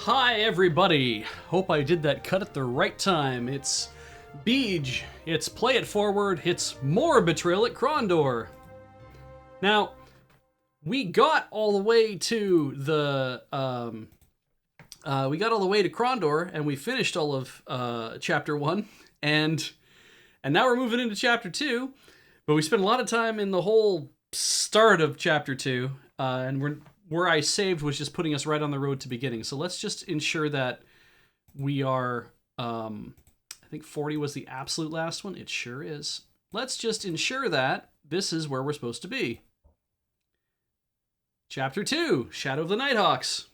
Hi everybody! Hope I did that cut at the right time. It's Beej, it's Play It Forward, it's more Betrayal at Krondor. Now, we got all the way to the Krondor, and we finished all of chapter 1, and now we're moving into chapter 2, but we spent a lot of time in the whole start of chapter 2, and where I saved was just putting us right on the road to beginning. So let's just ensure that we are, I think 40 was the absolute last one. It sure is. Let's just ensure that this is where we're supposed to be. Chapter 2, Shadow of the Nighthawks.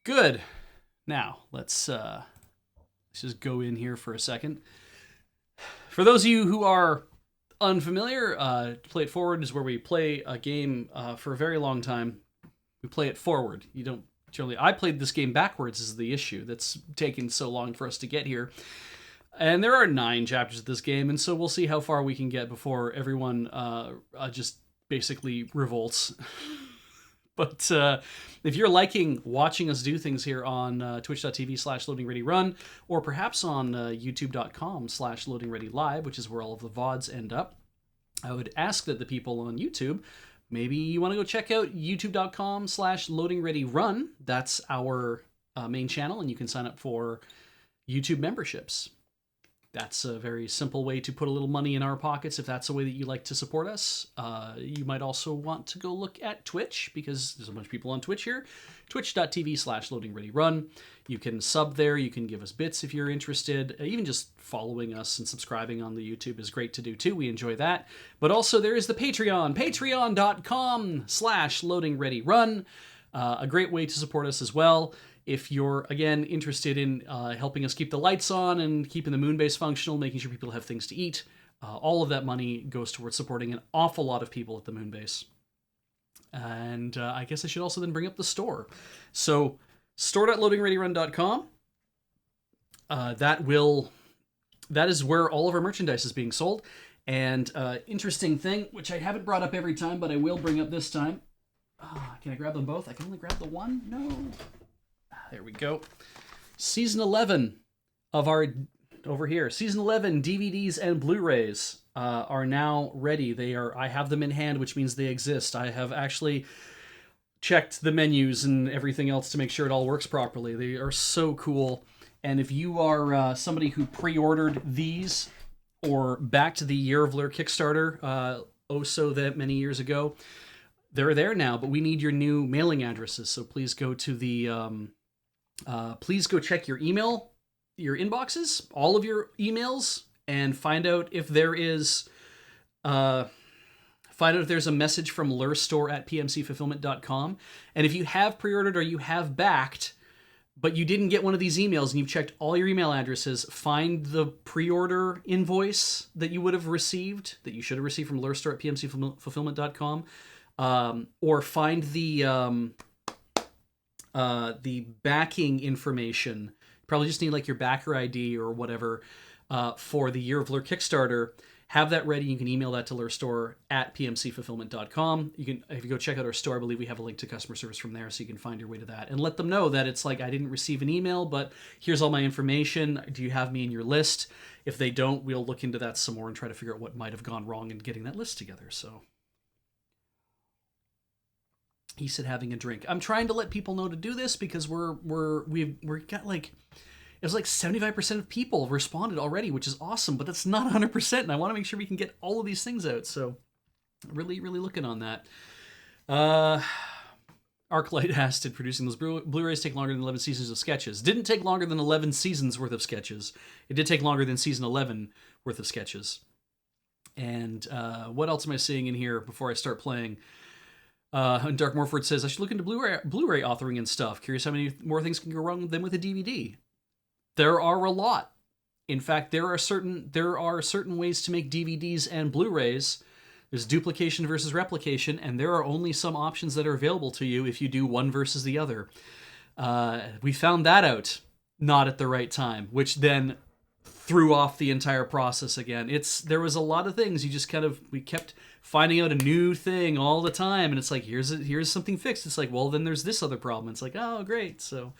Good. Now, let's just go in here for a second. For those of you who are unfamiliar, Play It Forward is where we play a game for a very long time. We play it forward. You don't generally. I played this game backwards is the issue that's taken so long for us to get here. And there are 9 chapters of this game, and so we'll see how far we can get before everyone just basically revolts. But if you're liking watching us do things here on twitch.tv/loadingreadyrun, or perhaps on youtube.com/loadingreadylive, which is where all of the VODs end up, I would ask that the people on YouTube, maybe you want to go check out youtube.com/loadingreadyrun. That's our main channel, and you can sign up for YouTube memberships. That's a very simple way to put a little money in our pockets if that's a way that you like to support us. You might also want to go look at Twitch, because there's a bunch of people on Twitch here. Twitch.tv/loadingreadyrun. You can sub there. You can give us bits if you're interested. Even just following us and subscribing on the YouTube is great to do too. We enjoy that. But also there is the Patreon. Patreon.com/loadingreadyrun. A great way to support us as well. If you're, again, interested in helping us keep the lights on and keeping the moon base functional, making sure people have things to eat, all of that money goes towards supporting an awful lot of people at the moon base. And I guess I should also then bring up the store. So, store.loadingreadyrun.com. That is where all of our merchandise is being sold. And interesting thing, which I haven't brought up every time, but I will bring up this time. Can I grab them both? I can only grab the one? No. There we go. Season 11 of our, over here, Season 11 DVDs and Blu-rays are now ready. I have them in hand, which means they exist. I have actually checked the menus and everything else to make sure it all works properly. They are so cool. And if you are somebody who pre-ordered these or backed the Year of Lure Kickstarter so that many years ago, they're there now, but we need your new mailing addresses. So please go to the... please go check your inboxes, all of your emails, and find out if there's a message from lurstore@pmcfulfillment.com. And if you have pre-ordered or you have backed, but you didn't get one of these emails and you've checked all your email addresses, find the pre-order invoice that you would have received, that you should have received from lurstore@pmcfulfillment.com, or find the backing information. Probably just need like your backer ID or whatever for the Year of Lure Kickstarter. Have that ready. You can email that to lurstore@pmcfulfillment.com. You can, if you go check out our store, I believe we have a link to customer service from there, so you can find your way to that and let them know that it's like, I didn't receive an email, but here's all my information. Do you have me in your list? If they don't, we'll look into that some more and try to figure out what might have gone wrong in getting that list together. So. He said having a drink. I'm trying to let people know to do this because we've got like, it was like 75% of people responded already, which is awesome, but that's not 100%, and I want to make sure we can get all of these things out, so really, really looking on that. Arclight asked, did producing those Blu-rays take longer than 11 seasons of sketches? Didn't take longer than 11 seasons worth of sketches. It did take longer than season 11 worth of sketches. And what else am I seeing in here before I start playing? And Dark Morford says, I should look into Blu-ray authoring and stuff. Curious how many more things can go wrong than with a DVD. There are a lot. In fact, there are certain ways to make DVDs and Blu-rays. There's duplication versus replication, and there are only some options that are available to you if you do one versus the other. We found that out not at the right time, which then threw off the entire process again. There was a lot of things you just we kept finding out a new thing all the time, and it's like, here's something fixed. It's like, well, then there's this other problem. It's like, oh, great. So,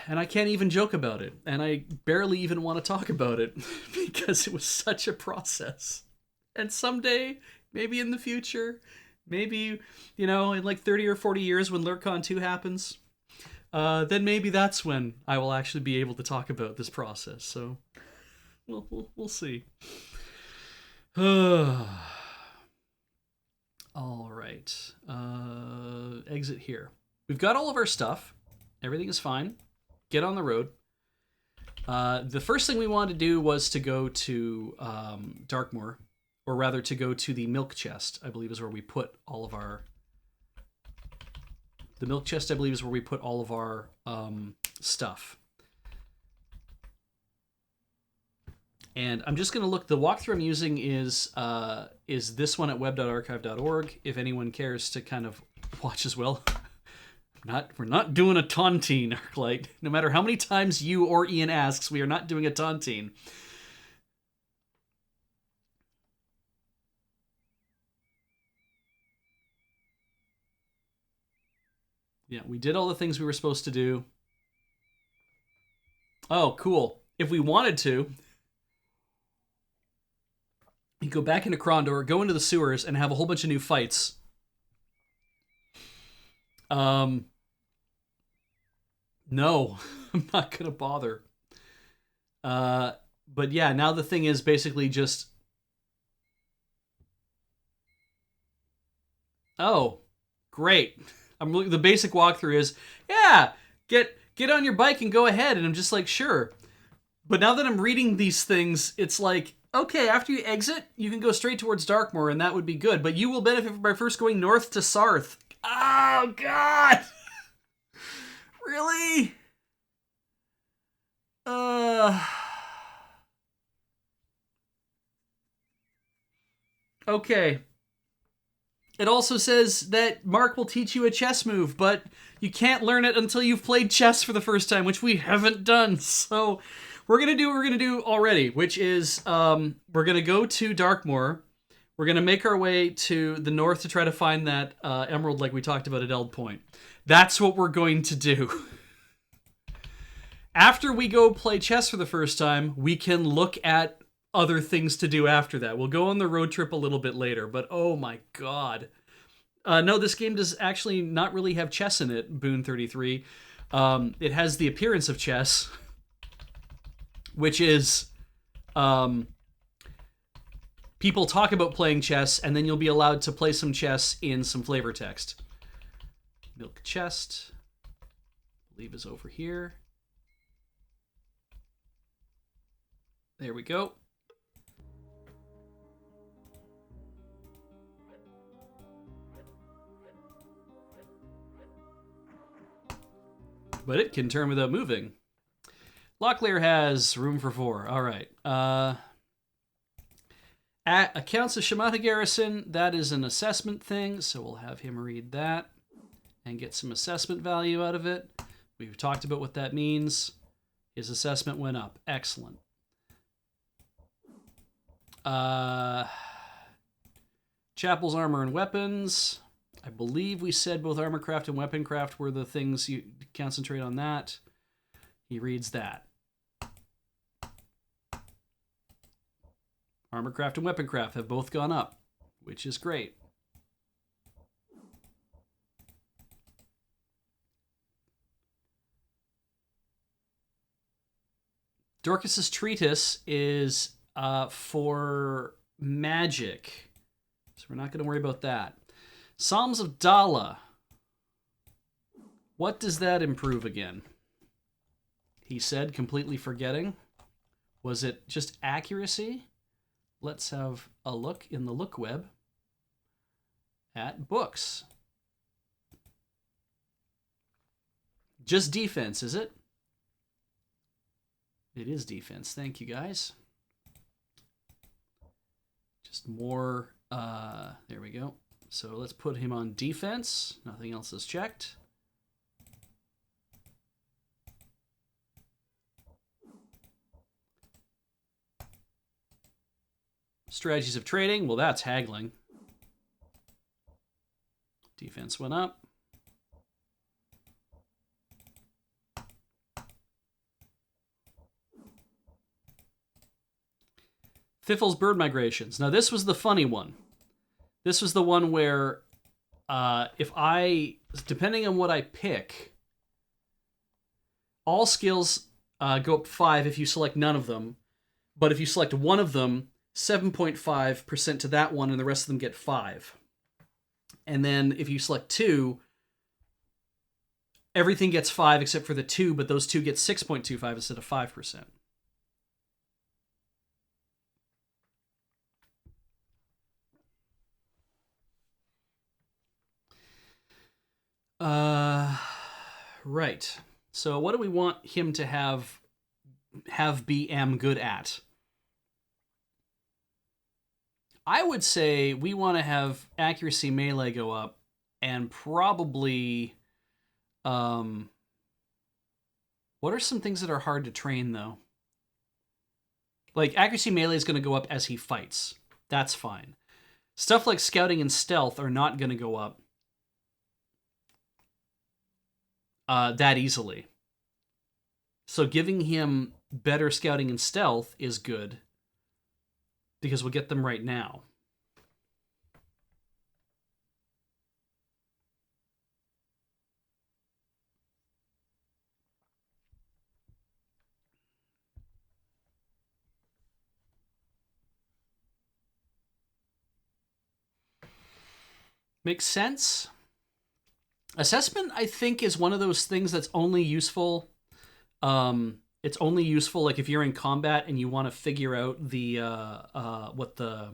and I can't even joke about it, and I barely even want to talk about it because it was such a process. And someday, maybe in the future, maybe, in like 30 or 40 years when LurkCon 2 happens, then maybe that's when I will actually be able to talk about this process. So we'll see. All right. Exit here. We've got all of our stuff. Everything is fine. Get on the road. The first thing we wanted to do was to go to Darkmoor, or rather to go to the milk chest, I believe is where we put all of our... The milk chest, I believe, is where we put all of our stuff. And I'm just going to look. The walkthrough I'm using is this one at web.archive.org. If anyone cares to kind of watch as well. We're not doing a tontine, Arclight. No matter how many times you or Ian asks, we are not doing a tontine. Yeah, we did all the things we were supposed to do. Oh, cool. If we wanted to, you go back into Krondor, go into the sewers, and have a whole bunch of new fights. No, I'm not going to bother. But yeah, now the thing is basically just... Oh, great. The basic walkthrough is, yeah, get on your bike and go ahead. And I'm just like, sure. But now that I'm reading these things, it's like, okay, after you exit, you can go straight towards Darkmoor, and that would be good. But you will benefit by first going north to Sarth. Oh, God! Really? Okay. It also says that Mark will teach you a chess move, but you can't learn it until you've played chess for the first time, which we haven't done. So we're going to do what we're going to do already, which is we're going to go to Darkmoor. We're going to make our way to the north to try to find that emerald like we talked about at Eld Point. That's what we're going to do. After we go play chess for the first time, we can look at other things to do after that. We'll go on the road trip a little bit later, but oh my God. No, this game does actually not really have chess in it, Boone33. It has the appearance of chess, which is people talk about playing chess, and then you'll be allowed to play some chess in some flavor text. Milk chest, I believe, is over here. There we go. But it can turn without moving. Locklear has room for 4. All right. Accounts of Shamata Garrison, that is an assessment thing, so we'll have him read that and get some assessment value out of it. We've talked about what that means. His assessment went up. Excellent. Chapel's armor and weapons. I believe we said both armorcraft and weaponcraft were the things you concentrate on that. He reads that. Armorcraft and weaponcraft have both gone up, which is great. Dorcas's treatise is for magic, so we're not going to worry about that. Psalms of Dala. What does that improve again? He said, completely forgetting. Was it just accuracy? Let's have a look in the look web at books. Just defense, is it? It is defense. Thank you, guys. Just more. There we go. So let's put him on defense. Nothing else is checked. Strategies of trading. Well, that's haggling. Defense went up. Fiffle's bird migrations. Now, this was the funny one. This was the one where if I, depending on what I pick, all skills go up 5 if you select none of them. But if you select one of them, 7.5% to that one, and the rest of them get 5. And then if you select 2, everything gets 5 except for the 2, but those 2 get 6.25 instead of 5%. Right. So what do we want him to have BM good at? I would say we want to have accuracy melee go up, and probably what are some things that are hard to train though? Like accuracy melee is going to go up as he fights. That's fine. Stuff like scouting and stealth are not going to go up that easily. So giving him better scouting and stealth is good because we'll get them right now. Makes sense. Assessment, I think, is one of those things that's only useful. It's only useful like if you're in combat and you want to figure out the what the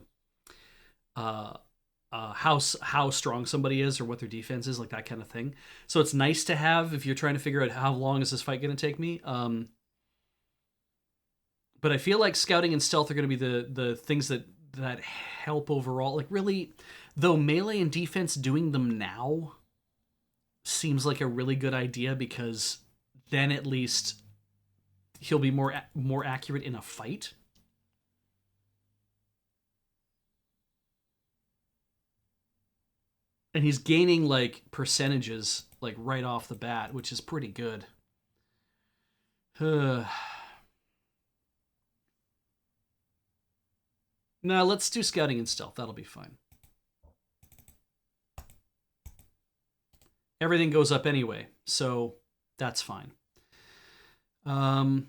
how strong somebody is or what their defense is, like that kind of thing. So it's nice to have if you're trying to figure out how long is this fight going to take me. But I feel like scouting and stealth are going to be the things that help overall. Like really, though melee and defense doing them now seems like a really good idea because then at least he'll be more accurate in a fight. And he's gaining like percentages like right off the bat, which is pretty good. No, let's do scouting and stealth. That'll be fine. Everything goes up anyway, so that's fine. Now,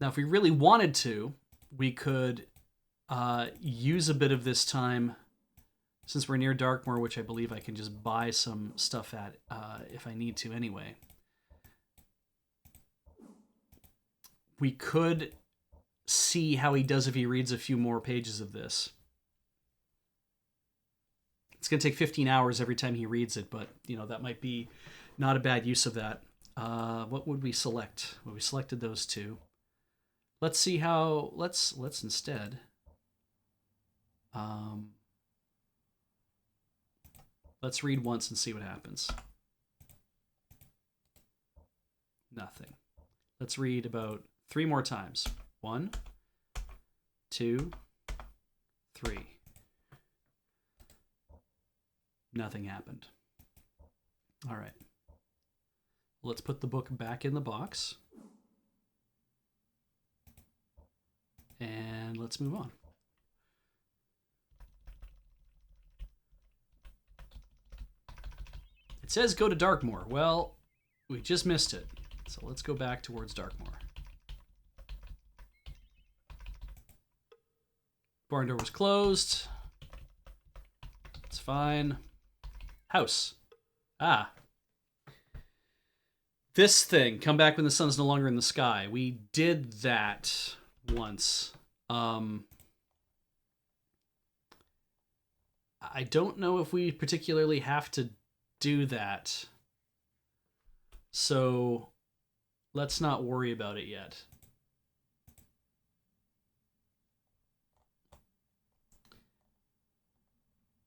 if we really wanted to, we could use a bit of this time, since we're near Darkmoor, which I believe I can just buy some stuff at if I need to anyway. We could see how he does if he reads a few more pages of this. It's going to take 15 hours every time he reads it, but you know that might be not a bad use of that. What would we select? Well, we selected those two. Let's see how. Let's instead. Let's read once and see what happens. Nothing. Let's read about 3 more times. 1, 2, 3. Nothing happened. All right. Let's put the book back in the box. And let's move on. It says go to Darkmoor. Well, we just missed it. So let's go back towards Darkmoor. Barn door was closed. It's fine. House. Ah. This thing, come back when the sun's no longer in the sky. We did that once. I don't know if we particularly have to do that. So let's not worry about it yet.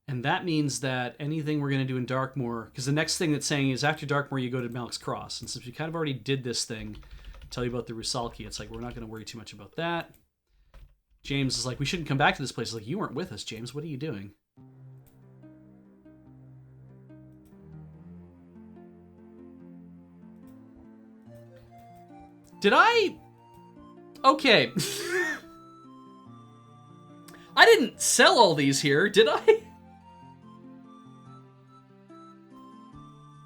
And that means that anything we're going to do in Darkmoor, because the next thing that's saying is after Darkmoor you go to Malix Cross. And since we kind of already did this thing, tell you about the Rusalki. It's like, we're not going to worry too much about that. James is like, we shouldn't come back to this place. It's like, you weren't with us, James. What are you doing? Did I? Okay. I didn't sell all these here, did I?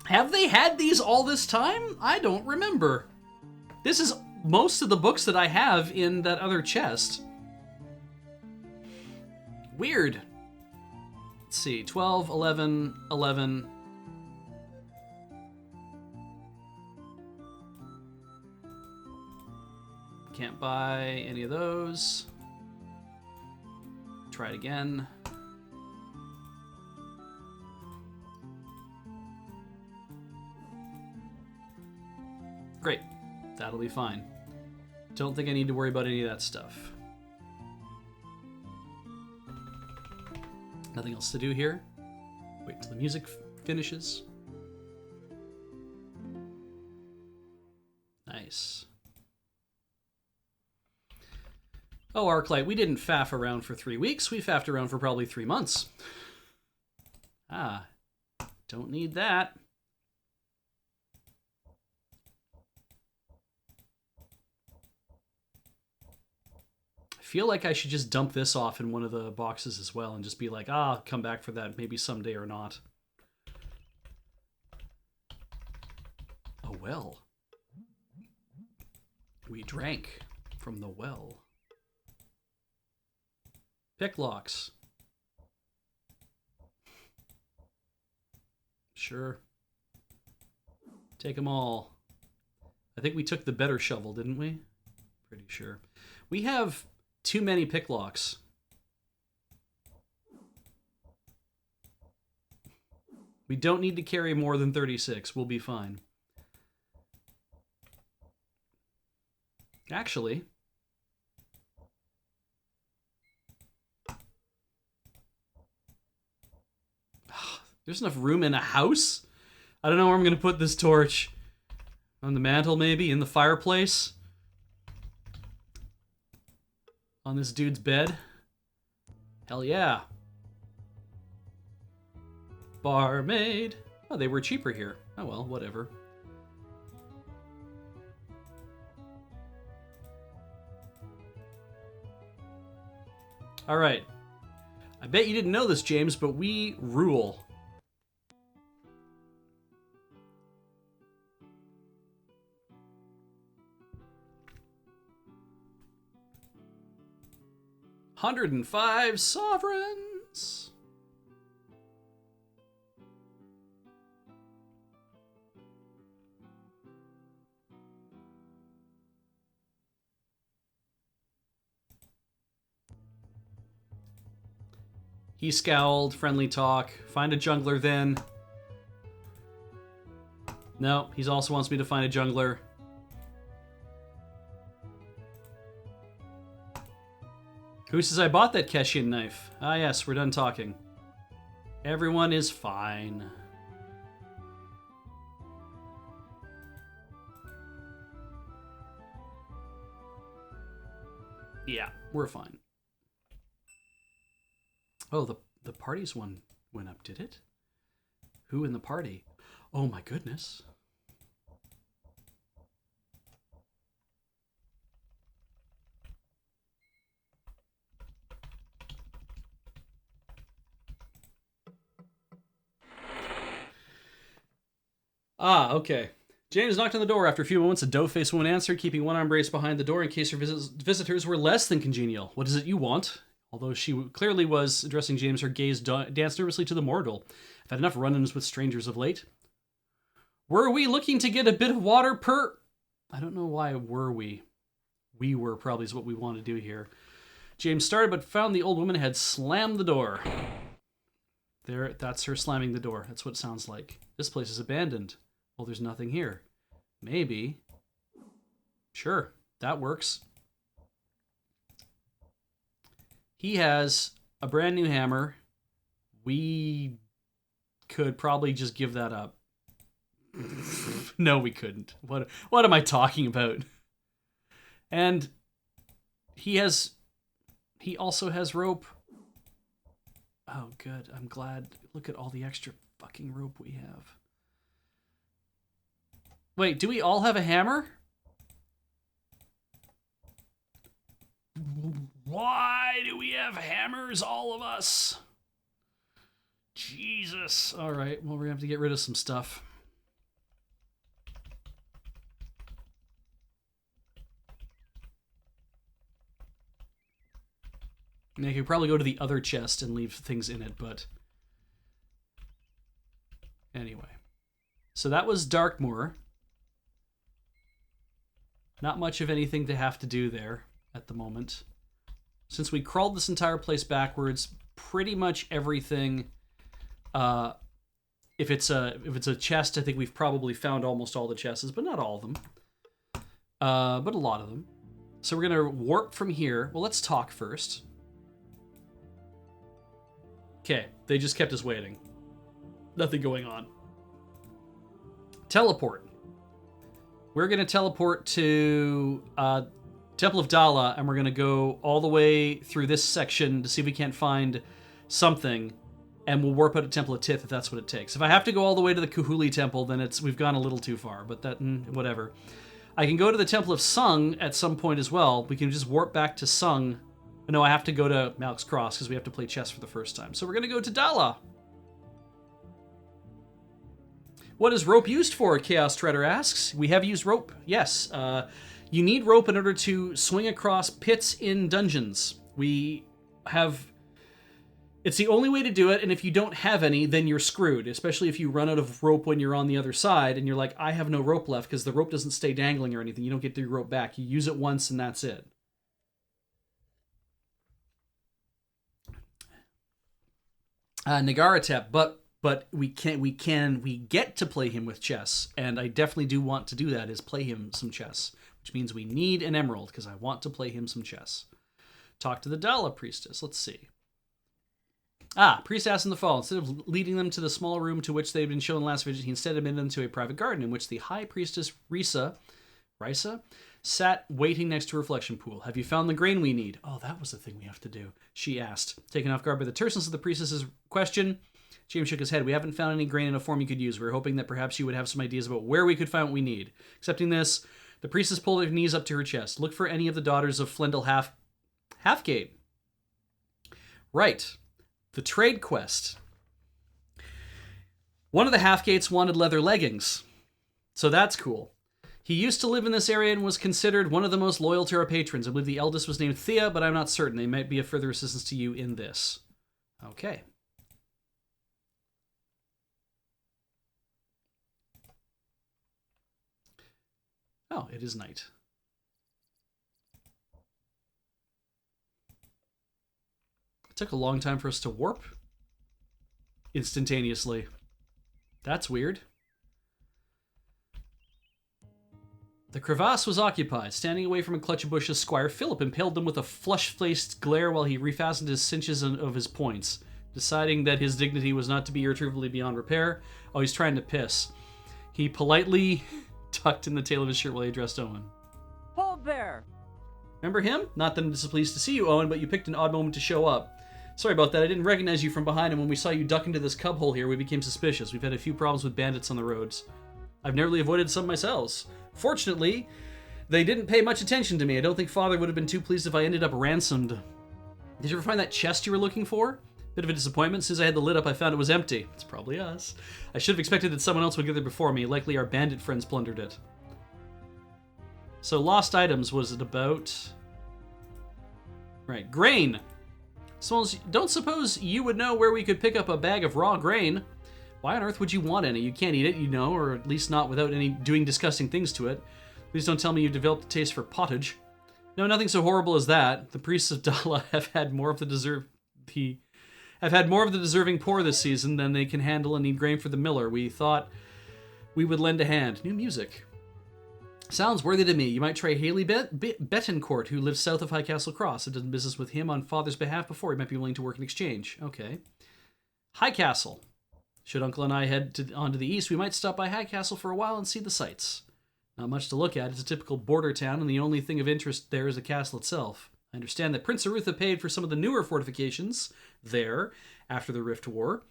Have they had these all this time? I don't remember. This is most of the books that I have in that other chest. Weird. Let's see, 12, 11, 11. Can't buy any of those. Try it again. Great. That'll be fine. Don't think I need to worry about any of that stuff. Nothing else to do here. Wait till the music finishes. Nice. Oh, Arclight, we didn't faff around for 3 weeks. We faffed around for probably 3 months. Ah, don't need that. I feel like I should just dump this off in one of the boxes as well and just be like, I'll come back for that maybe someday or not. A well. We drank from the well. Picklocks. Sure. Take them all. I think we took the better shovel, didn't we? Pretty sure. We have too many picklocks. We don't need to carry more than 36. We'll be fine. Actually, there's enough room in a house? I don't know where I'm going to put this torch. On the mantle, maybe? In the fireplace? On this dude's bed? Hell yeah. Barmaid. Oh, they were cheaper here. Oh well, whatever. Alright. I bet you didn't know this, James, but we rule. $105 sovereigns. He scowled, friendly talk. Find a jungler then. No, he also wants me to find a jungler. Who says I bought that Keshian knife? Ah yes, we're done talking. Everyone is fine. Yeah, we're fine. Oh, the party's one went up, did it? Who in the party? Oh my goodness. Ah, okay. James knocked on the door. After a few moments, a dough-faced woman answered, keeping one arm braced behind the door in case her visitors were less than congenial. What is it you want? Although she clearly was addressing James, her gaze danced nervously to the mortal. I've had enough run-ins with strangers of late. Were we looking to get a bit of water per... I don't know why were we. We were probably is what we want to do here. James started, but found the old woman had slammed the door. There, that's her slamming the door. That's what it sounds like. This place is abandoned. Well, there's nothing here. Maybe. Sure, that works. He has a brand new hammer. We could probably just give that up. No, we couldn't. What am I talking about? And he also has rope. Oh, good. I'm glad. Look at all the extra fucking rope we have. Wait, do we all have a hammer? Why do we have hammers, all of us? Jesus. All right, well, we're going to have to get rid of some stuff. I could probably go to the other chest and leave things in it, but... Anyway. So that was Darkmoor. Not much of anything to have to do there at the moment. Since we crawled this entire place backwards, pretty much everything... if it's a chest, I think we've probably found almost all the chests, but not all of them. But a lot of them. So we're going to warp from here. Well, let's talk first. Okay, they just kept us waiting. Nothing going on. Teleport. We're going to teleport to Temple of Dala, and we're going to go all the way through this section to see if we can't find something, and we'll warp out to Temple of Tith if that's what it takes. If I have to go all the way to the Kahuli Temple, then we've gone a little too far, but that, whatever. I can go to the Temple of Sung at some point as well. We can just warp back to Sung. No, I have to go to Malek's Cross because we have to play chess for the first time. So we're going to go to Dala. What is rope used for? Chaos Treader asks. We have used rope. Yes. You need rope in order to swing across pits in dungeons. We have... It's the only way to do it, and if you don't have any, then you're screwed, especially if you run out of rope when you're on the other side, and you're like, I have no rope left, because the rope doesn't stay dangling or anything. You don't get the rope back. You use it once, and that's it. Nagaratep, but we get to play him with chess, and I definitely do want to do that, is play him some chess, which means we need an emerald, because I want to play him some chess. Talk to the Dala priestess. Let's see. Priest asked in the fall, instead of leading them to the small room to which they had been shown last visit, he instead admitted them to a private garden in which the high priestess Risa sat waiting next to a reflection pool. Have you found the grain we need? Oh, that was the thing we have to do, she asked. Taken off guard by the terseness of the priestess's question, James shook his head. We haven't found any grain in a form you could use. We were hoping that perhaps you would have some ideas about where we could find what we need. Accepting this, the priestess pulled her knees up to her chest. Look for any of the daughters of Flendel Halfgate. Right. The trade quest. One of the Halfgates wanted leather leggings, so that's cool. He used to live in this area and was considered one of the most loyal to our patrons. I believe the eldest was named Thea, but I'm not certain. They might be of further assistance to you in this. Okay. Oh, it is night. It took a long time for us to warp instantaneously. That's weird. The crevasse was occupied. Standing away from a clutch of bushes, Squire Philip impaled them with a flush-faced glare while he refastened his cinches of his points, deciding that his dignity was not to be irretrievably beyond repair. Oh, he's trying to piss. He politely tucked in the tail of his shirt while he addressed Owen. Hold there! Remember him? Not that I'm displeased to see you, Owen, but you picked an odd moment to show up. Sorry about that. I didn't recognize you from behind, and when we saw you duck into this cub hole here, we became suspicious. We've had a few problems with bandits on the roads. I've narrowly avoided some myself. Fortunately, they didn't pay much attention to me. I don't think Father would have been too pleased if I ended up ransomed. Did you ever find that chest you were looking for? Bit of a disappointment. As soon as I had the lid up, I found it was empty. It's probably us. I should have expected that someone else would get there before me. Likely our bandit friends plundered it. So, lost items, was it about? Right, grain. So, don't suppose you would know where we could pick up a bag of raw grain. Why on earth would you want any? You can't eat it, you know, or at least not without doing disgusting things to it. Please don't tell me you've developed a taste for pottage. No, nothing so horrible as that. The priests of Dala have had more of the deserving poor this season than they can handle and need grain for the miller. We thought we would lend a hand. New music. Sounds worthy to me. You might try Haley Betancourt, who lives south of High Castle Cross. I've done business with him on Father's behalf before. He might be willing to work in exchange. Okay. High Castle. Should Uncle and I head on to the east, we might stop by High Castle for a while and see the sights. Not much to look at. It's a typical border town, and the only thing of interest there is the castle itself. I understand that Prince Arutha paid for some of the newer fortifications there after the Rift War.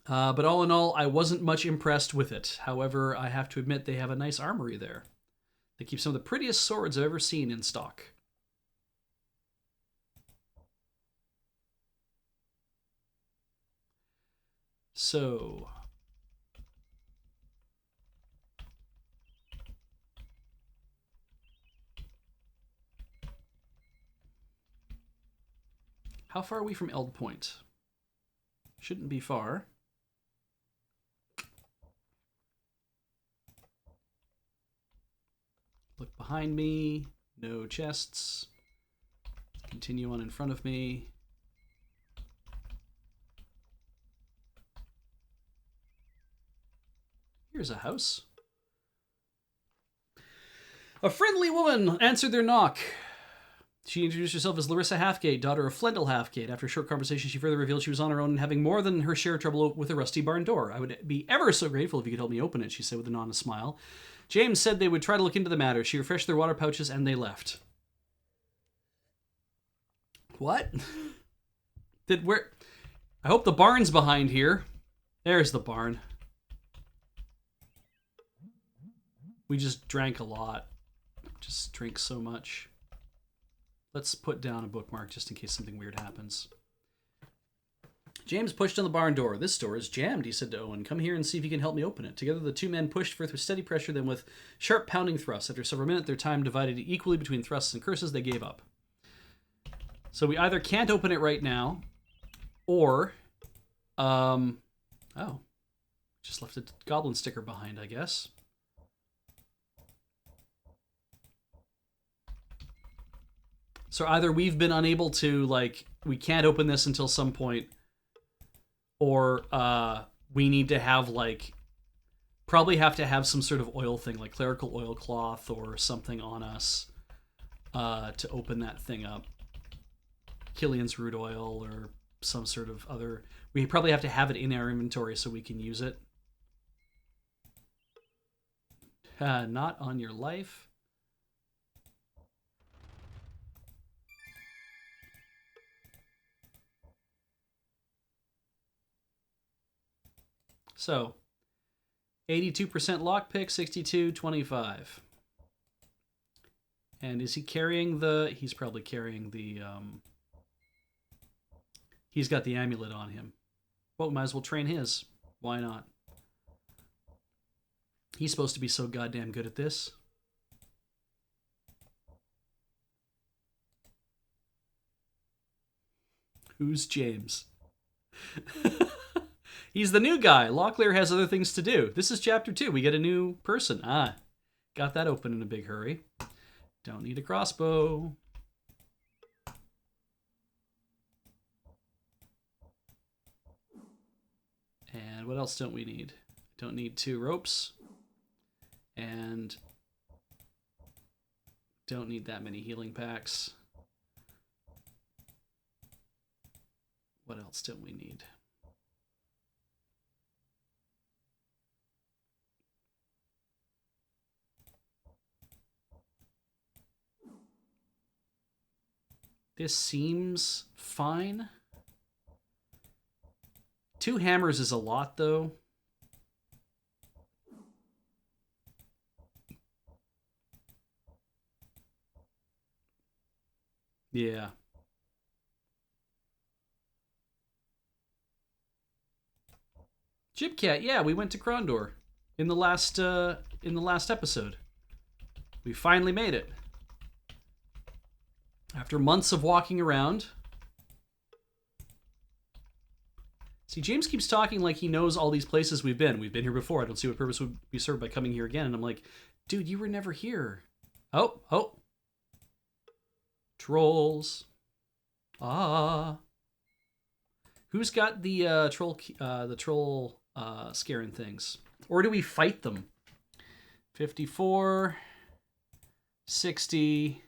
But all in all, I wasn't much impressed with it. However, I have to admit they have a nice armory there. They keep some of the prettiest swords I've ever seen in stock. So... how far are we from Eld Point? Shouldn't be far. Look behind me. No chests. Continue on in front of me. Here's a house. A friendly woman answered their knock. She introduced herself as Larissa Halfgate, daughter of Flendel Halfgate. After a short conversation, she further revealed she was on her own and having more than her share of trouble with a rusty barn door. I would be ever so grateful if you could help me open it, she said with an honest smile. James said they would try to look into the matter. She refreshed their water pouches and they left. What? Where? I hope the barn's behind here. There's the barn. We just drank a lot. Just drink so much. Let's put down a bookmark just in case something weird happens. James pushed on the barn door. This door is jammed, he said to Owen. Come here and see if you can help me open it. Together the two men pushed forth with steady pressure, then with sharp pounding thrusts. After several minutes, their time divided equally between thrusts and curses, they gave up. So we either can't open it right now, or... oh. Just left a goblin sticker behind, I guess. So either we've been unable to, like, we can't open this until some point, or we need to have, like, probably have to have some sort of oil thing, like clerical oilcloth or something on us to open that thing up. Killian's root oil or some sort of other... we probably have to have it in our inventory so we can use it. Not on your life. So, 82% lockpick, 62, 25. And is he carrying the... he's probably carrying the... he's got the amulet on him. Well, we might as well train his. Why not? He's supposed to be so goddamn good at this. Who's James? He's the new guy. Locklear has other things to do. This is chapter 2. We get a new person. Got that open in a big hurry. Don't need a crossbow. And what else don't we need? Don't need 2 ropes. And don't need that many healing packs. What else don't we need? This seems fine. 2 hammers is a lot, though. Yeah. Jibcat, yeah, we went to Krondor in the last episode. We finally made it. After months of walking around. See, James keeps talking like he knows all these places we've been. We've been here before. I don't see what purpose would be served by coming here again. And I'm like, dude, you were never here. Oh. Trolls. Who's got the troll scaring things? Or do we fight them? 54, 60.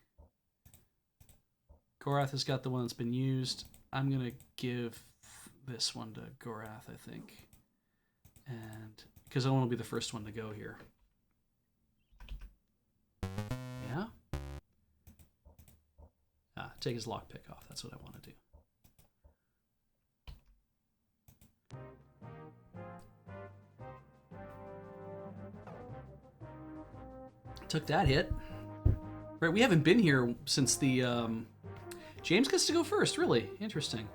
Gorath has got the one that's been used. I'm going to give this one to Gorath, I think. And because I want to be the first one to go here. take his lockpick off. That's what I want to do. Took that hit. Right, we haven't been here since the... James gets to go first, really. Interesting.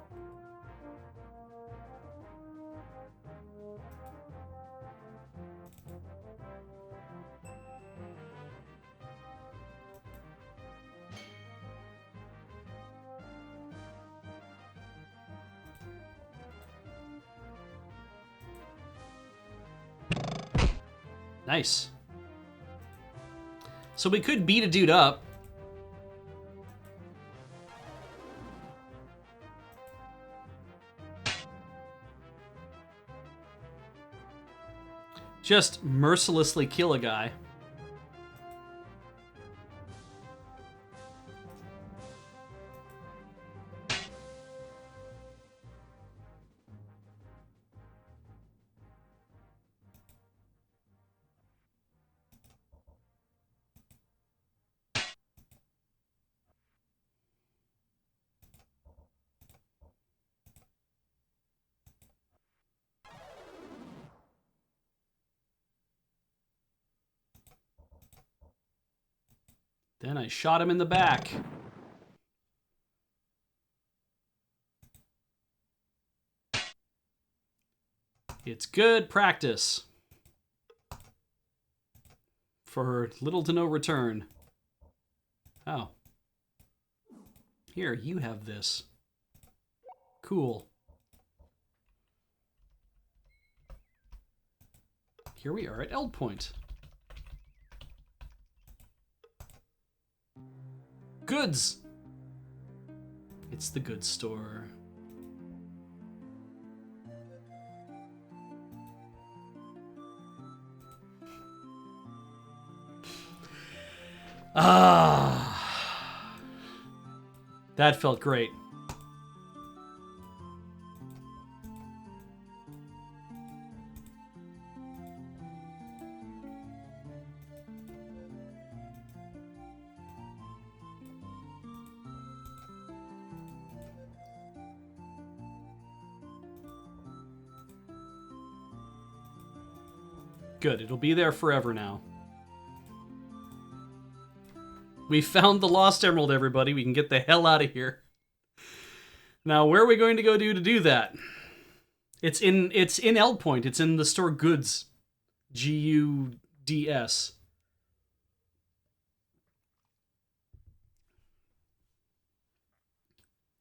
Nice. So we could beat a dude up. Just mercilessly kill a guy. Then I shot him in the back. It's good practice. For little to no return. Oh. Here, you have this. Cool. Here we are at Eld Point. Goods! It's the goods store. Ah. That felt great. Good, it'll be there forever now. We found the Lost Emerald, everybody. We can get the hell out of here. Now, where are we going to go to do that? It's in Eld Point. It's in the store Goods. G-U-D-S.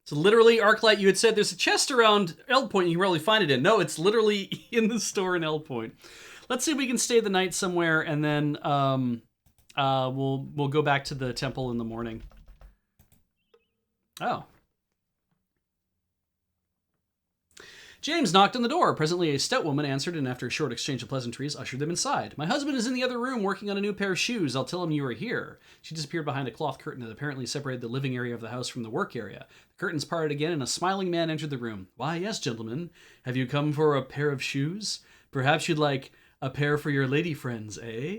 So literally, Arclight, you had said there's a chest around Eld Point you can probably find it in. No, it's literally in the store in Eld Point. Let's see if we can stay the night somewhere, and then we'll go back to the temple in the morning. Oh. James knocked on the door. Presently, a stout woman answered, and after a short exchange of pleasantries, ushered them inside. My husband is in the other room working on a new pair of shoes. I'll tell him you are here. She disappeared behind a cloth curtain that apparently separated the living area of the house from the work area. The curtains parted again, and a smiling man entered the room. Why, yes, gentlemen. Have you come for a pair of shoes? Perhaps you'd like a pair for your lady friends, eh?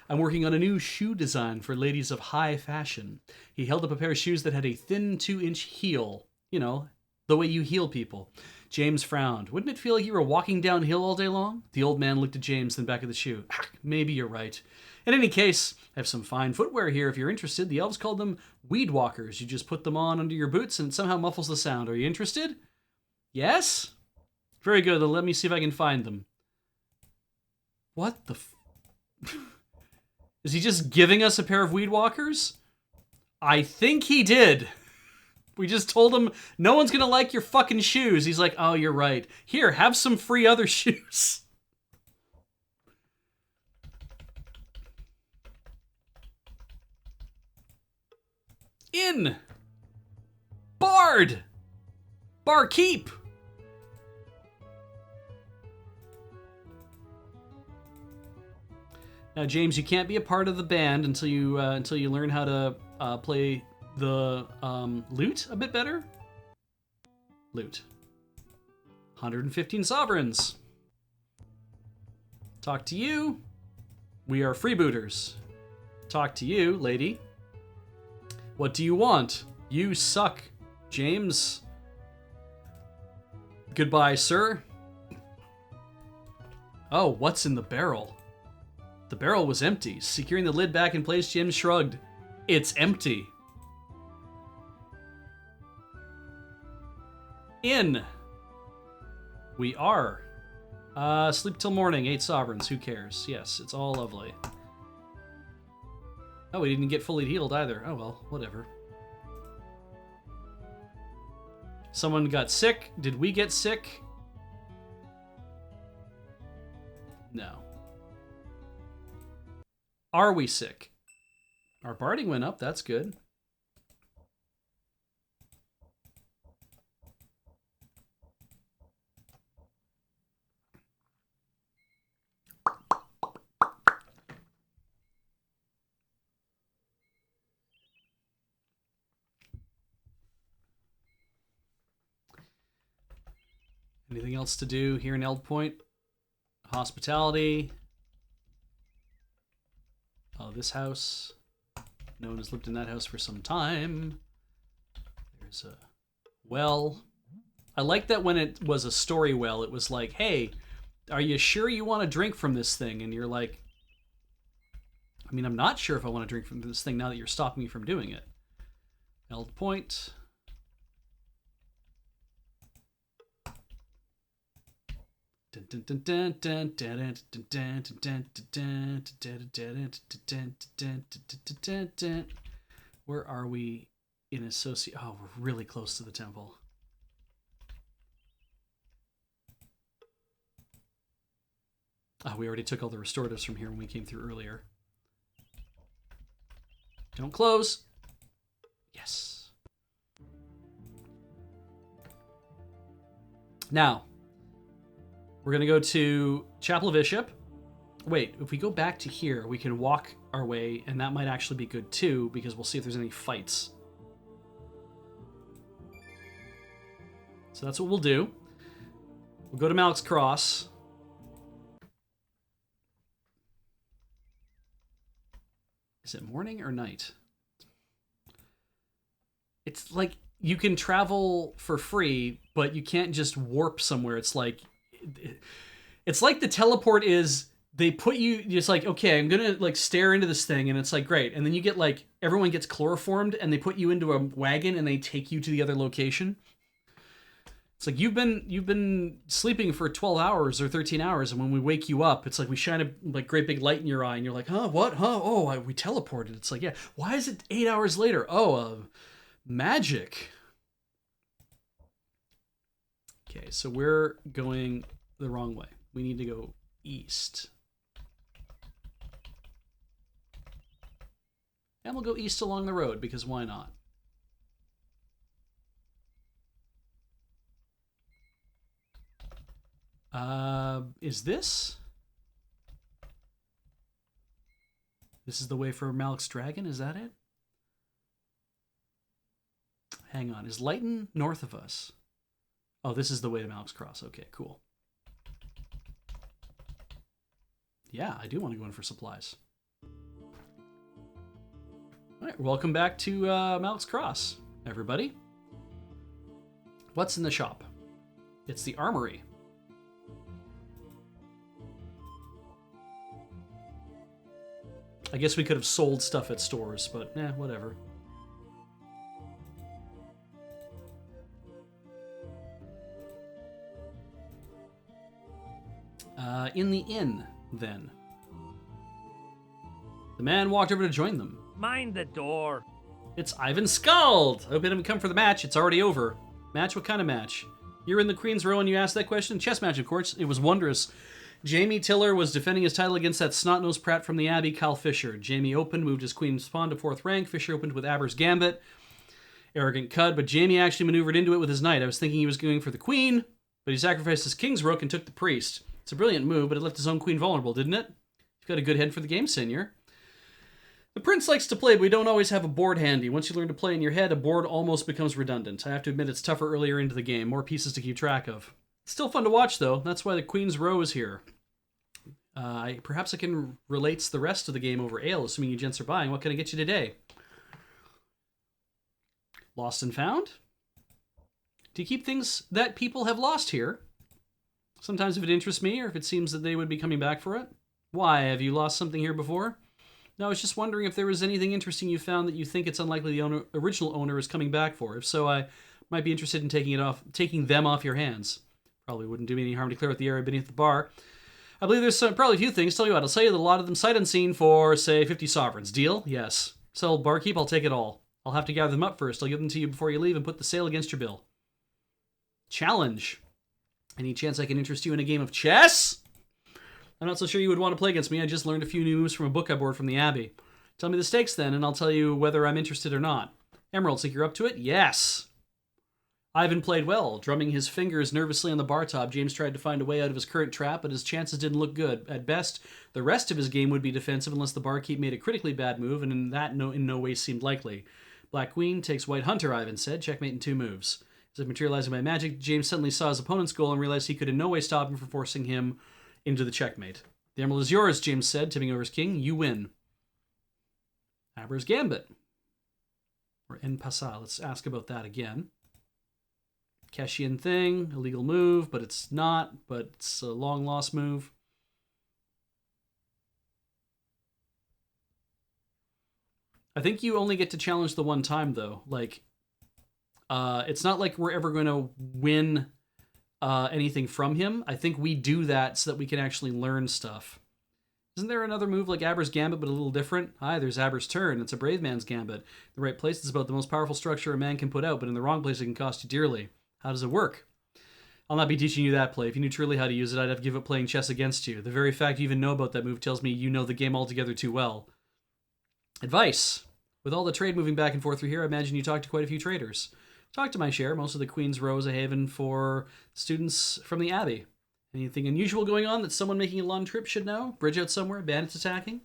I'm working on a new shoe design for ladies of high fashion. He held up a pair of shoes that had a thin 2-inch heel. You know, the way you heel people. James frowned. Wouldn't it feel like you were walking downhill all day long? The old man looked at James, then back at the shoe. Maybe you're right. In any case, I have some fine footwear here if you're interested. The elves called them weed walkers. You just put them on under your boots and it somehow muffles the sound. Are you interested? Yes? Very good. Then let me see if I can find them. What the Is he just giving us a pair of weed walkers? I think he did. We just told him, no one's gonna like your fucking shoes. He's like, oh, you're right. Here, have some free other shoes. In. Bard. Barkeep. Now, James, you can't be a part of the band until you learn how to play the lute a bit better. Lute. 115 sovereigns. Talk to you. We are freebooters. Talk to you, lady. What do you want? You suck, James. Goodbye, sir. Oh, what's in the barrel? The barrel was empty. Securing the lid back in place, James shrugged. It's empty. In. We are. Sleep till morning, 8 sovereigns, who cares? Yes, it's all lovely. Oh, we didn't get fully healed either. Oh well, whatever. Someone got sick. Did we get sick? No. Are we sick? Our barding went up, that's good. Anything else to do here in Eld Point? Hospitality. Oh, this house. No one has lived in that house for some time. There's a well. I like that when it was a story well, it was like, hey, are you sure you want to drink from this thing? And you're like, I mean, I'm not sure if I want to drink from this thing now that you're stopping me from doing it. Eld Point. Where are we in associate? Oh, we're really close to the temple. Oh, we already took all the restoratives from here when we came through earlier. Don't close. Yes. Now, we're going to go to Chapel of Iship. Wait, if we go back to here, we can walk our way, and that might actually be good too, because we'll see if there's any fights. So that's what we'll do. We'll go to Malik's Cross. Is it morning or night? It's like you can travel for free, but you can't just warp somewhere. It's like the teleport is they put you just like, okay, I'm gonna like stare into this thing, and it's like great, and then you get like everyone gets chloroformed, and they put you into a wagon and they take you to the other location. It's like you've been sleeping for 12 hours or 13 hours, and when we wake you up, it's like we shine a like great big light in your eye, and you're like, huh, what, huh? Oh, we teleported. It's like, yeah, why is it 8 hours later? Oh, magic. Okay, so we're going the wrong way. We need to go east. And we'll go east along the road, because why not? Is this? This is the way for Malik's Dragon, is that it? Hang on, is Lighton north of us? Oh, this is the way to Malik's Cross. Okay, cool. Yeah, I do want to go in for supplies. All right, welcome back to Malik's Cross, everybody. What's in the shop? It's the armory. I guess we could have sold stuff at stores, but whatever. In the inn, then. The man walked over to join them. Mind the door. It's Ivan Skald! I hope you didn't come for the match. It's already over. Match? What kind of match? You're in the Queen's Row and you asked that question? Chess match, of course. It was wondrous. Jamie Tiller was defending his title against that snot-nosed prat from the Abbey, Kyle Fisher. Jamie opened, moved his queen's pawn to 4th rank. Fisher opened with Aber's Gambit. Arrogant cud, but Jamie actually maneuvered into it with his knight. I was thinking he was going for the queen, but he sacrificed his king's rook and took the priest. It's a brilliant move, but it left his own queen vulnerable, didn't it? You've got a good head for the game, senor. The prince likes to play, but we don't always have a board handy. Once you learn to play in your head, a board almost becomes redundant. I have to admit it's tougher earlier into the game, more pieces to keep track of. It's still fun to watch, though. That's why the Queen's Row is here. Perhaps I can relate the rest of the game over ale, assuming you gents are buying. What can I get you today? Lost and found? Do you keep things that people have lost here? Sometimes if it interests me, or if it seems that they would be coming back for it. Why, have you lost something here before? No, I was just wondering if there was anything interesting you found that you think it's unlikely the original owner is coming back for. If so, I might be interested in taking them off your hands. Probably wouldn't do me any harm to clear out the area beneath the bar. I believe there's probably a few things. Tell you what, I'll sell you a lot of them sight unseen for, say, 50 sovereigns. Deal? Yes. Sell barkeep, I'll take it all. I'll have to gather them up first. I'll give them to you before you leave and put the sale against your bill. Challenge. Any chance I can interest you in a game of chess? I'm not so sure you would want to play against me. I just learned a few new moves from a book I borrowed from the Abbey. Tell me the stakes then, and I'll tell you whether I'm interested or not. Emerald, think you're up to it? Yes. Ivan played well. Drumming his fingers nervously on the bar top, James tried to find a way out of his current trap, but his chances didn't look good. At best, the rest of his game would be defensive unless the barkeep made a critically bad move, and in no way seemed likely. Black Queen takes White Hunter, Ivan said. Checkmate in 2 moves. As if materializing by magic, James suddenly saw his opponent's goal and realized he could in no way stop him from forcing him into the checkmate. The emerald is yours, James said, tipping over his king. You win. Aber's Gambit. Or En Passat. Let's ask about that again. Cashian thing, illegal move, but it's not, but it's a long-lost move. I think you only get to challenge the one time, though. Like, it's not like we're ever going to win anything from him. I think we do that so that we can actually learn stuff. Isn't there another move like Aber's Gambit, but a little different? Hi, there's Aber's Turn. It's a brave man's gambit. The right place is about the most powerful structure a man can put out, but in the wrong place it can cost you dearly. How does it work? I'll not be teaching you that play. If you knew truly how to use it, I'd have to give up playing chess against you. The very fact you even know about that move tells me you know the game altogether too well. Advice. With all the trade moving back and forth through here, I imagine you talked to quite a few traders. Talked to my share. Most of the Queen's Row is a haven for students from the Abbey. Anything unusual going on that someone making a long trip should know? Bridge out somewhere? Bandits attacking?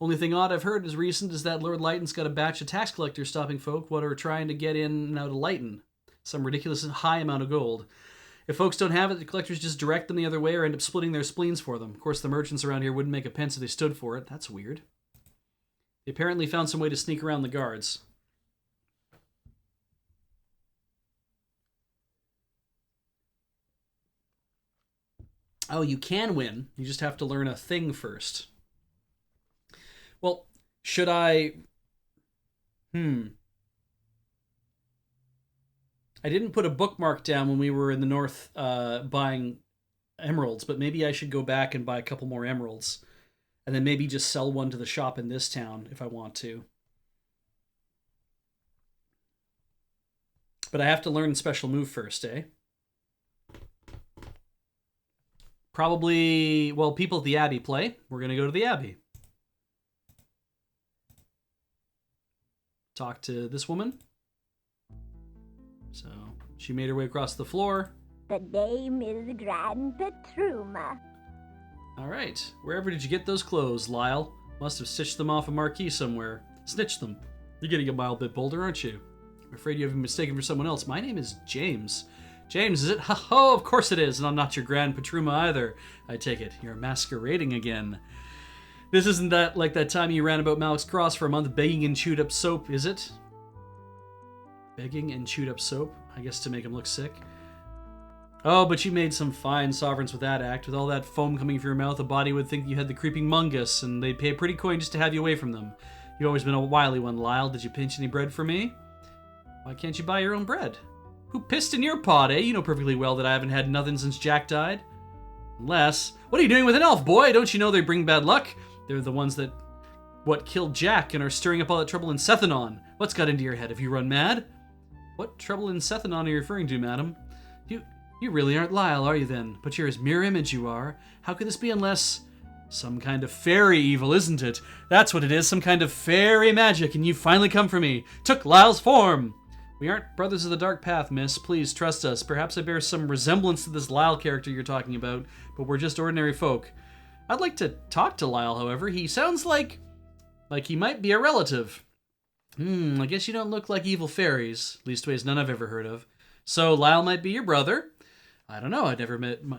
Only thing odd I've heard as recent is that Lord Leighton's got a batch of tax collectors stopping folk what are trying to get in and out of Leighton. Some ridiculous high amount of gold. If folks don't have it, the collectors just direct them the other way or end up splitting their spleens for them. Of course, the merchants around here wouldn't make a pence if they stood for it. That's weird. They apparently found some way to sneak around the guards. Oh, you can win. You just have to learn a thing first. Well, should I... I didn't put a bookmark down when we were in the north buying emeralds, but maybe I should go back and buy a couple more emeralds. And then maybe just sell one to the shop in this town if I want to. But I have to learn special move first, eh? Probably, well, people at the Abbey play. We're going to go to the Abbey. Talk to this woman. So, she made her way across the floor. The name is Grand Petruma. All right. Wherever did you get those clothes, Lyle? Must have stitched them off a marquee somewhere. Snitched them. You're getting a mild bit bolder, aren't you? I'm afraid you have been mistaken for someone else. My name is James. James, is it? Oh, of course it is. And I'm not your Grand Petruma either. I take it. You're masquerading again. This isn't that like that time you ran about Malik's Cross for a month begging and chewed up soap, is it? Begging and chewed up soap? I guess to make him look sick. Oh, but you made some fine sovereigns with that act. With all that foam coming from your mouth, a body would think you had the creeping mungus, and they'd pay a pretty coin just to have you away from them. You've always been a wily one, Lyle. Did you pinch any bread for me? Why can't you buy your own bread? Who pissed in your pot, eh? You know perfectly well that I haven't had nothing since Jack died. Unless... What are you doing with an elf, boy? Don't you know they bring bad luck? They're the ones that... What killed Jack and are stirring up all that trouble in Sethanon. What's got into your head? Have you run mad? What trouble in Sethanon are you referring to, madam? You really aren't Lyle, are you then? But you're his mirror image, you are. How could this be unless... Some kind of fairy evil, isn't it? That's what it is, some kind of fairy magic, and you've finally come for me. Took Lyle's form. We aren't brothers of the dark path, miss. Please trust us. Perhaps I bear some resemblance to this Lyle character you're talking about, but we're just ordinary folk. I'd like to talk to Lyle, however. He sounds like he might be a relative. I guess you don't look like evil fairies. Leastways, none I've ever heard of. So Lyle might be your brother. I don't know. I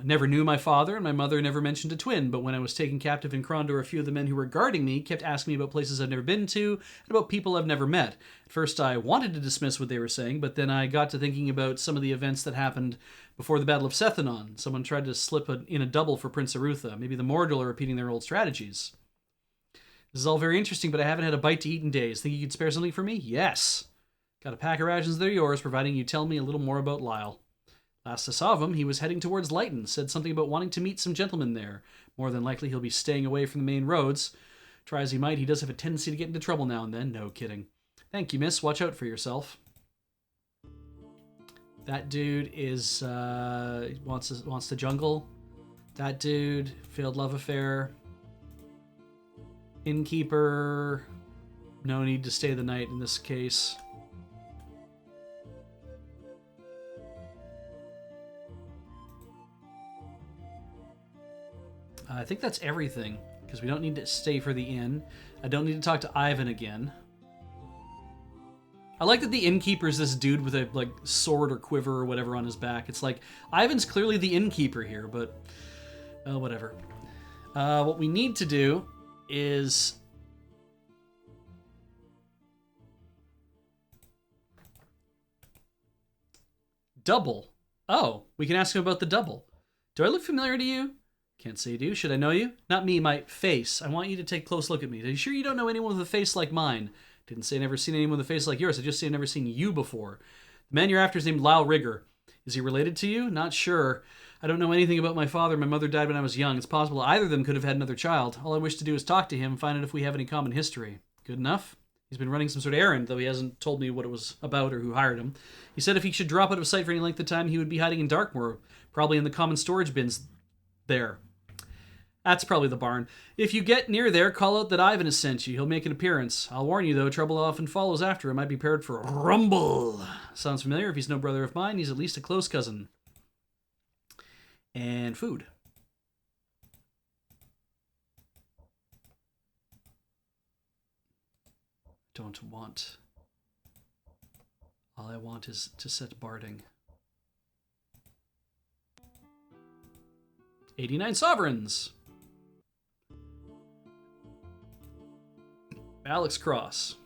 never knew my father, and my mother never mentioned a twin. But when I was taken captive in Krondor, a few of the men who were guarding me kept asking me about places I've never been to and about people I've never met. At first, I wanted to dismiss what they were saying, but then I got to thinking about some of the events that happened before the Battle of Sethanon. Someone tried to slip in a double for Prince Arutha. Maybe the Mordor are repeating their old strategies. This is all very interesting, but I haven't had a bite to eat in days. Think you could spare something for me? Yes. Got a pack of rations that are yours, providing you tell me a little more about Lyle. Last I saw of him, he was heading towards Lighton, said something about wanting to meet some gentlemen there. More than likely he'll be staying away from the main roads. Try as he might, he does have a tendency to get into trouble now and then. No kidding. Thank you, miss. Watch out for yourself. That dude is, wants to jungle. That dude, failed love affair. Innkeeper. No need to stay the night in this case. I think that's everything, because we don't need to stay for the inn. I don't need to talk to Ivan again. I like that the innkeeper's this dude with a sword or quiver or whatever on his back. It's like, Ivan's clearly the innkeeper here, but whatever. What we need to do is... double. Oh, we can ask him about the double. Do I look familiar to you? Can't say you do. Should I know you? Not me, my face. I want you to take a close look at me. Are you sure you don't know anyone with a face like mine? Didn't say I've never seen anyone with a face like yours. I just say I've never seen you before. The man you're after is named Lyle Rigger. Is he related to you? Not sure. I don't know anything about my father. My mother died when I was young. It's possible either of them could have had another child. All I wish to do is talk to him and find out if we have any common history. Good enough? He's been running some sort of errand, though he hasn't told me what it was about or who hired him. He said if he should drop out of sight for any length of time, he would be hiding in Darkmoor, probably in the common storage bins there. That's probably the barn. If you get near there, call out that Ivan has sent you. He'll make an appearance. I'll warn you, though, trouble often follows after. I might be prepared for a rumble. Sounds familiar. If he's no brother of mine, he's at least a close cousin. And food. Don't want. All I want is to set barding. 89 sovereigns. Alex Cross.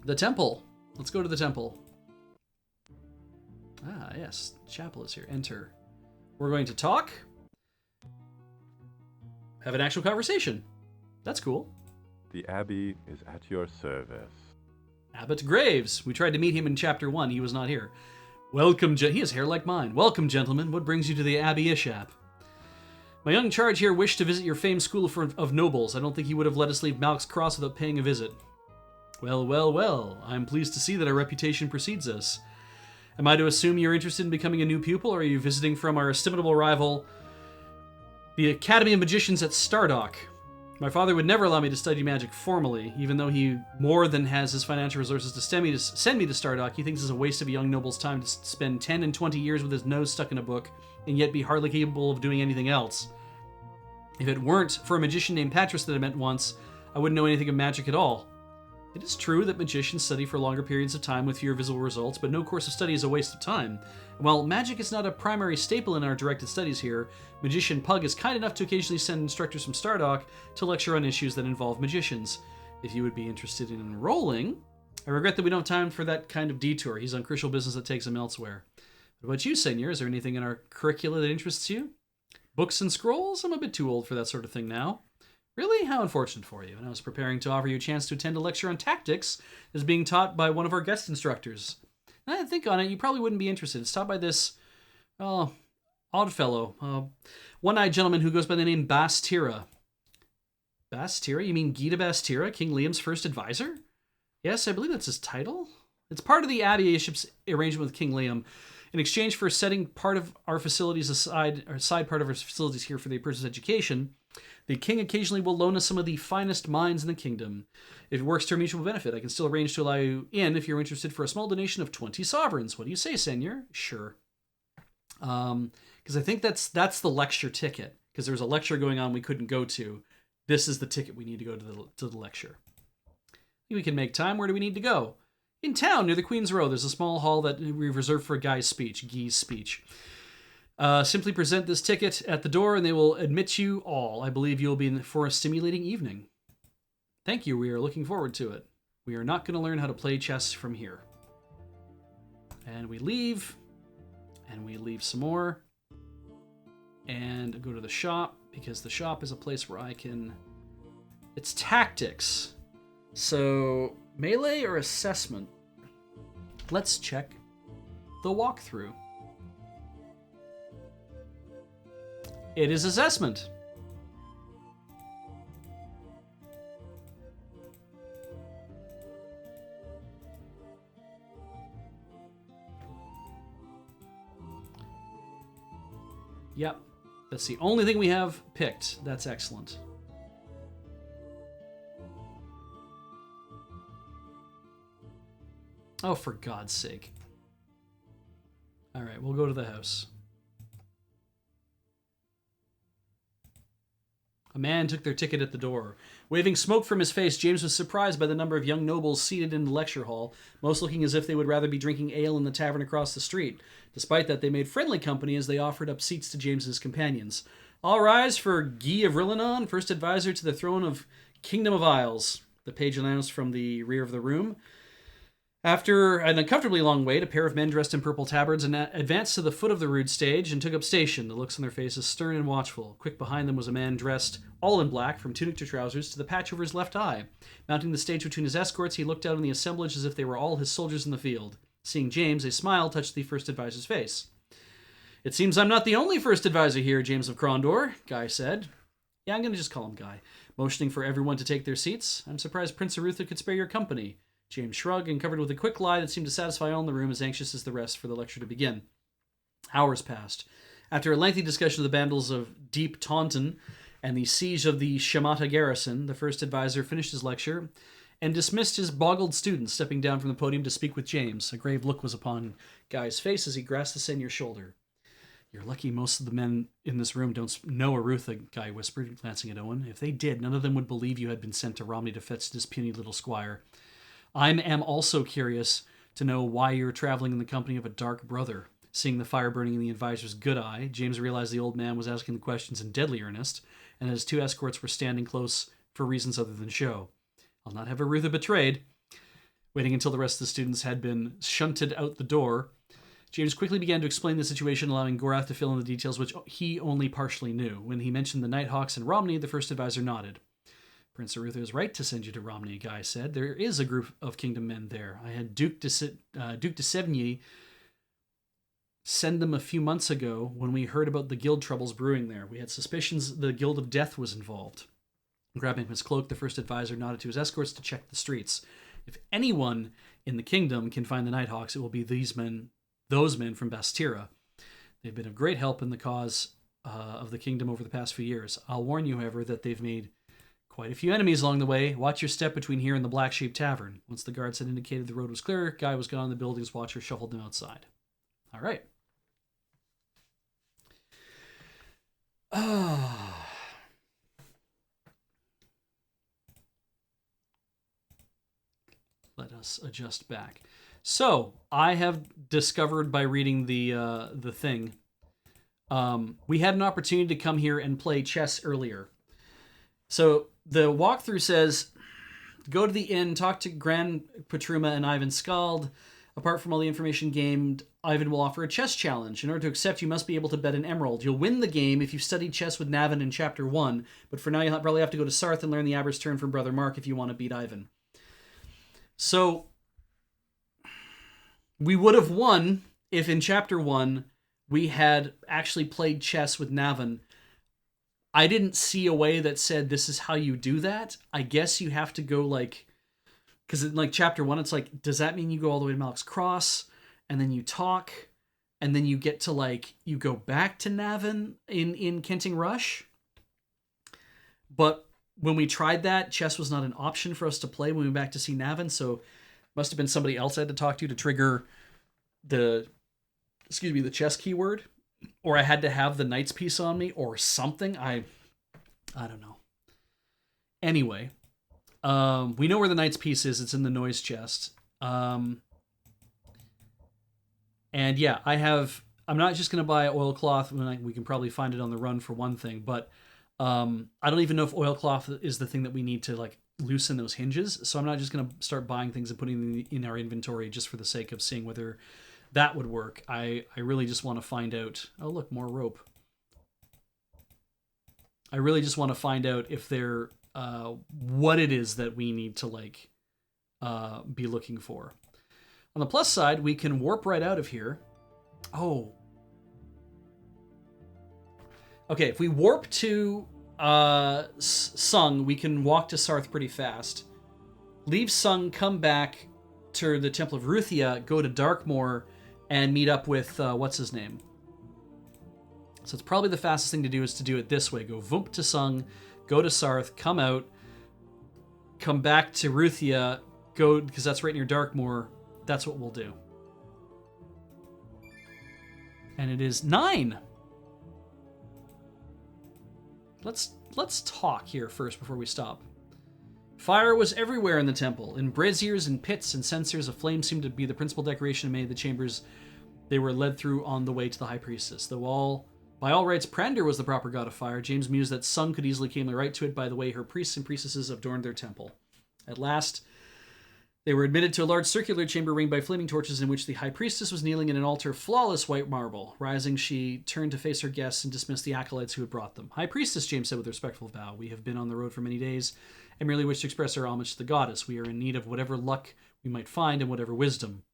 The temple. Let's go to the temple. Ah, yes. Chapel is here. Enter. We're going to talk. Have an actual conversation. That's cool. The Abbey is at your service. Abbot Graves. We tried to meet him in Chapter 1. He was not here. Welcome, he has hair like mine. Welcome, gentlemen. What brings you to the Abbey Ishap? My young charge here wished to visit your famed school of nobles. I don't think he would have let us leave Malix Cross without paying a visit. Well, well, well. I'm pleased to see that our reputation precedes us. Am I to assume you're interested in becoming a new pupil, or are you visiting from our estimable rival, the Academy of Magicians at Stardock? My father would never allow me to study magic formally, even though he more than has his financial resources to send me to Stardock. He thinks it's a waste of a young noble's time to spend 10 and 20 years with his nose stuck in a book, and yet be hardly capable of doing anything else. If it weren't for a magician named Patras that I met once, I wouldn't know anything of magic at all. It is true that magicians study for longer periods of time with fewer visible results, but no course of study is a waste of time. And while magic is not a primary staple in our directed studies here, Magician Pug is kind enough to occasionally send instructors from Stardock to lecture on issues that involve magicians. If you would be interested in enrolling, I regret that we don't have time for that kind of detour. He's on crucial business that takes him elsewhere. What about you, Senor? Is there anything in our curricula that interests you? Books and scrolls? I'm a bit too old for that sort of thing now. Really? How unfortunate for you. And I was preparing to offer you a chance to attend a lecture on tactics that's being taught by one of our guest instructors. Now that I think on it, you probably wouldn't be interested. It's taught by this, odd fellow. One-eyed gentleman who goes by the name Bastira. Bastira? You mean Gita Bastira, King Liam's first advisor? Yes, I believe that's his title. It's part of the Abbey Bishop's arrangement with King Liam. In exchange for setting part of our facilities aside, or side part of our facilities here for the person's education, the king occasionally will loan us some of the finest minds in the kingdom. If it works to our mutual benefit, I can still arrange to allow you in if you're interested for a small donation of 20 sovereigns. What do you say, Senor? Sure. Because I think that's the lecture ticket. Because there was a lecture going on we couldn't go to. This is the ticket we need to go to the lecture. We can make time. Where do we need to go? In town, near the Queen's Row, there's a small hall that we've reserved for Guy's speech. Simply present this ticket at the door and they will admit you all. I believe you'll be in for a stimulating evening. Thank you. We are looking forward to it. We are not going to learn how to play chess from here. And we leave. And we leave some more. And go to the shop, because the shop is a place where I can... It's tactics. So, melee or assessment? Let's check the walkthrough. It is assessment. Yep. That's the only thing we have picked. That's excellent. Oh, for God's sake. All right, we'll go to the house. A man took their ticket at the door. Waving smoke from his face, James was surprised by the number of young nobles seated in the lecture hall, most looking as if they would rather be drinking ale in the tavern across the street. Despite that, they made friendly company as they offered up seats to James's companions. All rise for Guy of Rillanon, first advisor to the throne of Kingdom of Isles, the page announced from the rear of the room. After an uncomfortably long wait, a pair of men dressed in purple tabards advanced to the foot of the rude stage and took up station, the looks on their faces stern and watchful. Quick behind them was a man dressed all in black, from tunic to trousers, to the patch over his left eye. Mounting the stage between his escorts, he looked out on the assemblage as if they were all his soldiers in the field. Seeing James, a smile touched the first advisor's face. "It seems I'm not the only first advisor here, James of Krondor," Guy said. "Yeah, I'm going to just call him Guy." Motioning for everyone to take their seats. "I'm surprised Prince Arutha could spare your company." James shrugged and covered with a quick lie that seemed to satisfy all in the room, as anxious as the rest for the lecture to begin. Hours passed. After a lengthy discussion of the battles of Deep Taunton and the siege of the Shamata garrison, the first advisor finished his lecture and dismissed his boggled students, stepping down from the podium to speak with James. A grave look was upon Guy's face as he grasped the senior's shoulder. "You're lucky most of the men in this room don't know Arutha," Guy whispered, glancing at Owen. "If they did, none of them would believe you had been sent to Romney to fetch this puny little squire. I am also curious to know why you're traveling in the company of a dark brother." Seeing the fire burning in the advisor's good eye, James realized the old man was asking the questions in deadly earnest, and his two escorts were standing close for reasons other than show. "I'll not have Arutha betrayed." Waiting until the rest of the students had been shunted out the door, James quickly began to explain the situation, allowing Gorath to fill in the details which he only partially knew. When he mentioned the Nighthawks and Romney, the first advisor nodded. "Prince Arutha is right to send you to Romney," Guy said. "There is a group of kingdom men there. I had Duke de Sevigny send them a few months ago when we heard about the guild troubles brewing there. We had suspicions the Guild of Death was involved." Grabbing his cloak, the first advisor nodded to his escorts to check the streets. "If anyone in the kingdom can find the Nighthawks, it will be those men from Bastira. They've been of great help in the cause of the kingdom over the past few years. I'll warn you, however, that they've made quite a few enemies along the way. Watch your step between here and the Black Sheep Tavern." Once the guards had indicated the road was clear, Guy was gone. The building's watcher shuffled them outside. All right. Let us adjust back. So, I have discovered by reading the thing, we had an opportunity to come here and play chess earlier. So, the walkthrough says, go to the inn, talk to Gran Patruma and Ivan Skald. Apart from all the information gained, Ivan will offer a chess challenge. In order to accept, you must be able to bet an emerald. You'll win the game if you studied chess with Navin in Chapter 1, but for now you'll probably have to go to Sarth and learn the Aber's turn from Brother Mark if you want to beat Ivan. So, we would have won if in Chapter 1 we had actually played chess with Navin. I didn't see a way that said this is how you do that. I guess you have to go like... Because in like Chapter 1, it's like, does that mean you go all the way to Malak's Cross, and then you talk, and then you get to like, you go back to Navin in Kenting Rush? But when we tried that, chess was not an option for us to play when we went back to see Navin, so must have been somebody else I had to talk to trigger the chess keyword, or I had to have the knight's piece on me, or something. I don't know. Anyway, we know where the knight's piece is. It's in the noise chest. And yeah, I have I'm not just going to buy oilcloth when we can probably find it on the run for one thing, but I don't even know if oilcloth is the thing that we need to like loosen those hinges. So I'm not just going to start buying things and putting them in our inventory just for the sake of seeing whether that would work. I really just want to find out. Oh, look, more rope. I really just want to find out if they're what it is that we need to like be looking for. On the plus side, we can warp right out of here. Oh. Okay, if we warp to Sung, we can walk to Sarth pretty fast. Leave Sung, come back to the Temple of Ruthia, go to Darkmoor, and meet up with, what's his name? So it's probably the fastest thing to do is to do it this way. Go Vump to Sung, go to Sarth, come out, come back to Ruthia, go, because that's right near Darkmoor. That's what we'll do. And it is 9. Let's talk here first before we stop. Fire was everywhere in the temple. In braziers and pits and censers of flame seemed to be the principal decoration of many of the chambers they were led through on the way to the high priestess. Though by all rights, Prander was the proper god of fire, James mused that Sung could easily claim the right to it by the way her priests and priestesses adorned their temple. At last, they were admitted to a large circular chamber ringed by flaming torches in which the high priestess was kneeling in an altar of flawless white marble. Rising, she turned to face her guests and dismissed the acolytes who had brought them. High priestess, James said with a respectful bow, we have been on the road for many days and merely wish to express our homage to the goddess. We are in need of whatever luck we might find and whatever wisdom.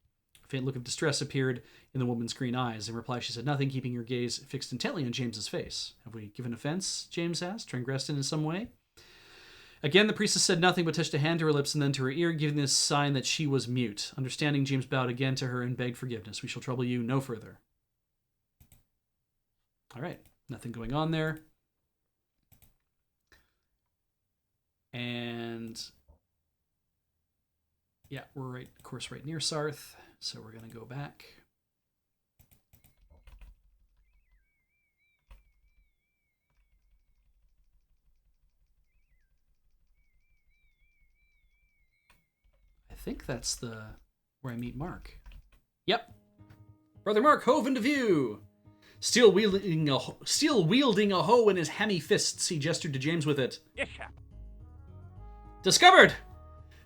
A faint look of distress appeared in the woman's green eyes. In reply, she said nothing, keeping her gaze fixed intently on James's face. Have we given offense? James asked, transgressed in some way. Again, the priestess said nothing but touched a hand to her lips and then to her ear, giving this sign that she was mute. Understanding, James bowed again to her and begged forgiveness. We shall trouble you no further. All right, nothing going on there. And yeah, we're right, of course, right near Sarth. So we're going to go back. I think that's where I meet Mark. Yep. Brother Mark hove into view. Still wielding a hoe in his hammy fists, he gestured to James with it. Yes, sir. Discovered!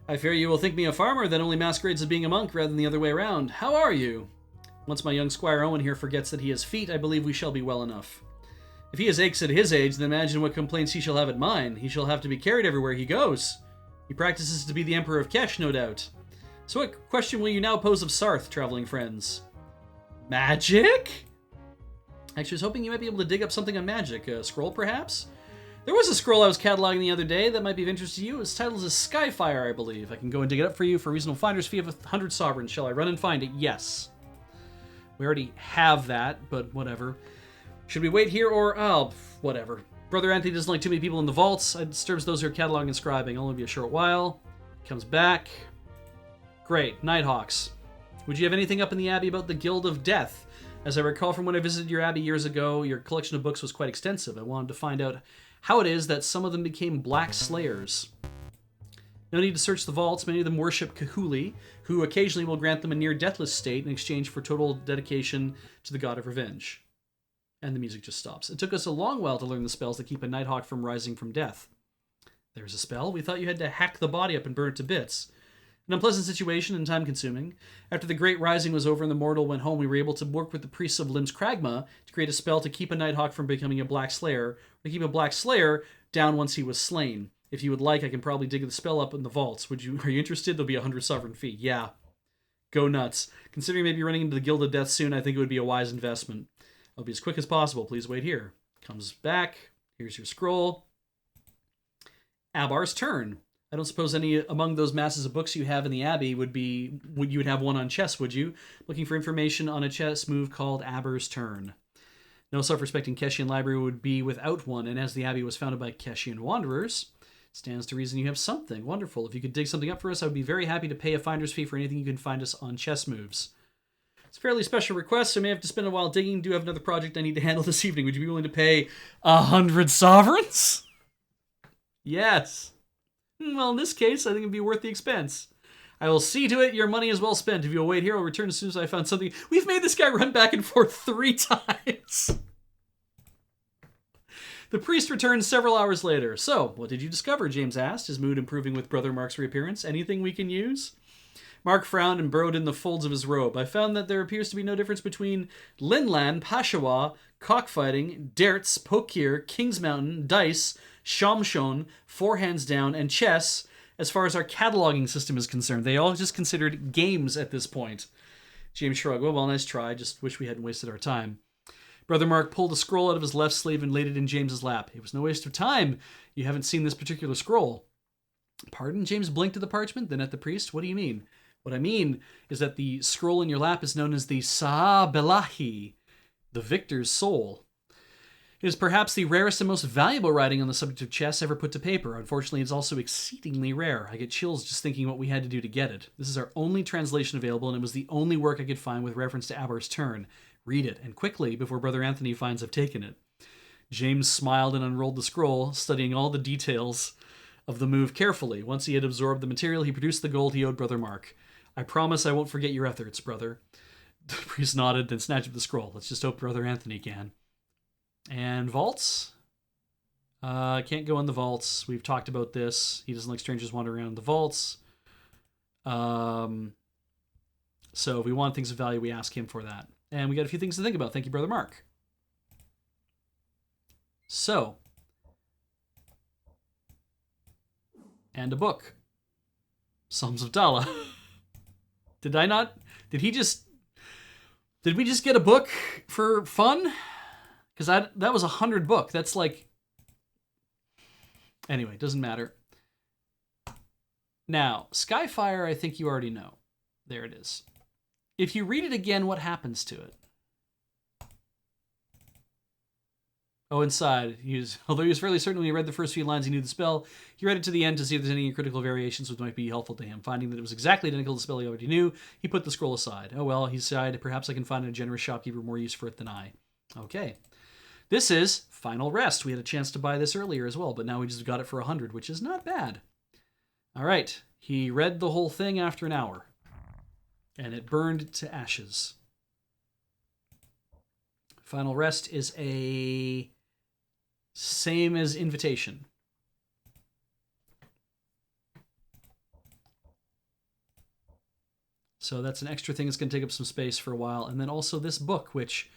I fear you will think me a farmer that only masquerades as being a monk rather than the other way around. How are you? Once my young Squire Owen here forgets that he has feet, I believe we shall be well enough. If he has aches at his age, then imagine what complaints he shall have at mine. He shall have to be carried everywhere he goes. He practices to be the Emperor of Kesh, no doubt. So what question will you now pose of Sarth, traveling friends? Magic? Actually, I was hoping you might be able to dig up something on magic. A scroll, perhaps? There was a scroll I was cataloging the other day that might be of interest to you. Its title is Skyfire, I believe. I can go and dig it up for you for a reasonable finder's fee of 100 sovereigns. Shall I run and find it? Yes. We already have that, but whatever. Should we wait here or... oh, whatever. Brother Anthony doesn't like too many people in the vaults. It disturbs those who are cataloging and scribing. It'll only be a short while. Comes back. Great. Nighthawks. Would you have anything up in the Abbey about the Guild of Death? As I recall from when I visited your Abbey years ago, your collection of books was quite extensive. I wanted to find out how it is that some of them became Black Slayers. No need to search the vaults. Many of them worship Kahuli, who occasionally will grant them a near-deathless state in exchange for total dedication to the god of revenge. And the music just stops. It took us a long while to learn the spells that keep a Nighthawk from rising from death. There's a spell. We thought you had to hack the body up and burn it to bits. An unpleasant situation and time-consuming. After the Great Rising was over and the mortal went home, we were able to work with the priests of Lim's Kragma to create a spell to keep a Nighthawk from becoming a Black Slayer, or to keep a Black Slayer down once he was slain. If you would like, I can probably dig the spell up in the vaults. Are you interested? There'll be a 100 sovereign fee. Yeah. Go nuts. Considering maybe running into the Guild of Death soon, I think it would be a wise investment. I'll be as quick as possible. Please wait here. Comes back. Here's your scroll. Abar's turn. I don't suppose any among those masses of books you have in the Abbey would you have one on chess, would you? Looking for information on a chess move called Abar's Turn. No self-respecting Keshian library would be without one, and as the Abbey was founded by Keshian wanderers, stands to reason you have something. Wonderful. If you could dig something up for us, I would be very happy to pay a finder's fee for anything you can find us on chess moves. It's a fairly special request, so I may have to spend a while digging. Do have another project I need to handle this evening. Would you be willing to pay 100 sovereigns? Yes. Well, in this case, I think it'd be worth the expense. I will see to it your money is well spent. If you'll wait here, I'll return as soon as I found something. We've made this guy run back and forth 3 times. The priest returned several hours later. So, what did you discover? James asked, his mood improving with Brother Mark's reappearance. Anything we can use? Mark frowned and burrowed in the folds of his robe. I found that there appears to be no difference between Linlan, Pashawa, cockfighting, darts, poker, King's Mountain, dice, shamshon, 4 hands down, and chess as far as our cataloging system is concerned. They all just considered games at this point. James shrugged. Well, nice try. Just wish we hadn't wasted our time. Brother Mark pulled a scroll out of his left sleeve and laid it in James's lap. It was no waste of time. You haven't seen this particular scroll. Pardon? James blinked at the parchment, then at the priest. What do you mean? What I mean is that the scroll in your lap is known as the Sa'Belahi, the victor's soul. It is perhaps the rarest and most valuable writing on the subject of chess ever put to paper. Unfortunately, it's also exceedingly rare. I get chills just thinking what we had to do to get it. This is our only translation available, and it was the only work I could find with reference to Aber's turn. Read it, and quickly, before Brother Anthony finds I've taken it. James smiled and unrolled the scroll, studying all the details of the move carefully. Once he had absorbed the material, he produced the gold he owed Brother Mark. I promise I won't forget your efforts, brother. The priest nodded, then snatched up the scroll. Let's just hope Brother Anthony can. And vaults? Can't go in the vaults. We've talked about this. He doesn't like strangers wandering around the vaults. So if we want things of value, we ask him for that. And we got a few things to think about. Thank you, Brother Mark. So. And a book. Psalms of Dala. Did we just get a book for fun? Because that was 100 book. That's like... Anyway, doesn't matter. Now, Skyfire, I think you already know. There it is. If you read it again, what happens to it? Oh, inside. Although he was fairly certain when he read the first few lines he knew the spell, he read it to the end to see if there's any critical variations which might be helpful to him. Finding that it was exactly identical to the spell he already knew, he put the scroll aside. Oh well, he sighed, perhaps I can find a generous shopkeeper more use for it than I. Okay. This is Final Rest. We had a chance to buy this earlier as well, but now we just got it for 100, which is not bad. All right. He read the whole thing after an hour, and it burned to ashes. Final Rest is a same as Invitation. So that's an extra thing that's going to take up some space for a while. And then also this book, which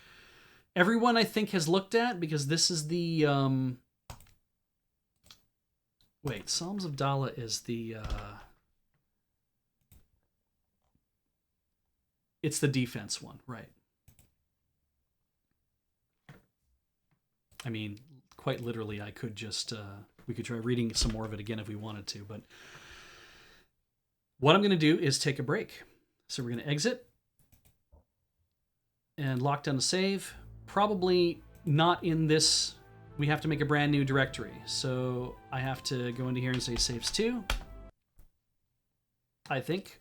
everyone I think has looked at, because this is the... Wait, Psalms of Dala is the... It's the defense one, right. I mean, quite literally, I could just... we could try reading some more of it again if we wanted to, but... What I'm going to do is take a break. So we're going to exit and lock down the save. Probably not in this. We have to make a brand new directory. So I have to go into here and say saves 2. I think.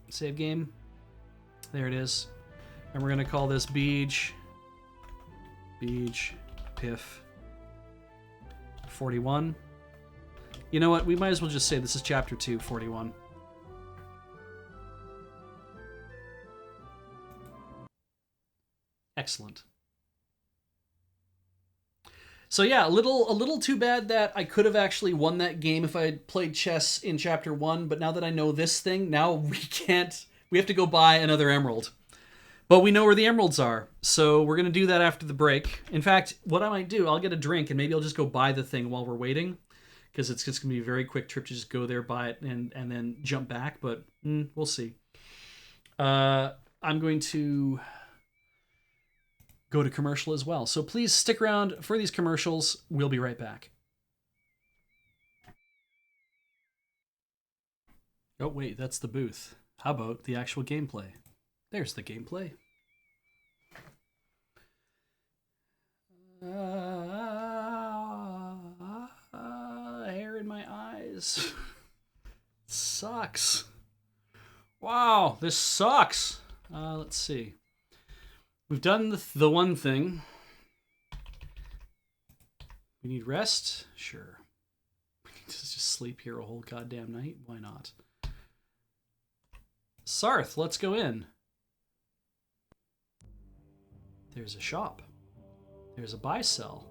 Save game. There it is. And we're going to call this Beej Piff 41. You know what? We might as well just say this is chapter 2, 41. Excellent. So yeah, a little too bad that I could have actually won that game if I had played chess in chapter 1, but now that I know this thing, now we have to go buy another emerald. But we know where the emeralds are, so we're going to do that after the break. In fact, what I might do, I'll get a drink, and maybe I'll just go buy the thing while we're waiting, because it's just going to be a very quick trip to just go there, buy it, and then jump back, but we'll see. I'm going to go to commercial as well. So please stick around for these commercials. We'll be right back. Oh, wait, that's the booth. How about the actual gameplay? There's the gameplay. Hair in my eyes. Sucks. Wow, this sucks. Let's see. We've done the one thing. We need rest? Sure. We need to just sleep here a whole goddamn night? Why not? Sarth, let's go in. There's a shop. There's a buy-sell.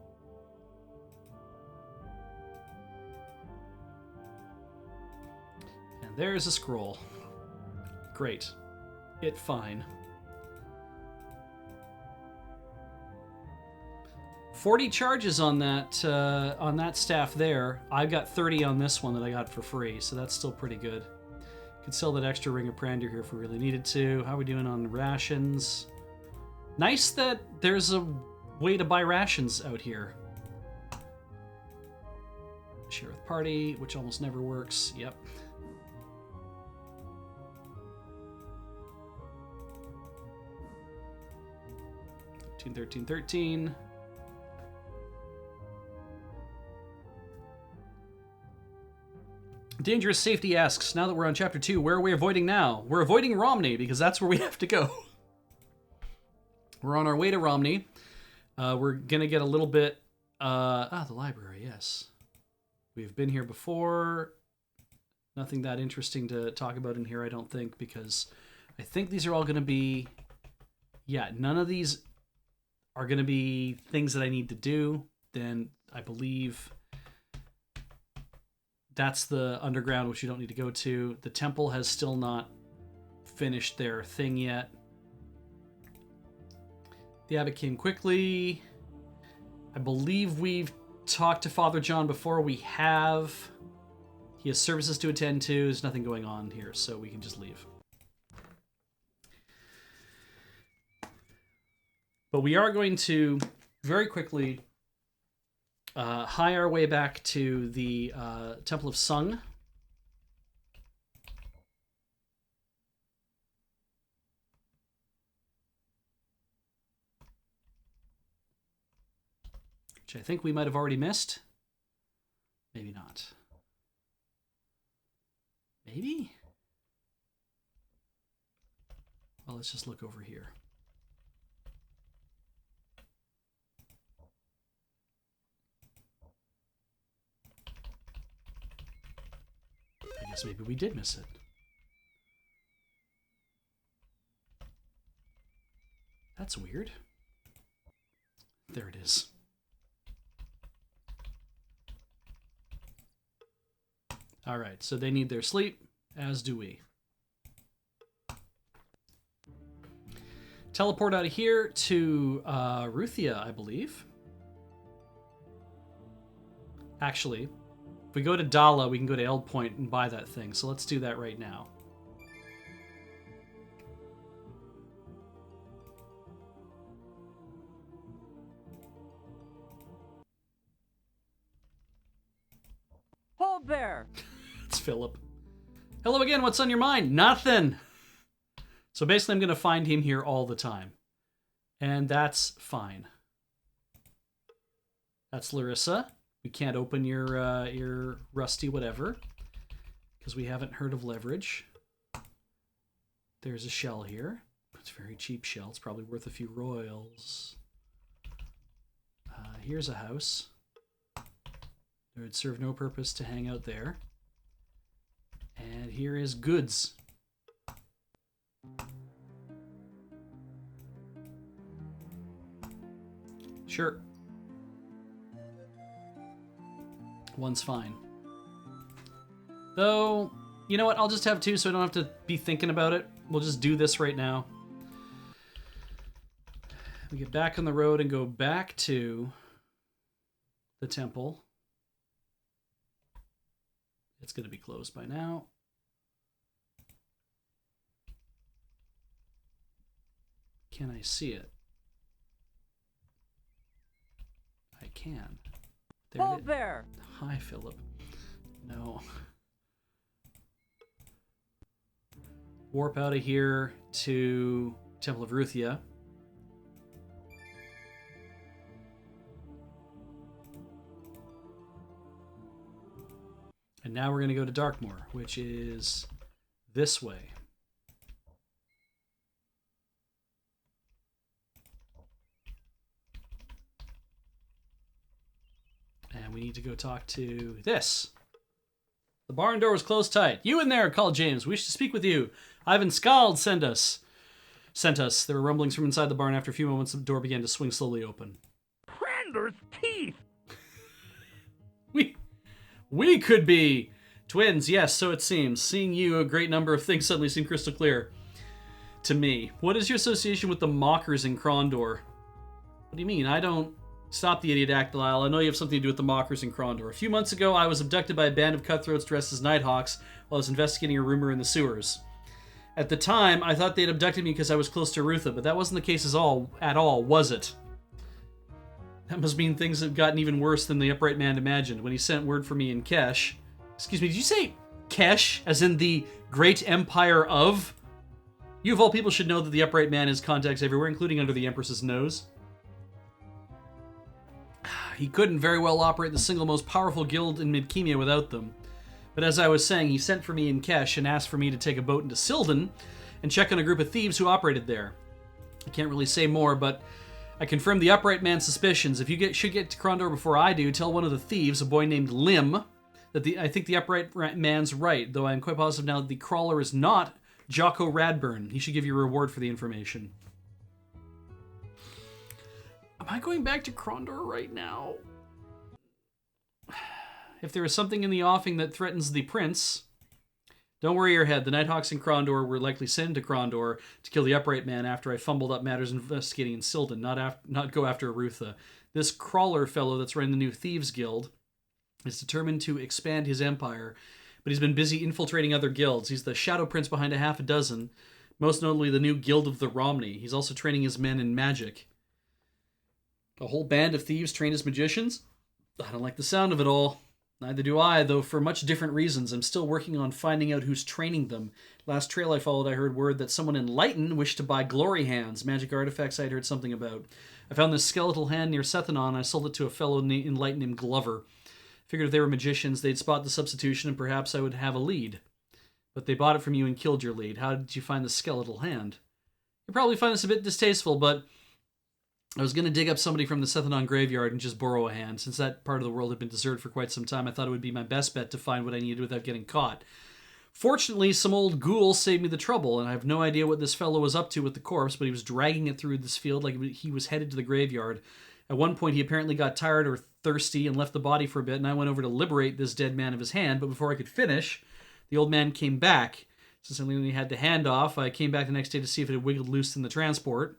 And there's a scroll. Great. It fine. 40 charges on that staff there. I've got 30 on this one that I got for free, so that's still pretty good. Could sell that extra ring of Prander here if we really needed to. How are we doing on rations? Nice that there's a way to buy rations out here. Share with party, which almost never works. Yep. $13. Dangerous Safety asks, now that we're on Chapter 2, where are we avoiding now? We're avoiding Romney, because that's where we have to go. We're on our way to Romney. We're going to get a little bit... the library, yes. We've been here before. Nothing that interesting to talk about in here, I don't think, because I think these are all going to be... Yeah, none of these are going to be things that I need to do. Then I believe... That's the underground, which you don't need to go to. The temple has still not finished their thing yet. The abbot came quickly. I believe we've talked to Father John before. We have. He has services to attend to. There's nothing going on here, so we can just leave. But we are going to very quickly... hie our way back to the Temple of Sung. Which I think we might have already missed. Maybe not. Maybe? Well, let's just look over here. I guess maybe we did miss it. That's weird. There it is. All right, so they need their sleep, as do we. Teleport out of here to Ruthia, I believe. Actually, if we go to Dala, we can go to Eld-Point and buy that thing. So let's do that right now. Hold there! It's Philip. Hello again, what's on your mind? Nothing! So basically I'm going to find him here all the time. And that's fine. That's Larissa. We can't open your rusty whatever because we haven't heard of leverage. There's a shell here. It's a very cheap shell. It's probably worth a few royals. Here's a house. It would serve no purpose to hang out there. And here is goods. Sure. One's fine. Though, you know what? I'll just have two so I don't have to be thinking about it. We'll just do this right now. We get back on the road and go back to the temple. It's going to be closed by now. Can I see it? I can. Hold there! Hi, Philip. No. Warp out of here to Temple of Ruthia. And now we're going to go to Darkmoor, which is this way. And we need to go talk to this. The barn door was closed tight. You in there, called James. We wish to speak with you. Ivan Skald sent us. There were rumblings from inside the barn. After a few moments, the door began to swing slowly open. Krondor's teeth! We could be twins, yes, so it seems. Seeing you, a great number of things suddenly seem crystal clear to me. What is your association with the mockers in Krondor? What do you mean? I don't... Stop the idiodactyl. I know you have something to do with the mockers in Krondor. A few months ago, I was abducted by a band of cutthroats dressed as Nighthawks while I was investigating a rumor in the sewers. At the time, I thought they'd abducted me because I was close to Rutha, but that wasn't the case at all, was it? That must mean things have gotten even worse than the Upright Man imagined when he sent word for me in Kesh. Excuse me, did you say Kesh, as in the Great Empire of? You of all people should know that the Upright Man has contacts everywhere, including under the Empress's nose. He couldn't very well operate the single most powerful guild in Midkemia without them. But as I was saying, he sent for me in Kesh and asked for me to take a boat into Silden and check on a group of thieves who operated there. I can't really say more, but I confirmed the Upright Man's suspicions. If you should get to Krondor before I do, tell one of the thieves, a boy named Lim, that I think the Upright Man's right, though I'm quite positive now that the crawler is not Jocko Radburn. He should give you a reward for the information. Am I going back to Krondor right now? If there is something in the offing that threatens the prince, don't worry your head. The Nighthawks in Krondor were likely sent to Krondor to kill the Upright Man after I fumbled up matters investigating in Silden, not go after Arutha. This crawler fellow that's running the new Thieves Guild is determined to expand his empire, but he's been busy infiltrating other guilds. He's the shadow prince behind a half a dozen, most notably the new Guild of the Romney. He's also training his men in magic. A whole band of thieves trained as magicians? I don't like the sound of it all. Neither do I, though for much different reasons. I'm still working on finding out who's training them. Last trail I followed, I heard word that someone in Lighton wished to buy glory hands, magic artifacts I'd heard something about. I found this skeletal hand near Sethanon, and I sold it to a fellow in Lighton named Glover. Figured if they were magicians, they'd spot the substitution, and perhaps I would have a lead. But they bought it from you and killed your lead. How did you find the skeletal hand? You'll probably find this a bit distasteful, but I was going to dig up somebody from the Sethanon graveyard and just borrow a hand. Since that part of the world had been deserted for quite some time, I thought it would be my best bet to find what I needed without getting caught. Fortunately, some old ghoul saved me the trouble, and I have no idea what this fellow was up to with the corpse, but he was dragging it through this field like he was headed to the graveyard. At one point, he apparently got tired or thirsty and left the body for a bit, and I went over to liberate this dead man of his hand, but before I could finish, the old man came back. Since I only had the hand off, I came back the next day to see if it had wiggled loose in the transport.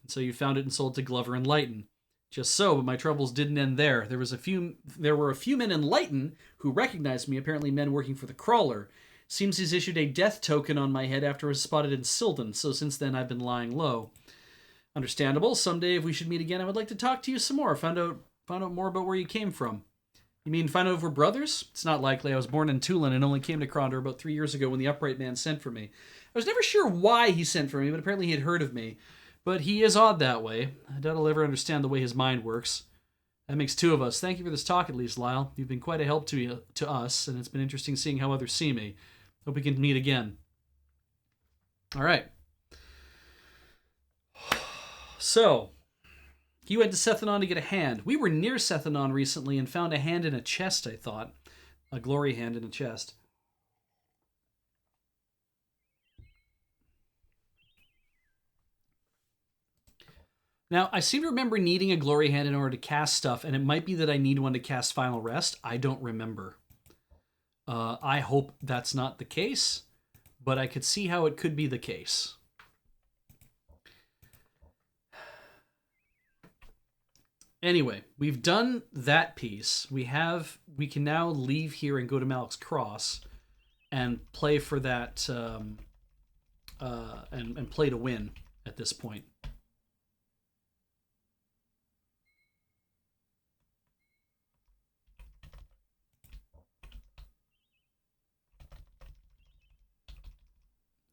So you found it and sold to Glover and Lighton. Just so, but my troubles didn't end there. There were a few men in Lighton who recognized me, apparently men working for the Crawler. Seems he's issued a death token on my head after I was spotted in Silden, so since then I've been lying low. Understandable. Someday, if we should meet again, I would like to talk to you some more. Find out more about where you came from. You mean find out if we're brothers? It's not likely. I was born in Tulin and only came to Krondor about 3 years ago when the Upright Man sent for me. I was never sure why he sent for me, but apparently he had heard of me. But he is odd that way. I doubt I'll ever understand the way his mind works. That makes two of us. Thank you for this talk, at least, Lyle. You've been quite a help to us, and it's been interesting seeing how others see me. Hope we can meet again. All right. So, he went to Sethanon to get a hand. We were near Sethanon recently and found a hand in a chest, I thought. A glory hand in a chest. Now, I seem to remember needing a glory hand in order to cast stuff, and it might be that I need one to cast Final Rest. I don't remember. I hope that's not the case, but I could see how it could be the case. Anyway, we've done that piece. We can now leave here and go to Malik's Cross and play for that, and play to win at this point.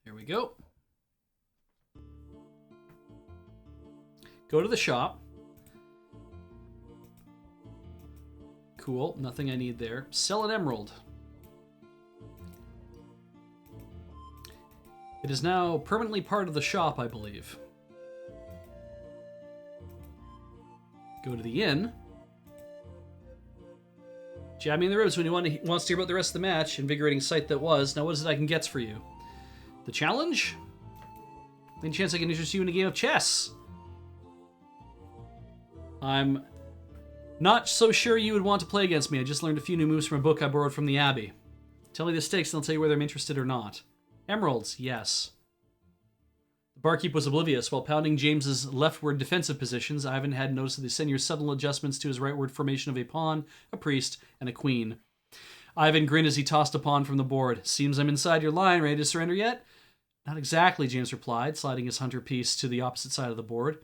Here we go. Go to the shop. Cool, nothing I need there. Sell an emerald. It is now permanently part of the shop, I believe. Go to the inn. Jab me in the ribs when he wants to hear about the rest of the match. Invigorating sight that was. Now what is it I can get for you? The challenge? Any chance I can interest you in a game of chess? I'm not so sure you would want to play against me. I just learned a few new moves from a book I borrowed from the Abbey. Tell me the stakes and I'll tell you whether I'm interested or not. Emeralds, yes. The barkeep was oblivious. While pounding James's leftward defensive positions, Ivan had noticed the seigneur's subtle adjustments to his rightward formation of a pawn, a priest, and a queen. Ivan grinned as he tossed a pawn from the board. Seems I'm inside your line. Ready to surrender yet? Not exactly, James replied, sliding his hunter piece to the opposite side of the board.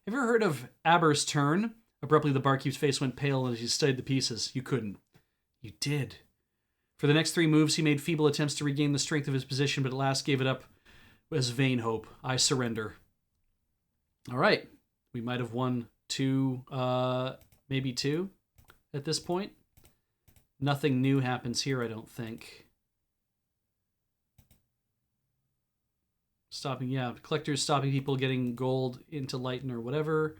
Have you ever heard of Aber's turn? Abruptly, the barkeep's face went pale as he studied the pieces. You couldn't. You did. For the next 3 moves, he made feeble attempts to regain the strength of his position, but at last gave it up as vain hope. I surrender. All right. We might have won 2, maybe 2 at this point. Nothing new happens here, I don't think. Collectors stopping people getting gold into Lighten or whatever.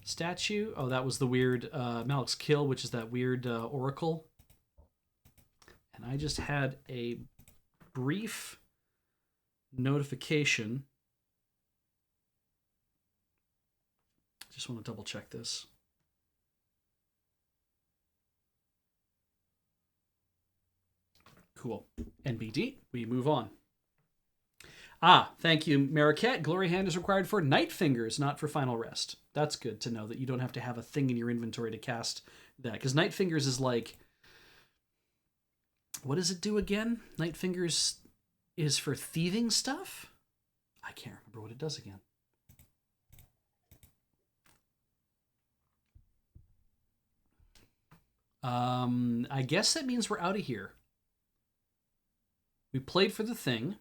Statue. Oh, that was the weird Malik's Kill, which is that weird oracle. And I just had a brief notification. Just want to double check this. Cool. NBD. We move on. Thank you, Mariquette. Glory Hand is required for Night Fingers, not for Final Rest. That's good to know that you don't have to have a thing in your inventory to cast that. Because Night Fingers is like... What does it do again? Night Fingers is for thieving stuff? I can't remember what it does again. I guess that means we're out of here. We played for the thing.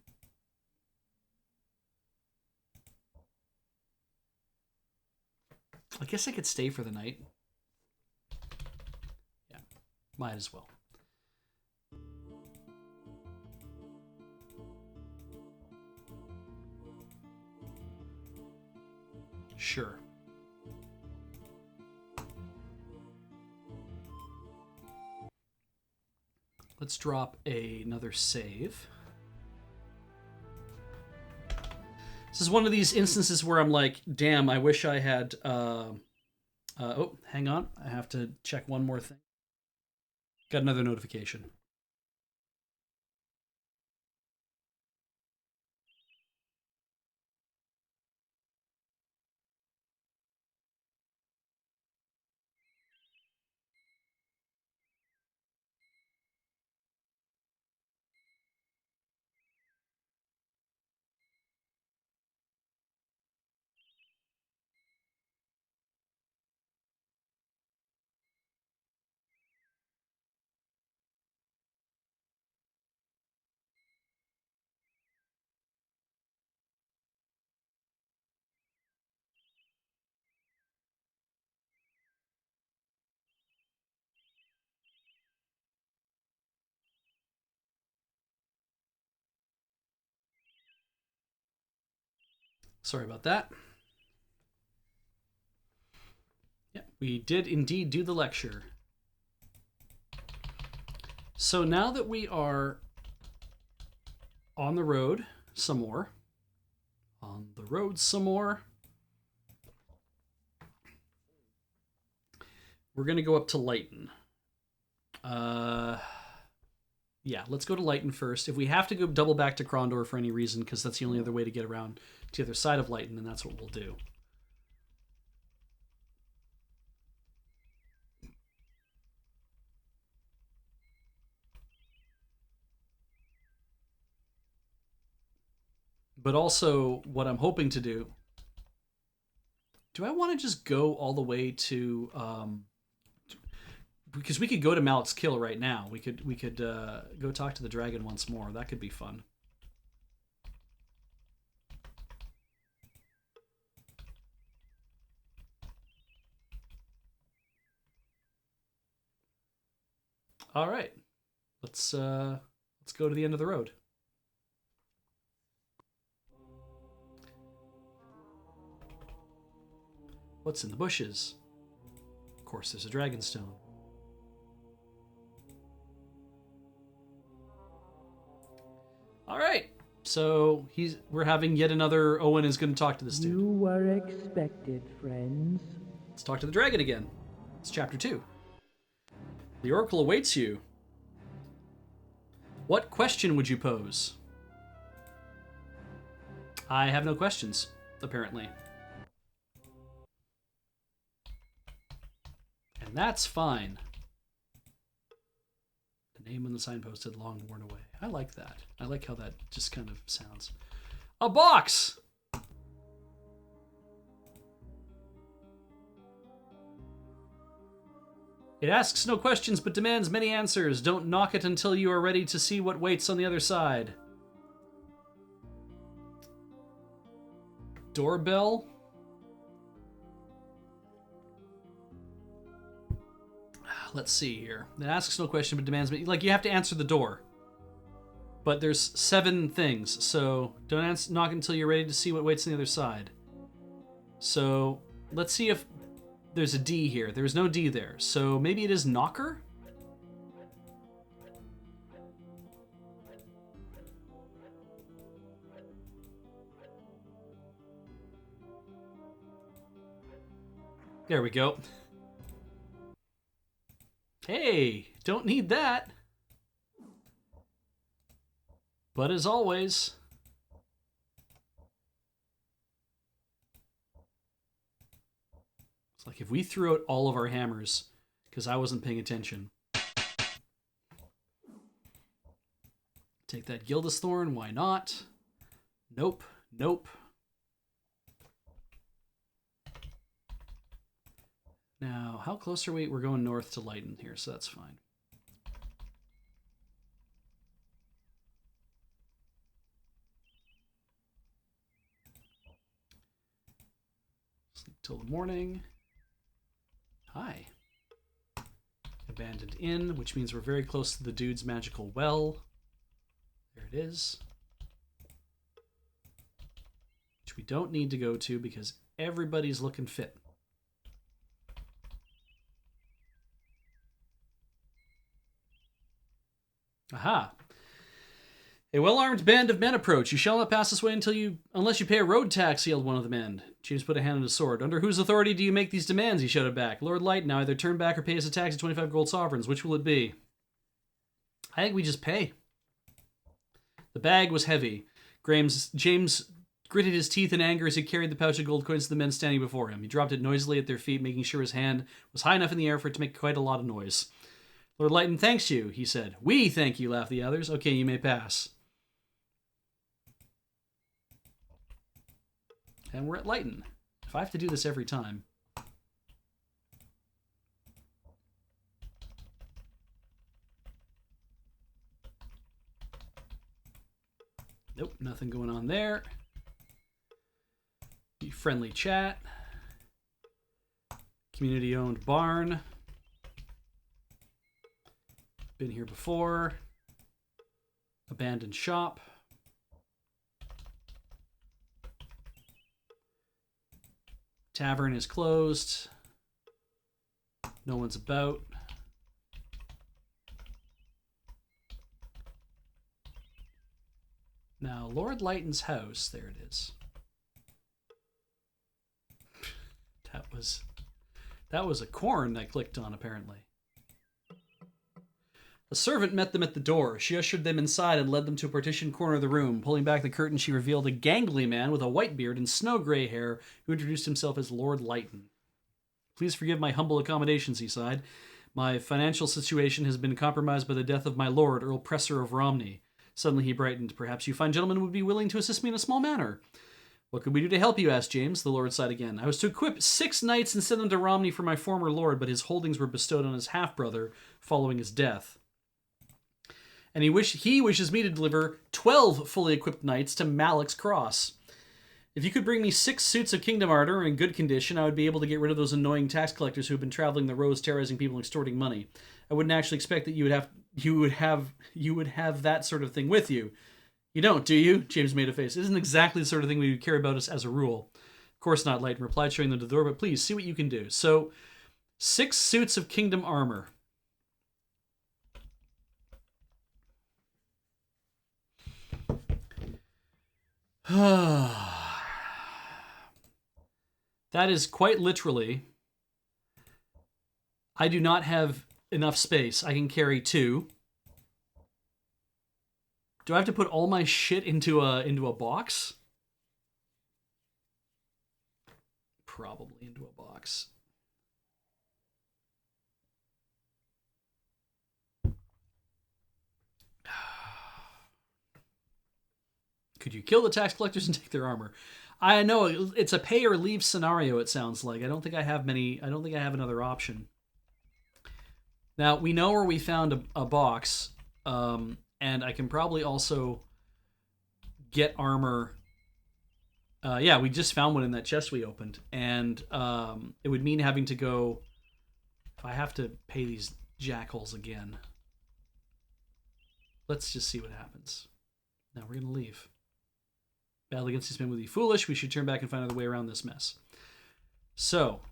I guess I could stay for the night. Yeah, might as well. Sure. Let's drop another save. This is one of these instances where I'm like, damn, I wish I had... oh, hang on. I have to check one more thing. Got another notification. Sorry about that. Yeah, we did indeed do the lecture. So now that we are on the road some more, we're going to go up to Lighten. Yeah, let's go to Lighten first. If we have to go double back to Krondor for any reason, because that's the only other way to get around to the other side of Lighten, then that's what we'll do. But also, what I'm hoping to do... Do I want to just go all the way to... because we could go to Malik's Kill right now. We could go talk to the dragon once more. That could be fun. All right, let's go to the end of the road. What's in the bushes? Of course, there's a dragonstone. So we're having yet another Owen is going to talk to this dude. You were expected, friends. Let's talk to the dragon again. It's chapter 2. The oracle awaits you. What question would you pose? I have no questions, apparently. And that's fine. The name on the signpost had long worn away. I like that. I like how that just kind of sounds. A box! It asks no questions but demands many answers. Don't knock it until you are ready to see what waits on the other side. Doorbell? Let's see here. It asks no question but demands many. Like, you have to answer the door. But there's 7 things, so don't knock until you're ready to see what waits on the other side. So let's see if there's a D here. There's no D there, so maybe it is knocker? There we go. Hey, don't need that. But as always, it's like if we threw out all of our hammers because I wasn't paying attention. Take that Gildus Thorn, why not? Nope, nope. Now, how close are we? We're going north to Lighten here, so that's fine. Sleep till the morning. Hi. Abandoned Inn, which means we're very close to the dude's magical well. There it is. Which we don't need to go to because everybody's looking fit. Aha. A well-armed band of men approach. You shall not pass this way unless you pay a road tax, yelled one of the men. James put a hand on his sword. Under whose authority do you make these demands? He shouted back. Lord Light, now either turn back or pay us a tax of 25 gold sovereigns. Which will it be? I think we just pay. The bag was heavy. James gritted his teeth in anger as he carried the pouch of gold coins to the men standing before him. He dropped it noisily at their feet, making sure his hand was high enough in the air for it to make quite a lot of noise. Lord Lighton thanks you, he said. We thank you, laughed the others. Okay, you may pass. And we're at Lighton. If I have to do this every time. Nope, nothing going on there. Friendly chat. Community-owned barn. Been here before. Abandoned shop. Tavern is closed. No one's about. Now, Lord Lighton's house. There it is. That was a corn I clicked on, apparently. A servant met them at the door. She ushered them inside and led them to a partitioned corner of the room. Pulling back the curtain, she revealed a gangly man with a white beard and snow-gray hair who introduced himself as Lord Lighton. Please forgive my humble accommodations, he sighed. My financial situation has been compromised by the death of my lord, Earl Presser of Romney. Suddenly he brightened. Perhaps you fine gentlemen would be willing to assist me in a small manner. What could we do to help you? Asked James. The lord sighed again. I was to equip 6 knights and send them to Romney for my former lord, but his holdings were bestowed on his half-brother following his death. And he wishes me to deliver 12 fully equipped knights to Malik's Cross. If you could bring me 6 suits of kingdom armor in good condition, I would be able to get rid of those annoying tax collectors who have been traveling the roads, terrorizing people and extorting money. I wouldn't actually expect that you would have that sort of thing with you. You don't, do you? James made a face. It isn't exactly the sort of thing we would care about us as a rule. Of course not, Lighton replied, showing them to the door, but please, see what you can do. So, 6 suits of kingdom armor. That is quite literally. I do not have enough space. I can carry 2. Do I have to put all my shit into a box? Probably into a box. Could you kill the tax collectors and take their armor? I know it's a pay or leave scenario, it sounds like. I don't think I have another option. Now, we know where we found a box, and I can probably also get armor. Yeah, we just found one in that chest we opened, and it would mean having to go. If I have to pay these jackals again, let's just see what happens. Now we're gonna leave. Battle against these men would be foolish. We should turn back and find another way around this mess. So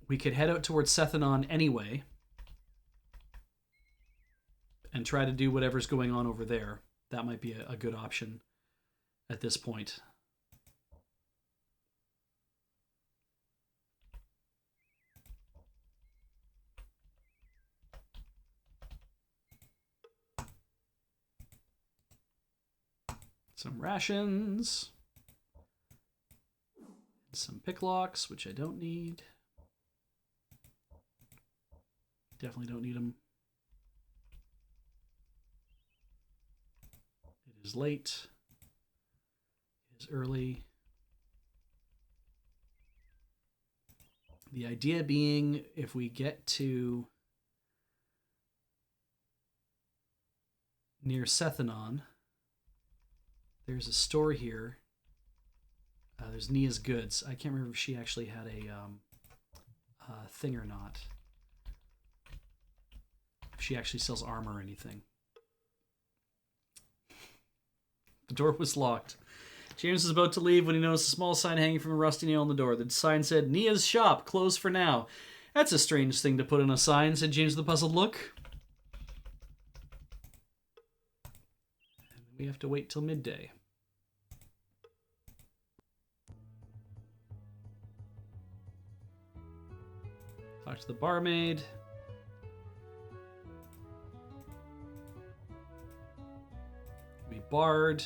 we could head out towards Sethanon anyway and try to do whatever's going on over there. That might be a good option at this point. Some rations. Some picklocks, which I don't need. Definitely don't need them. It is late. It is early. The idea being, if we get to near Sethanon, there's a store here. There's Nia's Goods. I can't remember if she actually had a thing or not. If she actually sells armor or anything. The door was locked. James was about to leave when he noticed a small sign hanging from a rusty nail on the door. The sign said, "Nia's shop, closed for now." "That's a strange thing to put on a sign," said James with a puzzled look. And we have to wait till midday. Talk to the barmaid. We barred.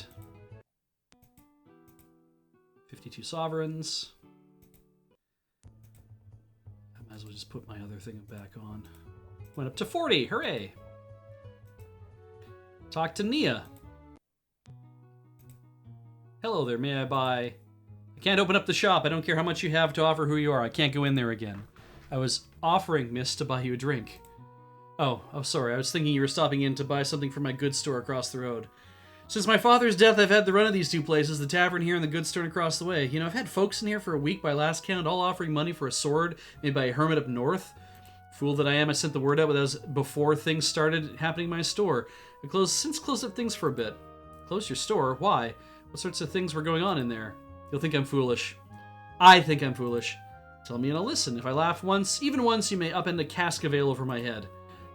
52 sovereigns. I might as well just put my other thing back on. Went up to 40. Hooray! Talk to Nia. "Hello there, may I buy?" "I can't open up the shop. I don't care how much you have to offer, who you are. I can't go in there again." "I was offering, miss, to buy you a drink." Oh, sorry. I was thinking you were stopping in to buy something from my goods store across the road." "Since my father's death, I've had the run of these 2 places, the tavern here and the goods store across the way. You know, I've had folks in here for a week by last count, all offering money for a sword made by a hermit up north. Fool that I am, I sent the word out, but that was before things started happening in my store. I closed up things for a bit." "Closed your store? Why? What sorts of things were going on in there?" "You'll think I'm foolish." "I think I'm foolish." "Tell me and I'll listen. If I laugh once, even once, you may upend a cask of ale over my head."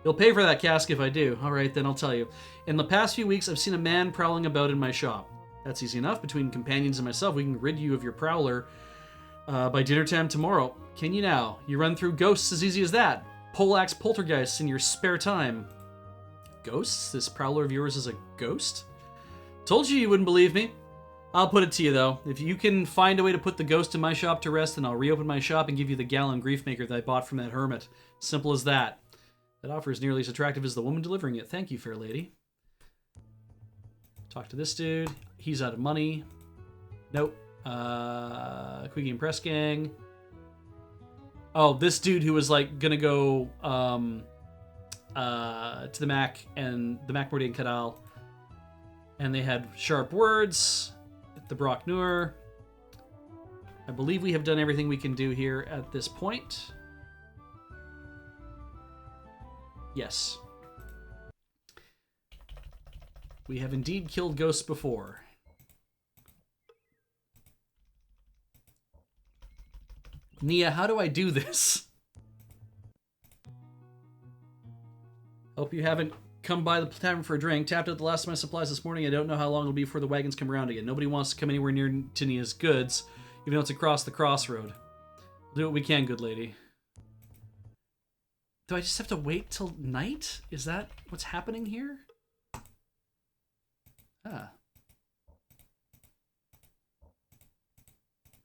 "You'll pay for that cask if I do." "All right, then I'll tell you. In the past few weeks, I've seen a man prowling about in my shop." "That's easy enough. Between companions and myself, we can rid you of your prowler by dinner time tomorrow." "Can you now? You run through ghosts as easy as that. Poleaxe poltergeists in your spare time." "Ghosts? This prowler of yours is a ghost?" "Told you wouldn't believe me. I'll put it to you, though. If you can find a way to put the ghost in my shop to rest, then I'll reopen my shop and give you the gallon griefmaker that I bought from that hermit. Simple as that. That offer is nearly as attractive as the woman delivering it. Thank you, fair lady." Talk to this dude. He's out of money. Nope. Quick Game Press Gang. Oh, this dude who was like gonna go to the Mac and the Mac Meridian Kadal, and they had sharp words. The Brock Noor. I believe we have done everything we can do here at this point. Yes. We have indeed killed ghosts before. Nia, how do I do this? Hope you haven't come by the tavern for a drink. Tapped out the last of my supplies this morning. I don't know how long it'll be before the wagons come around again. Nobody wants to come anywhere near Tinia's goods, even though it's across the crossroad. We'll do what we can, good lady. Do I just have to wait till night? Is that what's happening here? Ah.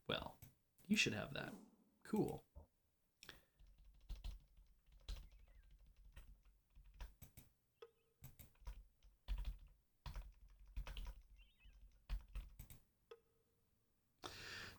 Well, you should have that. Cool.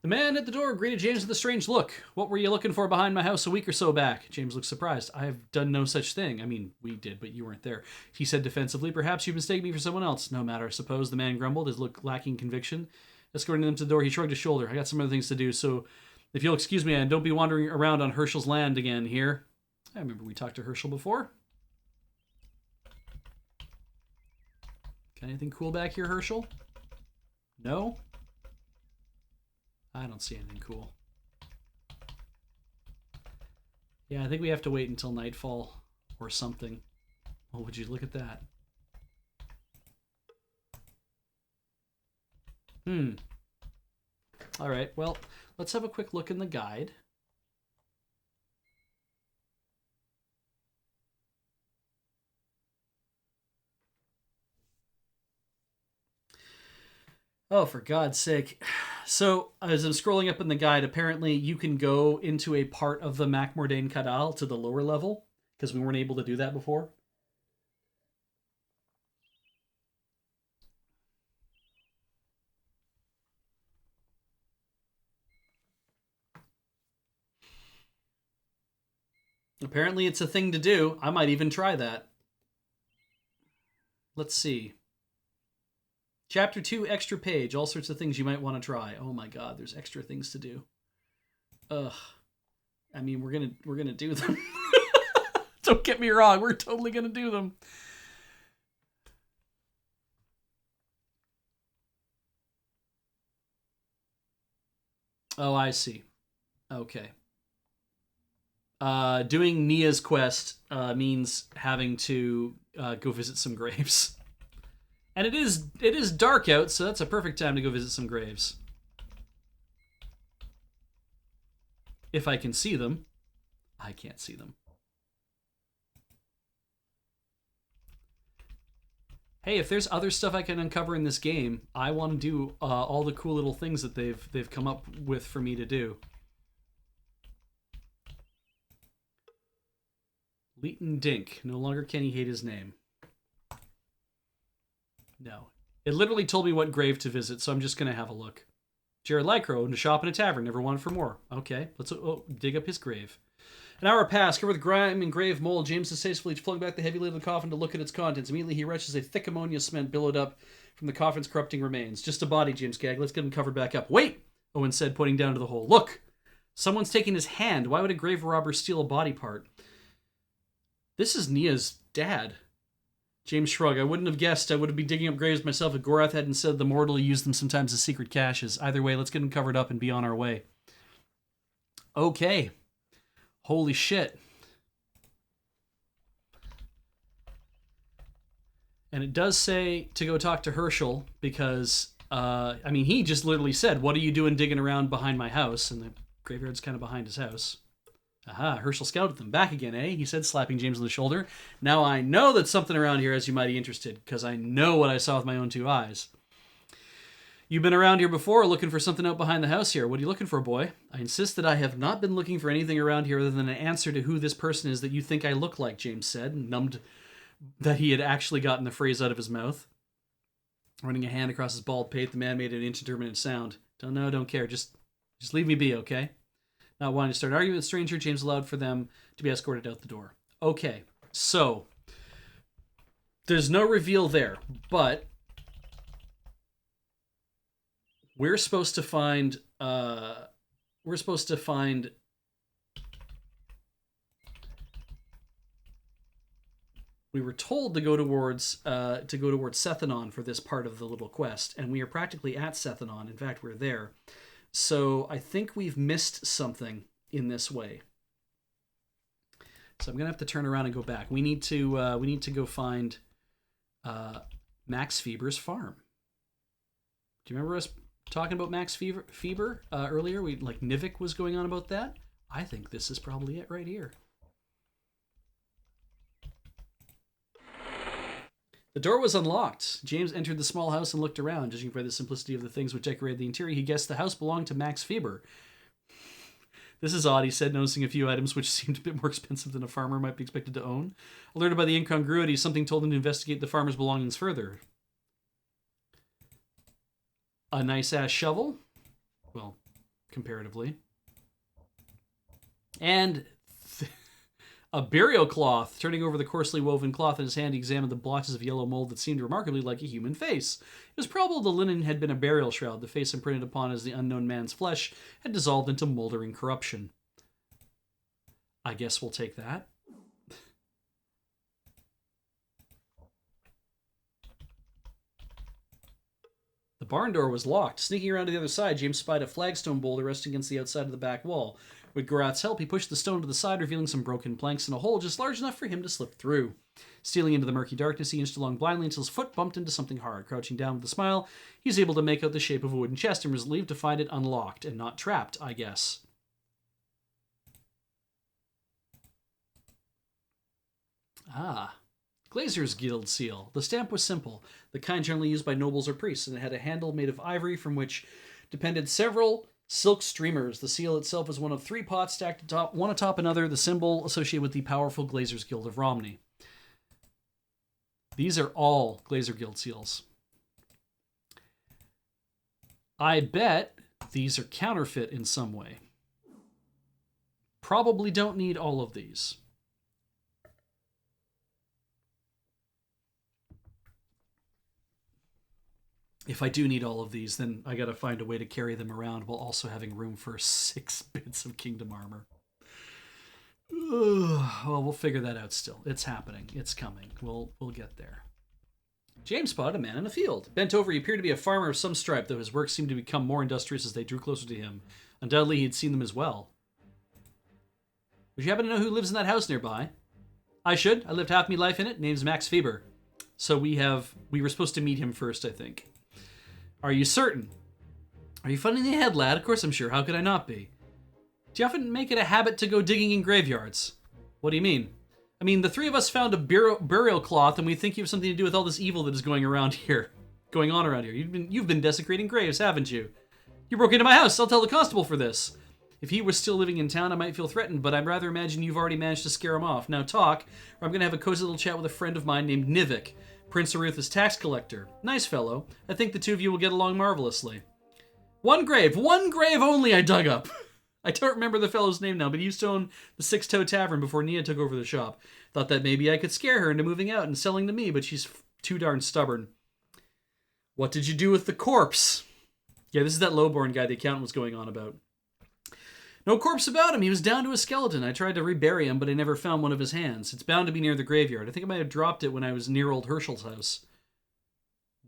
The man at the door greeted James with a strange look. What were you looking for behind my house a week or so back? James looked surprised. I have done no such thing. I mean, we did, but you weren't there. He said defensively, perhaps you mistake me for someone else. No matter, I suppose, the man grumbled, his look lacking conviction. Escorting them to the door, he shrugged his shoulder. I got some other things to do, so if you'll excuse me, and don't be wandering around on Herschel's land again here. I remember we talked to Herschel before. Got anything cool back here, Herschel? No? I don't see anything cool. Yeah, I think we have to wait until nightfall or something. Oh, would you look at that? All right, well, let's have a quick look in the guide. Oh, for God's sake. So, as I'm scrolling up in the guide, apparently you can go into a part of the Macmordain Cadal to the lower level, because we weren't able to do that before. Apparently it's a thing to do. I might even try that. Let's see. Chapter 2, extra page. All sorts of things you might want to try. Oh my God, there's extra things to do. Ugh. I mean, we're gonna do them. Don't get me wrong, we're totally gonna do them. Oh, I see. Okay. Doing Nia's quest means having to go visit some graves. And it is dark out, so that's a perfect time to go visit some graves. If I can see them. I can't see them. Hey, if there's other stuff I can uncover in this game, I want to do all the cool little things that they've come up with for me to do. Leighton Dink. No longer can he hate his name. No. It literally told me what grave to visit, so I'm just going to have a look. Jared Lycro, owned a shop and a tavern, never wanted for more. Okay, let's dig up his grave. An hour passed, covered with grime and grave mold. James distastefully flung back the heavy lid of the coffin to look at its contents. Immediately he retched as a thick ammonia cement billowed up from the coffin's corrupting remains. Just a body, James gagged. Let's get him covered back up. Wait, Owen said, pointing down to the hole. Look, someone's taking his hand. Why would a grave robber steal a body part? This is Nia's dad. James shrugged. I wouldn't have guessed. I would be digging up graves myself if Gorath hadn't said the mortal used them sometimes as secret caches. Either way, let's get them covered up and be on our way. Okay. Holy shit. And it does say to go talk to Herschel because, I mean, he just literally said, what are you doing digging around behind my house? And the graveyard's kind of behind his house. Aha, Herschel scouted them. Back again, eh? He said, slapping James on the shoulder. Now I know that something around here has you mighty interested, because I know what I saw with my own two eyes. You've been around here before, looking for something out behind the house here. What are you looking for, boy? I insist that I have not been looking for anything around here other than an answer to who this person is that you think I look like, James said, numbed that he had actually gotten the phrase out of his mouth. Running a hand across his bald pate, the man made an indeterminate sound. Don't know, don't care. Just leave me be, okay? Not wanting to start arguing with a stranger, James allowed for them to be escorted out the door. Okay, so there's no reveal there, but we're supposed to find we were told to go towards Sethanon for this part of the little quest, and we are practically at Sethanon. In fact, we're there. So I think we've missed something in this way. So I'm gonna have to turn around and go back. We need to go find Max Feber's farm. Do you remember us talking about Max Feber earlier? Nivik was going on about that. I think this is probably it right here. The door was unlocked. James entered the small house and looked around. Judging by the simplicity of the things which decorated the interior, he guessed the house belonged to Max Feber. This is odd, he said, noticing a few items which seemed a bit more expensive than a farmer might be expected to own. Alerted by the incongruity, something told him to investigate the farmer's belongings further. A nice-ass shovel. Well, comparatively. And a burial cloth. Turning over the coarsely woven cloth in his hand, he examined the blotches of yellow mold that seemed remarkably like a human face. It was probable the linen had been a burial shroud. The face imprinted upon as the unknown man's flesh had dissolved into moldering corruption. I guess we'll take that. The barn door was locked. Sneaking around to the other side, James spied a flagstone boulder resting against the outside of the back wall. With Garat's help, he pushed the stone to the side, revealing some broken planks and a hole just large enough for him to slip through. Stealing into the murky darkness, he inched along blindly until his foot bumped into something hard. Crouching down with a smile, he was able to make out the shape of a wooden chest and was relieved to find it unlocked and not trapped, I guess. Ah. Glazier's Guild seal. The stamp was simple, the kind generally used by nobles or priests, and it had a handle made of ivory from which depended several silk streamers. The seal itself was one of 3 pots stacked atop, one atop another, the symbol associated with the powerful Glazier's Guild of Romney. These are all Glazier Guild seals. I bet these are counterfeit in some way. Probably don't need all of these. If I do need all of these, then I gotta find a way to carry them around while also having room for 6 bits of kingdom armor. Ugh. Well, we'll figure that out still. It's happening. It's coming. We'll get there. James spotted a man in a field. Bent over, he appeared to be a farmer of some stripe, though his work seemed to become more industrious as they drew closer to him. Undoubtedly, he'd seen them as well. Would you happen to know who lives in that house nearby? I should. I lived half my life in it. Name's Max Feber. So we were supposed to meet him first, I think. Are you certain? Are you funny in the head, lad? Of course I'm sure. How could I not be? Do you often make it a habit to go digging in graveyards? What do you mean? I mean, the 3 of us found a burial cloth, and we think you have something to do with all this evil that is going on around here. You've been desecrating graves, haven't you? You broke into my house. I'll tell the constable for this. If he was still living in town, I might feel threatened, but I'd rather imagine you've already managed to scare him off. Now talk, or I'm going to have a cozy little chat with a friend of mine named Nivik, Prince Arutha's tax collector. Nice fellow. I think the 2 of you will get along marvelously. One grave only I dug up. I don't remember the fellow's name now, but he used to own the Six Toe Tavern before Nia took over the shop. Thought that maybe I could scare her into moving out and selling to me, but she's too darn stubborn. What did you do with the corpse? Yeah, this is that lowborn guy the accountant was going on about. No corpse about him. He was down to a skeleton. I tried to rebury him, but I never found one of his hands. It's bound to be near the graveyard. I think I might have dropped it when I was near old Herschel's house.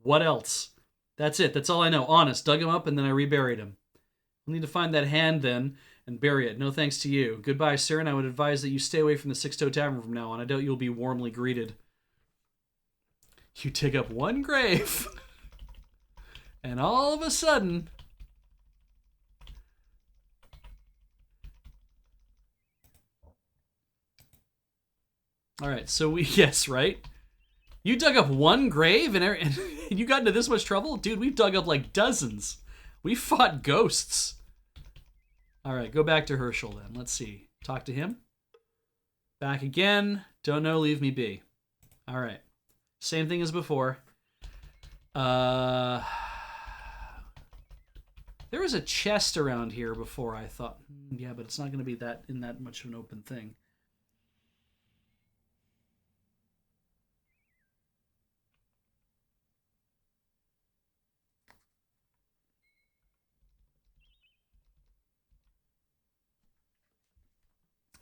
What else? That's it. That's all I know. Honest. Dug him up and then I reburied him. We'll need to find that hand then and bury it. No thanks to you. Goodbye, sir, and I would advise that you stay away from the Six Toe Tavern from now on. I doubt you'll be warmly greeted. You dig up one grave, and all of a sudden... Alright, so yes, right? You dug up one grave and you got into this much trouble? Dude, we've dug up like dozens. We fought ghosts. Alright, go back to Herschel then. Let's see. Talk to him. Back again. Don't know, leave me be. Alright. Same thing as before. There was a chest around here before, I thought. Yeah, but it's not going to be that much of an open thing.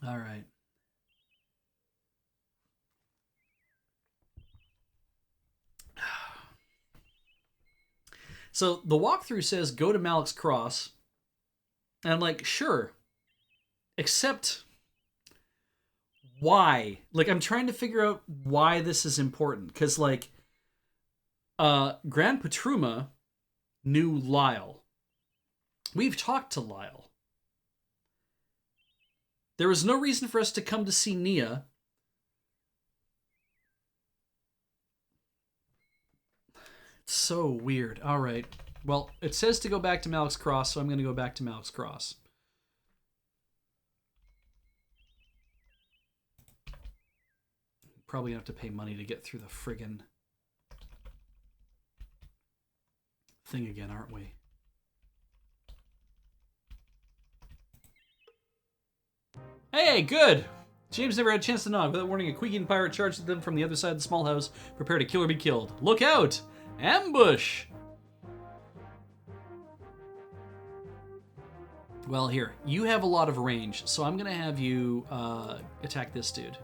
All right. So the walkthrough says go to Malik's Cross. And I'm like, sure. Except why? Like, I'm trying to figure out why this is important. Because, like, Grand Patruma knew Lyle. We've talked to Lyle. There was no reason for us to come to see Nia. It's so weird. All right. Well, it says to go back to Malak's Cross, so I'm going to go back to Malak's Cross. Probably have to pay money to get through the friggin' thing again, aren't we? Hey, good! James never had a chance to knock. Without warning, a Queegan pirate charged at them from the other side of the small house. Prepare to kill or be killed. Look out! Ambush! Well, here. You have a lot of range, so I'm going to have you attack this dude.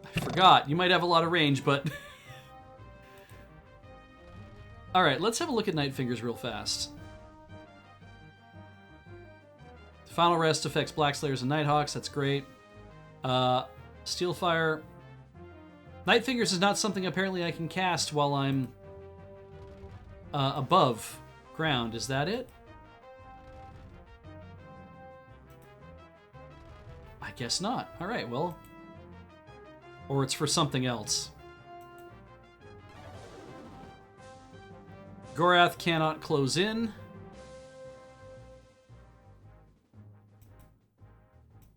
I forgot. You might have a lot of range, but... Alright, let's have a look at Nightfingers real fast. Final Rest affects Black Slayers and Nighthawks. That's great. Steelfire. Nightfingers is not something apparently I can cast while I'm above ground. Is that it? I guess not. All right, well. Or it's for something else. Gorath cannot close in.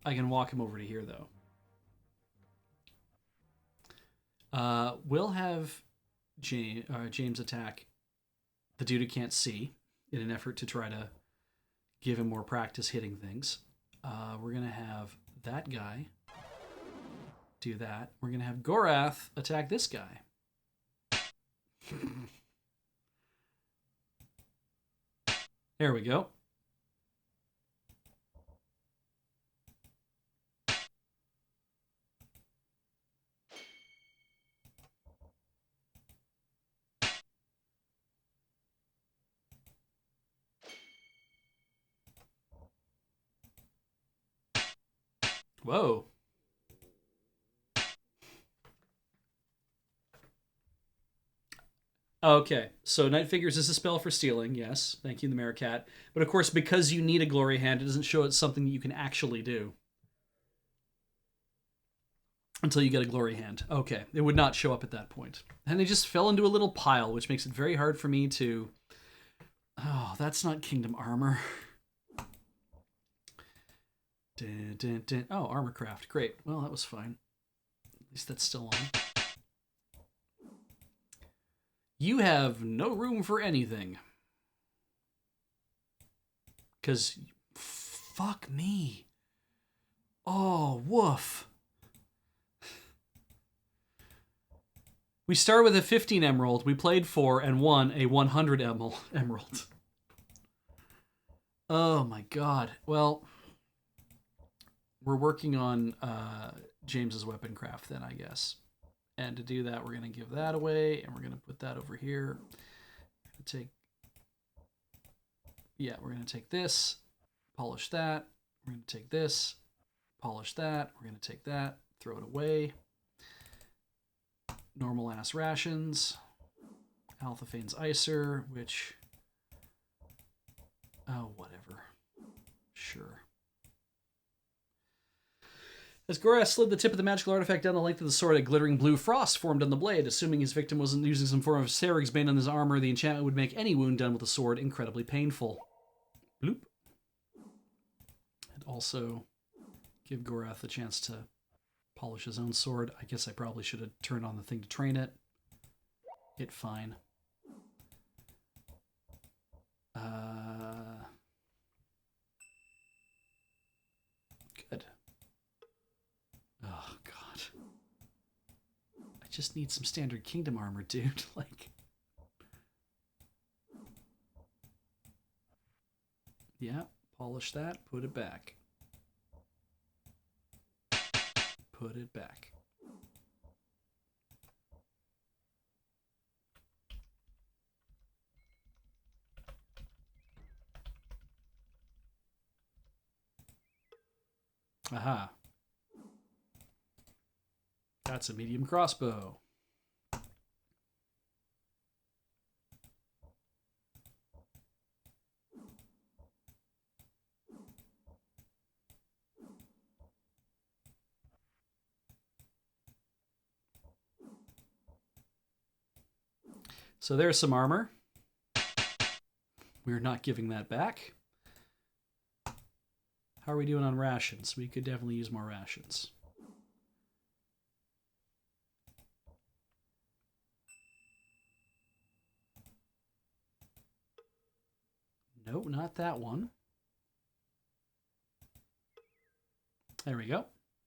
I can walk him over to here, though. We'll have James attack the dude who can't see in an effort to try to give him more practice hitting things. We're going to have that guy do that. We're going to have Gorath attack this guy. There we go. Whoa. Okay, so Nightfingers is a spell for stealing, yes. Thank you, the Maricat. But of course, because you need a Glory Hand, it doesn't show it's something that you can actually do. Until you get a Glory Hand. Okay, it would not show up at that point. And they just fell into a little pile, which makes it very hard for me to... Oh, that's not Kingdom Armor. Dun, dun, dun. Oh, Armorcraft. Great. Well, that was fine. At least that's still on. You have no room for anything. Because, fuck me. Oh, woof. We started with a 15 emerald. We played 4 and won a 100 emerald. Oh my god. Well, we're working on James's weapon craft then, I guess. And to do that, we're going to give that away, and we're going to put that over here. We're going to take this, polish that. We're going to take this, polish that. We're going to take that, throw it away. Normal ass rations. Althaphane's Icer, which... Oh, whatever. Sure. As Gorath slid the tip of the magical artifact down the length of the sword, a glittering blue frost formed on the blade. Assuming his victim wasn't using some form of Serig's Bane on his armor, the enchantment would make any wound done with the sword incredibly painful. Bloop. And also give Gorath the chance to polish his own sword. I guess I probably should have turned on the thing to train it. Hit fine. Good. Oh, God. I just need some standard Kingdom armor, dude. Like... Yeah, polish that, put it back. Put it back. Aha. That's a medium crossbow. So there's some armor. We're not giving that back. How are we doing on rations? We could definitely use more rations. Nope, not that one. There we go.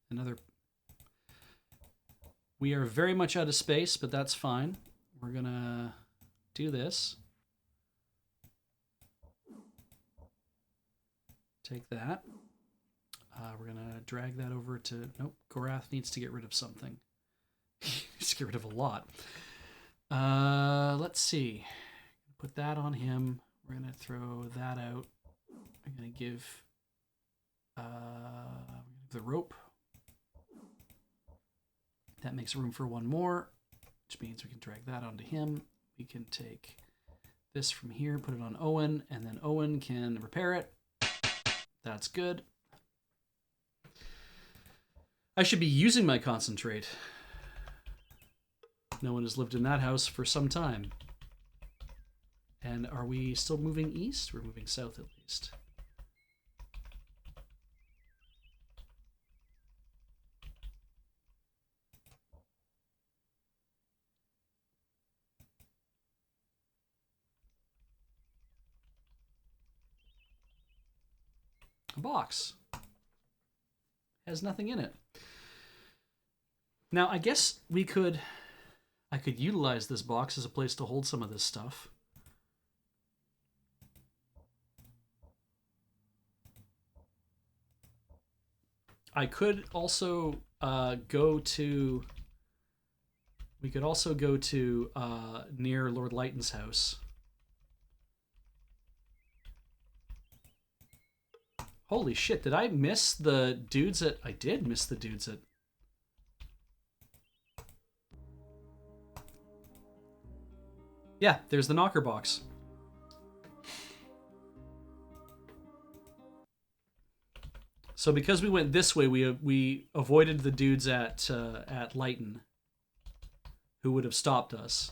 Another. We are very much out of space, but that's fine. We're gonna do this. Take that. We're gonna drag that over to. Nope, Gorath needs to get rid of something. He needs to get rid of a lot. Let's see. Put that on him. We're gonna throw that out. I'm gonna give the rope. That makes room for one more, which means we can drag that onto him. We can take this from here, put it on Owen, and then Owen can repair it. That's good. I should be using my concentrate. No one has lived in that house for some time. And are we still moving east? We're moving south at least. A box. Has nothing in it. Now, I guess I could utilize this box as a place to hold some of this stuff. I could also go to. We could also go to near Lord Lighton's house. Holy shit! Did I miss the dudes at? I did miss the dudes at. Yeah, there's the knocker box. So because we went this way, we avoided the dudes at Lighton, who would have stopped us.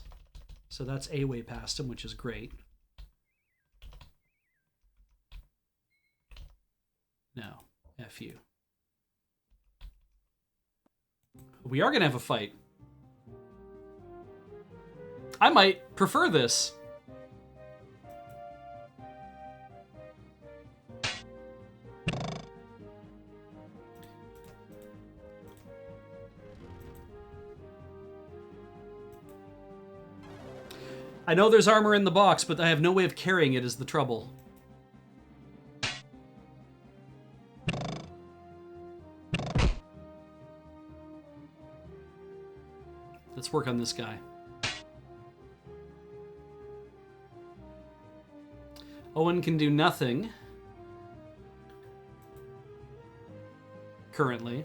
So that's a way past him, which is great. No, F you. We are gonna have a fight. I might prefer this. I know there's armor in the box, but I have no way of carrying it is the trouble. Let's work on this guy. Owen can do nothing. Currently.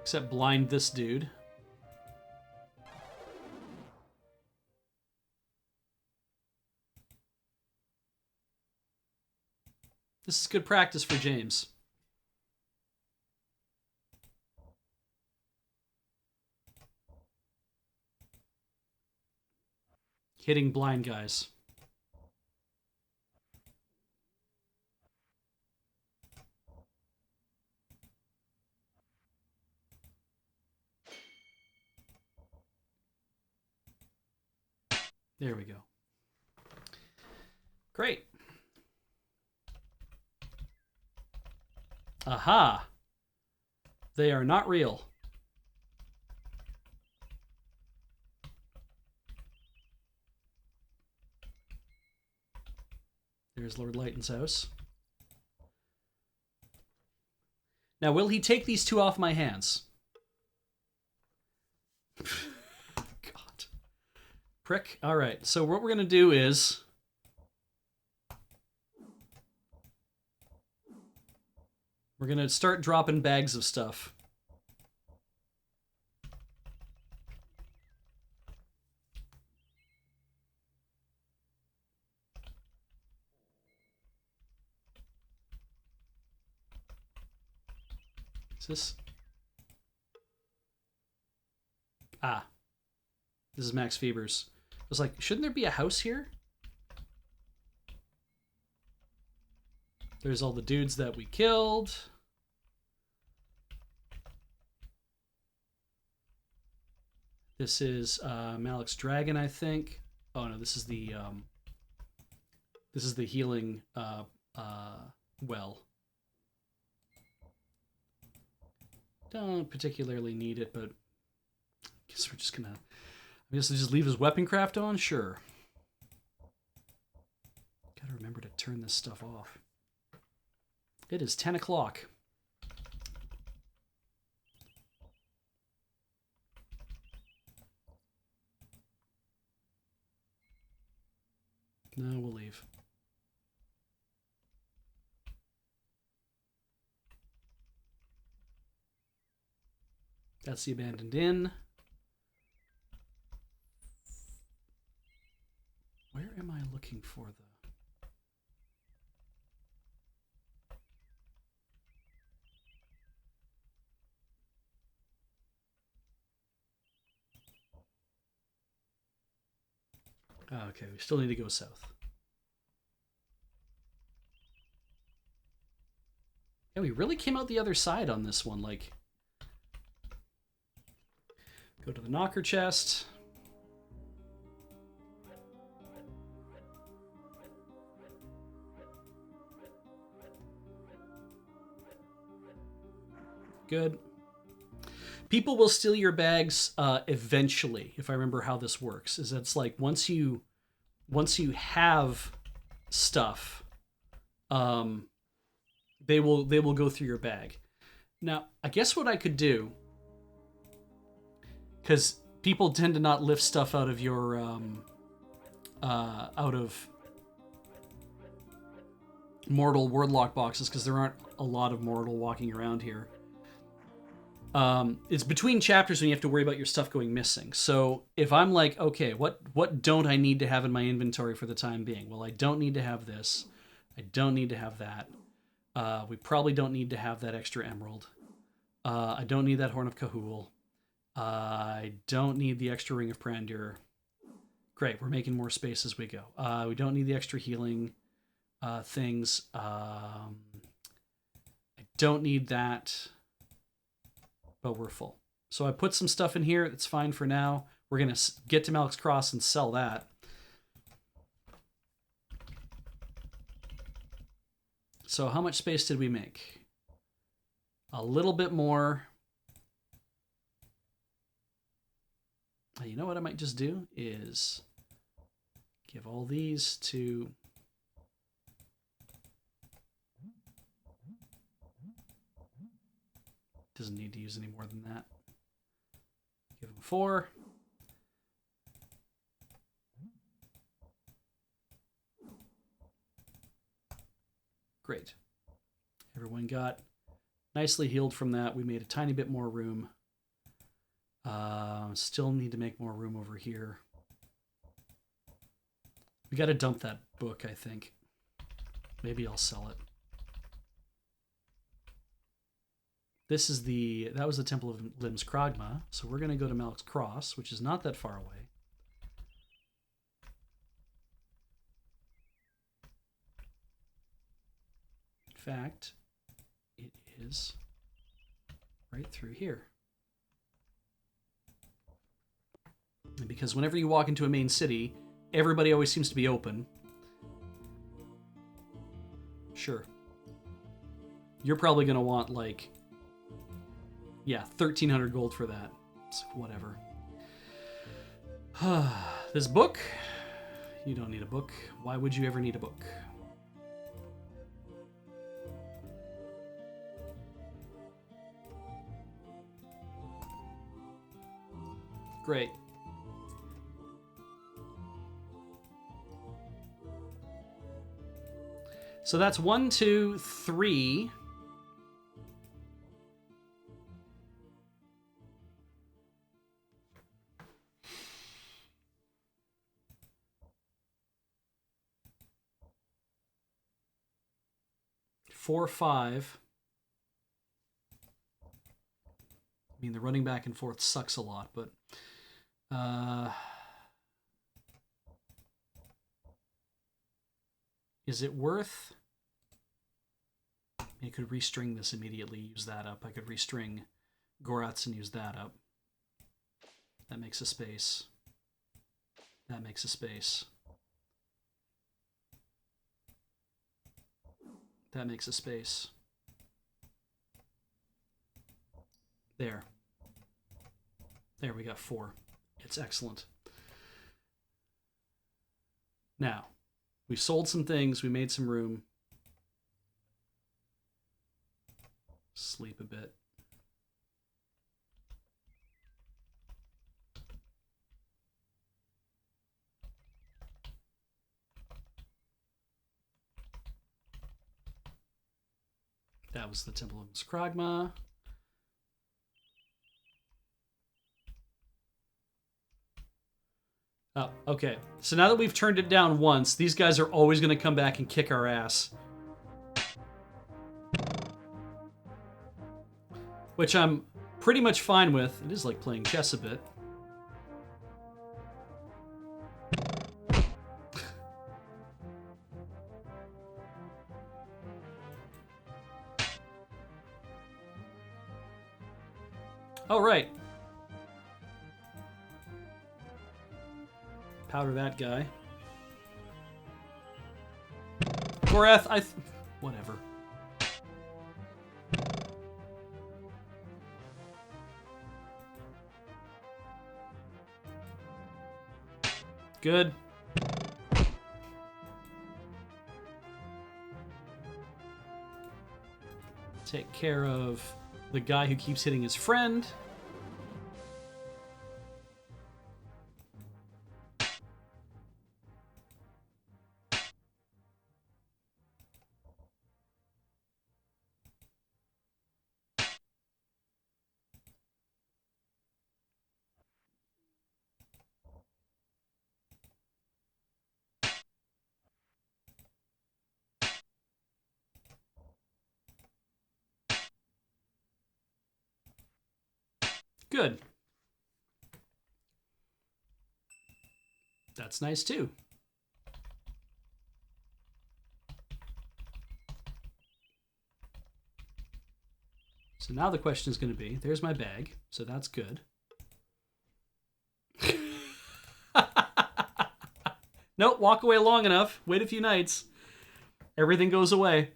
Except blind this dude. This is good practice for James. Hitting blind guys. There we go. Great. Aha! They are not real. There's Lord Lighton's house. Now, will he take these two off my hands? God. Prick. All right, so what we're going to do is... we're going to start dropping bags of stuff. this? Ah. This is Max Fevers. I was like, shouldn't there be a house here? There's all the dudes that we killed. This is Malik's Dragon, I think. Oh no, this is the healing well. Don't particularly need it, but I guess we're just gonna. I guess just leave his weapon craft on. Sure. Gotta remember to turn this stuff off. It is 10 o'clock. No, we'll leave. That's the abandoned inn. Where am I looking for the... Oh, okay, we still need to go south. Yeah, we really came out the other side on this one, like... Go to the knocker chest. Good. People will steal your bags eventually, if I remember how this works. Is it's like once you have stuff, they will go through your bag. Now, I guess what I could do, because people tend to not lift stuff out of your out of mortal wordlock boxes, because there aren't a lot of mortal walking around here. It's between chapters when you have to worry about your stuff going missing. So if I'm like, okay, what don't I need to have in my inventory for the time being? Well, I don't need to have this. I don't need to have that. We probably don't need to have that extra emerald. I don't need that Horn of Kahul. I don't need the extra Ring of Prandur. Great, we're making more space as we go. We don't need the extra healing things. I don't need that. But we're full. So I put some stuff in here. It's fine for now. We're going to get to Malik's Cross and sell that. So how much space did we make? A little bit more. You know what I might just do is give all these to... Doesn't need to use any more than that. Give him 4. Great. Everyone got nicely healed from that. We made a tiny bit more room. Still need to make more room over here. We got to dump that book, I think. Maybe I'll sell it. That was the Temple of Limbs Kragma, so we're going to go to Malik's Cross, which is not that far away. In fact, it is right through here. And because whenever you walk into a main city, everybody always seems to be open. Sure. You're probably going to want, like... Yeah, 1,300 gold for that. So whatever. This book? You don't need a book. Why would you ever need a book? Great. So that's 1, 2, 3... 4, 5. mean, the running back and forth sucks a lot, but is it worth... I could restring this immediately, use that up. I could restring Goratz and use that up. That makes a space. That makes a space. That makes a space. There. There, we got 4. It's excellent. Now, we sold some things, we made some room. Sleep a bit. That was the Temple of Skragma. Oh, okay. So now that we've turned it down once, these guys are always going to come back and kick our ass. Which I'm pretty much fine with. It is like playing chess a bit. Oh, right. Powder that guy. Gorath, whatever. Good. Take care of the guy who keeps hitting his friend. Good. That's nice too. So now the question is going to be, there's my bag, so that's good. Nope, walk away long enough. Wait a few nights. Everything goes away.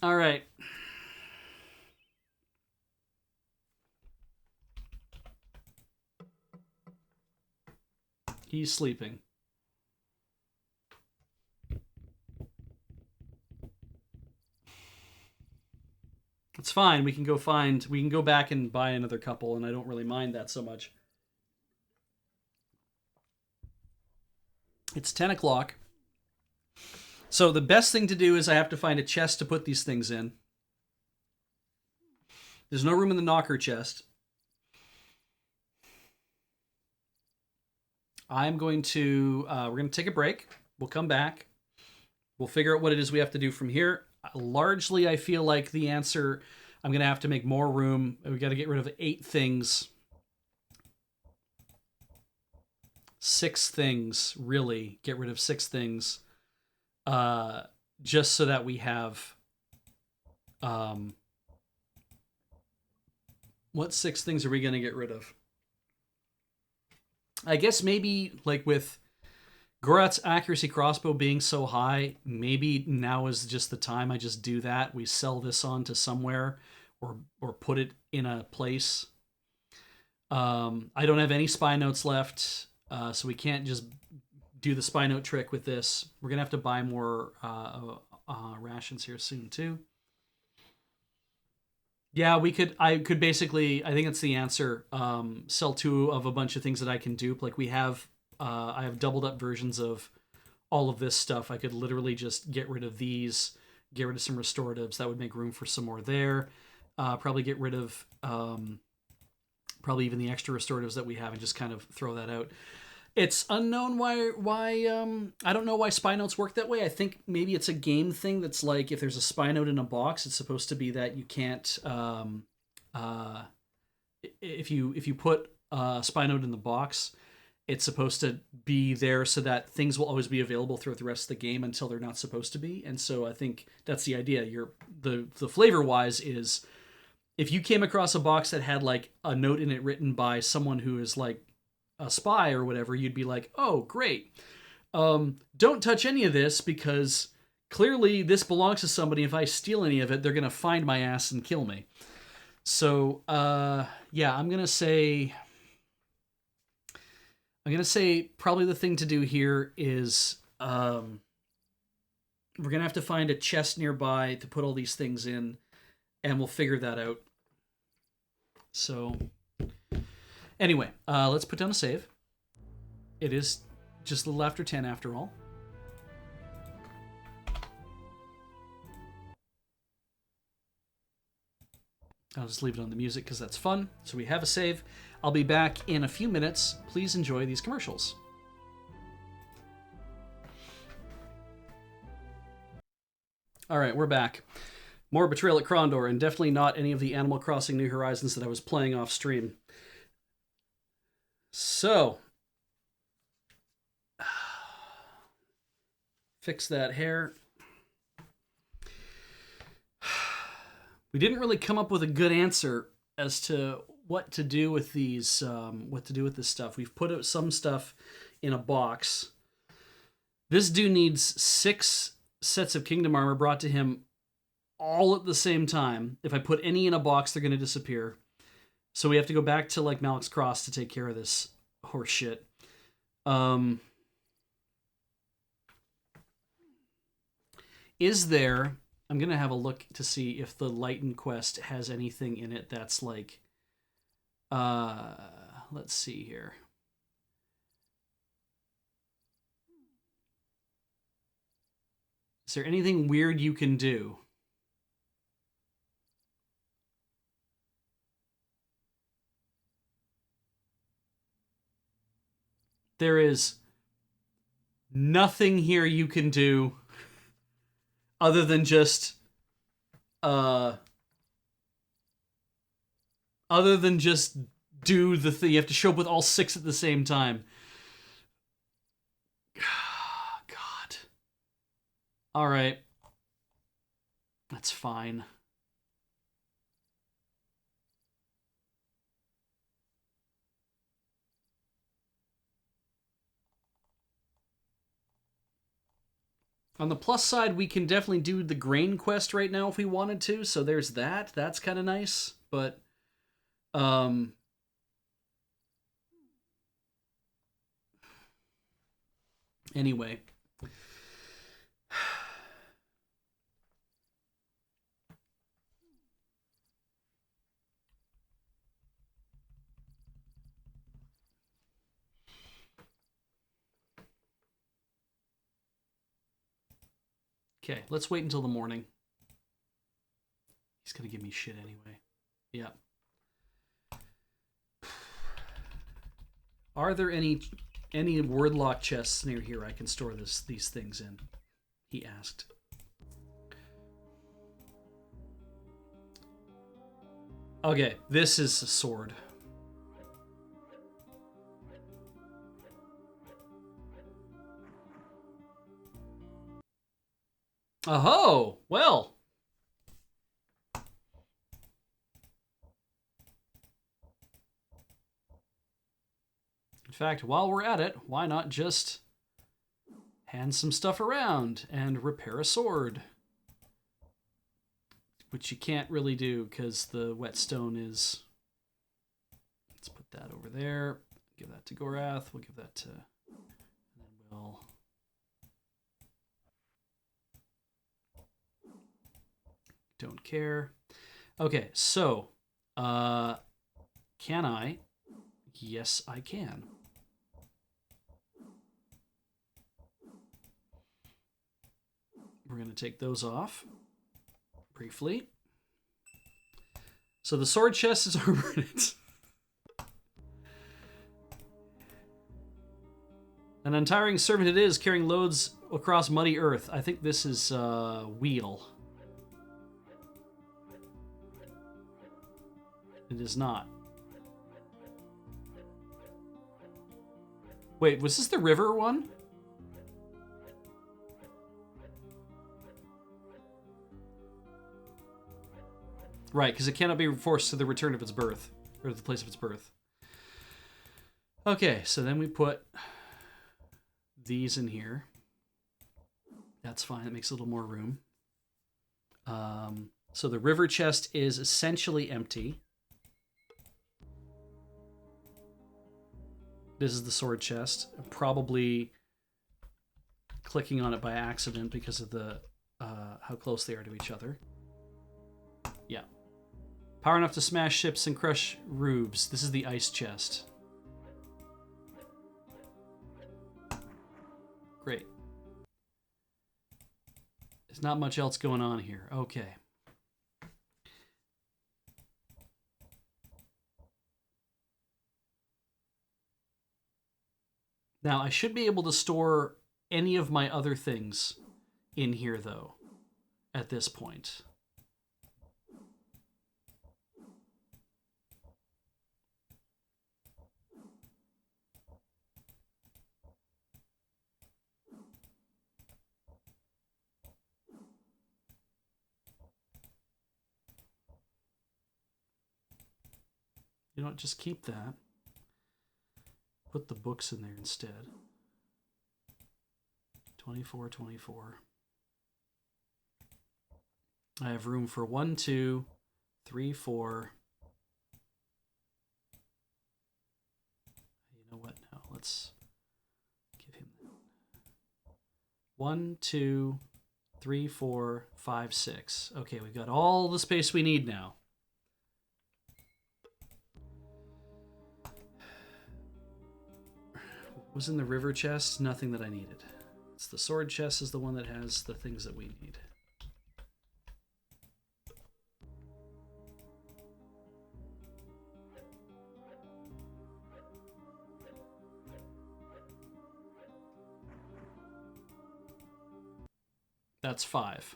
All right. He's sleeping. It's fine. We can go back and buy another couple, and I don't really mind that so much. It's 10 o'clock. So the best thing to do is I have to find a chest to put these things in. There's no room in the knocker chest. I'm going to, we're going to take a break. We'll come back. We'll figure out what it is we have to do from here. Largely, I feel like the answer, I'm going to have to make more room. We got to get rid of 8 things. 6 things, really. Get rid of 6 things. Just so that we have, what 6 things are we going to get rid of? I guess maybe like with Gorath's accuracy crossbow being so high, maybe now is just the time I just do that. We sell this on to somewhere or put it in a place. I don't have any spy notes left, so we can't just do the spy note trick with this. We're going to have to buy more rations here soon too. Yeah, I could basically, I think that's the answer. Sell 2 of a bunch of things that I can dupe. Like I have doubled up versions of all of this stuff. I could literally just get rid of these, get rid of some restoratives. That would make room for some more there. Probably get rid of, probably even the extra restoratives that we have and just kind of throw that out. It's unknown why I don't know why spy notes work that way. I think maybe it's a game thing that's like if there's a spy note in a box, it's supposed to be that you can't if you put a spy node in the box, it's supposed to be there so that things will always be available throughout the rest of the game until they're not supposed to be. And so I think that's the idea. The flavor wise is if you came across a box that had like a note in it written by someone who is like a spy or whatever, you'd be like, oh, great. Don't touch any of this because clearly this belongs to somebody. If I steal any of it, they're going to find my ass and kill me. So, yeah, I'm going to say probably the thing to do here is we're going to have to find a chest nearby to put all these things in, and we'll figure that out. So, anyway, let's put down a save. It is just a little after 10 after all. I'll just leave it on the music because that's fun. So we have a save. I'll be back in a few minutes. Please enjoy these commercials. All right, we're back. More Betrayal at Krondor, and definitely not any of the Animal Crossing New Horizons that I was playing off stream. So, fix that hair. We didn't really come up with a good answer as to what to do with these, what to do with this stuff. We've put some stuff in a box. This dude needs 6 sets of Kingdom Armor brought to him all at the same time. If I put any in a box, they're going to disappear. So we have to go back to like Malik's Cross to take care of this horse shit. Is there... I'm going to have a look to see if the Lighten quest has anything in it that's like... let's see here. Is there anything weird you can do? There is nothing here you can do other than just do the thing. You have to show up with all 6 at the same time. God. All right. That's fine. On the plus side, we can definitely do the grain quest right now if we wanted to, so there's that. That's kind of nice, but anyway. Okay, let's wait until the morning. He's gonna give me shit anyway. Yeah. Are there any word lock chests near here I can store these things in? He asked. Okay, this is a sword. Oh, well. In fact, while we're at it, why not just hand some stuff around and repair a sword? Which you can't really do because the whetstone is... Let's put that over there. Give that to Gorath. We'll give that to... And then we'll... Don't care. Okay, so... can I? Yes, I can. We're going to take those off briefly. So the sword chest is armored. An untiring servant it is, carrying loads across muddy earth. I think this is wheel. It is not. Wait, was this the river one? Right, because it cannot be forced to the return of its birth, or to the place of its birth. Okay, so then we put these in here. That's fine, it makes a little more room. So the river chest is essentially empty. This is the sword chest. I'm probably clicking on it by accident because of the how close they are to each other. Yeah. Power enough to smash ships and crush rubes. This is the ice chest. Great. There's not much else going on here. Okay. Now, I should be able to store any of my other things in here, though, at this point. You know what, just keep that. Put the books in there instead. 24, 24. I have room for 1, 2, 3, 4. You know what? No, let's give him that. 1, 2, 3, 4, 5, 6. Okay, we've got all the space we need now. Was in the river chest? Nothing that I needed. It's the sword chest is the one that has the things that we need. That's 5.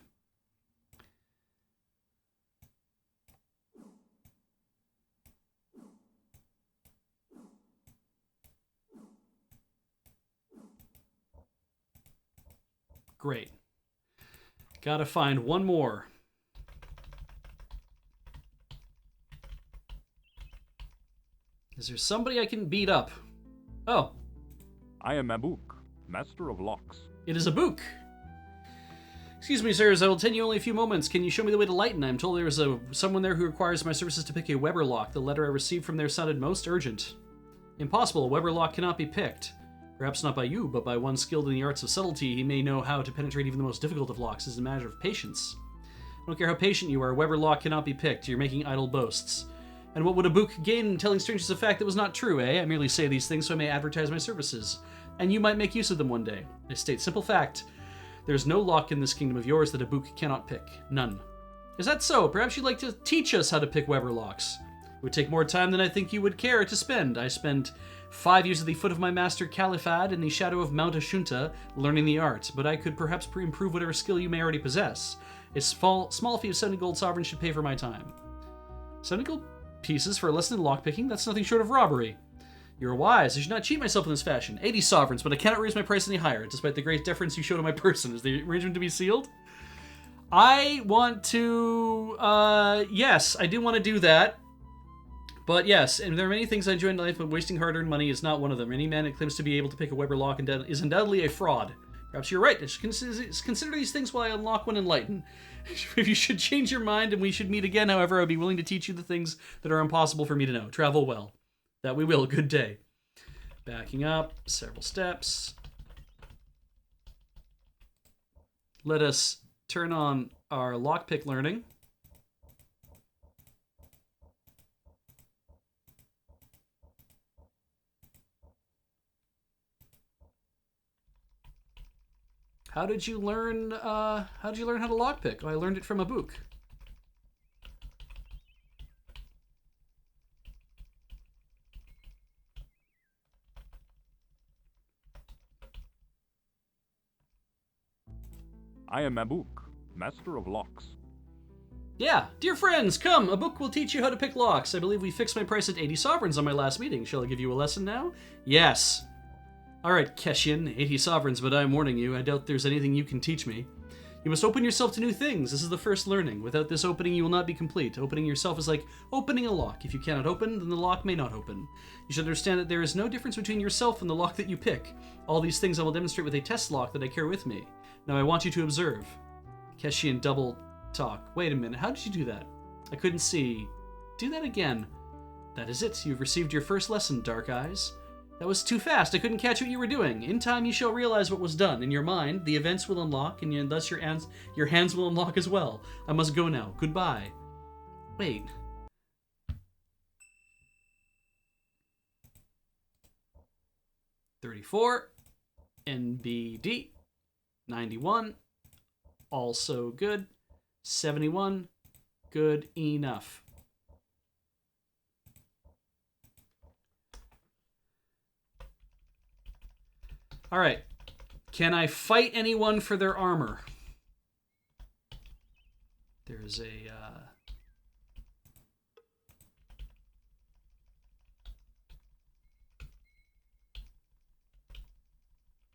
Great. Gotta find one more. Is there somebody I can beat up? Oh. I am Mabuk, Master of Locks. It is a book. Excuse me, sirs. I will tell you only a few moments. Can you show me the way to Lighton? I'm told there is someone there who requires my services to pick a Weber lock. The letter I received from there sounded most urgent. Impossible. A Weber lock cannot be picked. Perhaps not by you, but by one skilled in the arts of subtlety. He may know how to penetrate even the most difficult of locks. It's a matter of patience. I don't care how patient you are, a Weber lock cannot be picked. You're making idle boasts. And what would a book gain in telling strangers a fact that was not true, eh? I merely say these things so I may advertise my services. And you might make use of them one day. I state simple fact. There's no lock in this kingdom of yours that a book cannot pick. None. Is that so? Perhaps you'd like to teach us how to pick Weber locks. It would take more time than I think you would care to spend. I spent 5 years at the foot of my master Califad in the shadow of Mount Ashunta, learning the art, but I could perhaps improve whatever skill you may already possess. A small fee of 70 gold sovereigns should pay for my time. 70 gold pieces for a lesson in lockpicking? That's nothing short of robbery. You're wise. I should not cheat myself in this fashion. 80 sovereigns, but I cannot raise my price any higher, despite the great deference you show to my person. Is the arrangement to be sealed? I want to... yes, I do want to do that. But yes, and there are many things I enjoy in life, but wasting hard-earned money is not one of them. Any man that claims to be able to pick a Weber lock is undoubtedly a fraud. Perhaps you're right. I should consider these things while I unlock one enlighten. If you should change your mind and we should meet again, however, I would be willing to teach you the things that are impossible for me to know. Travel well. That we will. Good day. Backing up several steps. Let us turn on our lockpick learning. How did you learn how to lockpick? Oh, I learned it from a book. I am Mabuk, Master of Locks. Yeah, dear friends, come. A book will teach you how to pick locks. I believe we fixed my price at 80 sovereigns on my last meeting. Shall I give you a lesson now? Yes. Alright, Keshin, 80 sovereigns, but I'm warning you, I doubt there's anything you can teach me. You must open yourself to new things. This is the first learning. Without this opening, you will not be complete. Opening yourself is like opening a lock. If you cannot open, then the lock may not open. You should understand that there is no difference between yourself and the lock that you pick. All these things I will demonstrate with a test lock that I carry with me. Now I want you to observe. Keshian double talk. Wait a minute, how did you do that? I couldn't see. Do that again. That is it. You've received your first lesson, Dark Eyes. That was too fast. I couldn't catch what you were doing. In time, you shall realize what was done. In your mind, the events will unlock, and thus your hands will unlock as well. I must go now. Goodbye. Wait. $34. NBD. 91. Also good. 71. Good enough. All right. Can I fight anyone for their armor? There's a...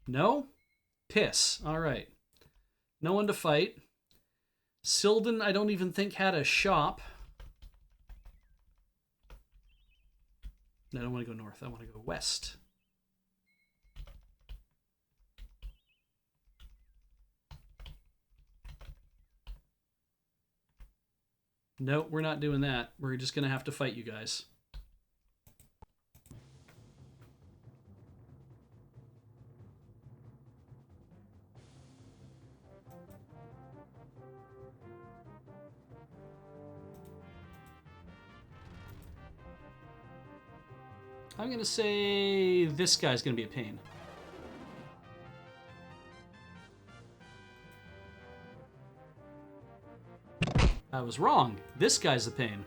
No? Piss. All right. No one to fight. Silden, I don't even think had a shop. I don't want to go north. I want to go west. No, we're not doing that. We're just going to have to fight you guys. I'm going to say this guy's going to be a pain. I was wrong. This guy's a pain.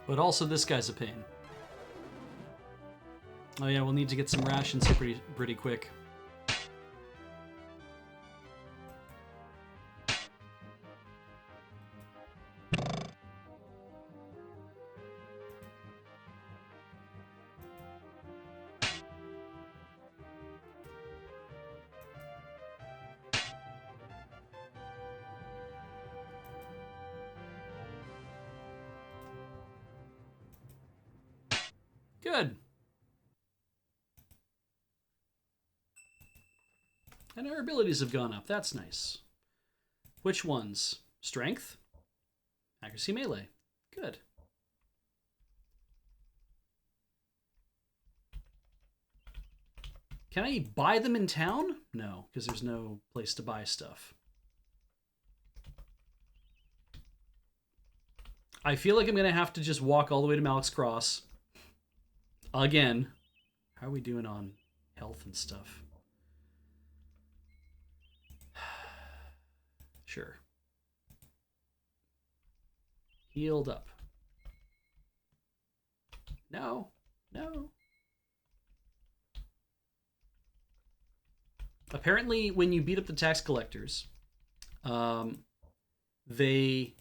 But also this guy's a pain. Oh yeah, we'll need to get some rations here pretty quick. Good. And our abilities have gone up. That's nice. Which ones? Strength? Accuracy, melee. Good. Can I buy them in town? No, because there's no place to buy stuff. I feel like I'm going to have to just walk all the way to Malik's Cross. Again. How are we doing on health and stuff? Sure. Healed up. No. No. Apparently, when you beat up the tax collectors, they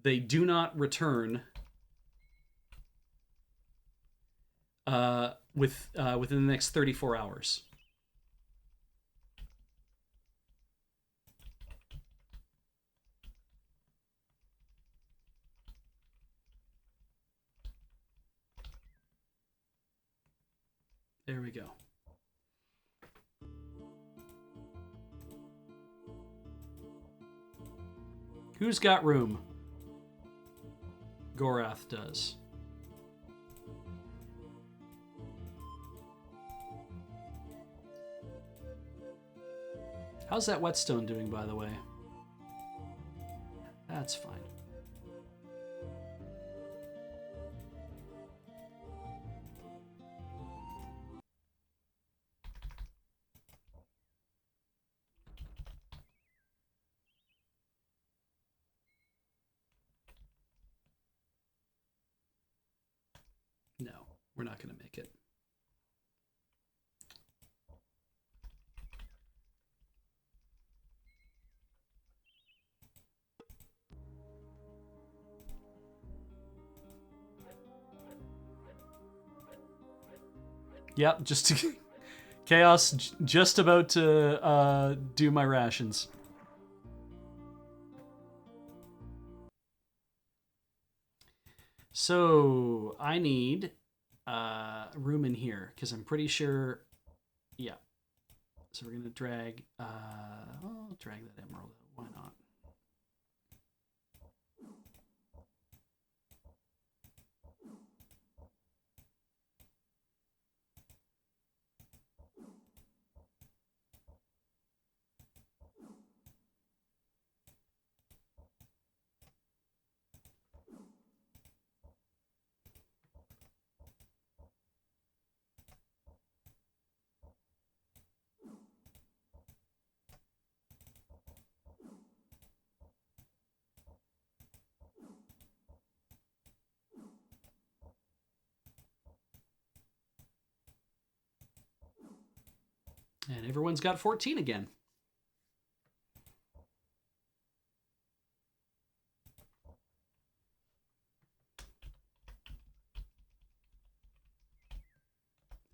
do not return within the next 34 hours. There we go. Who's got room? Gorath does. How's that whetstone doing, by the way? That's fine. No, we're not going to make it. Yep, Chaos just about to do my rations. So I need room in here because I'm pretty sure. Yeah. So we're gonna drag. I'll drag that emerald out. Why not? And everyone's got 14 again.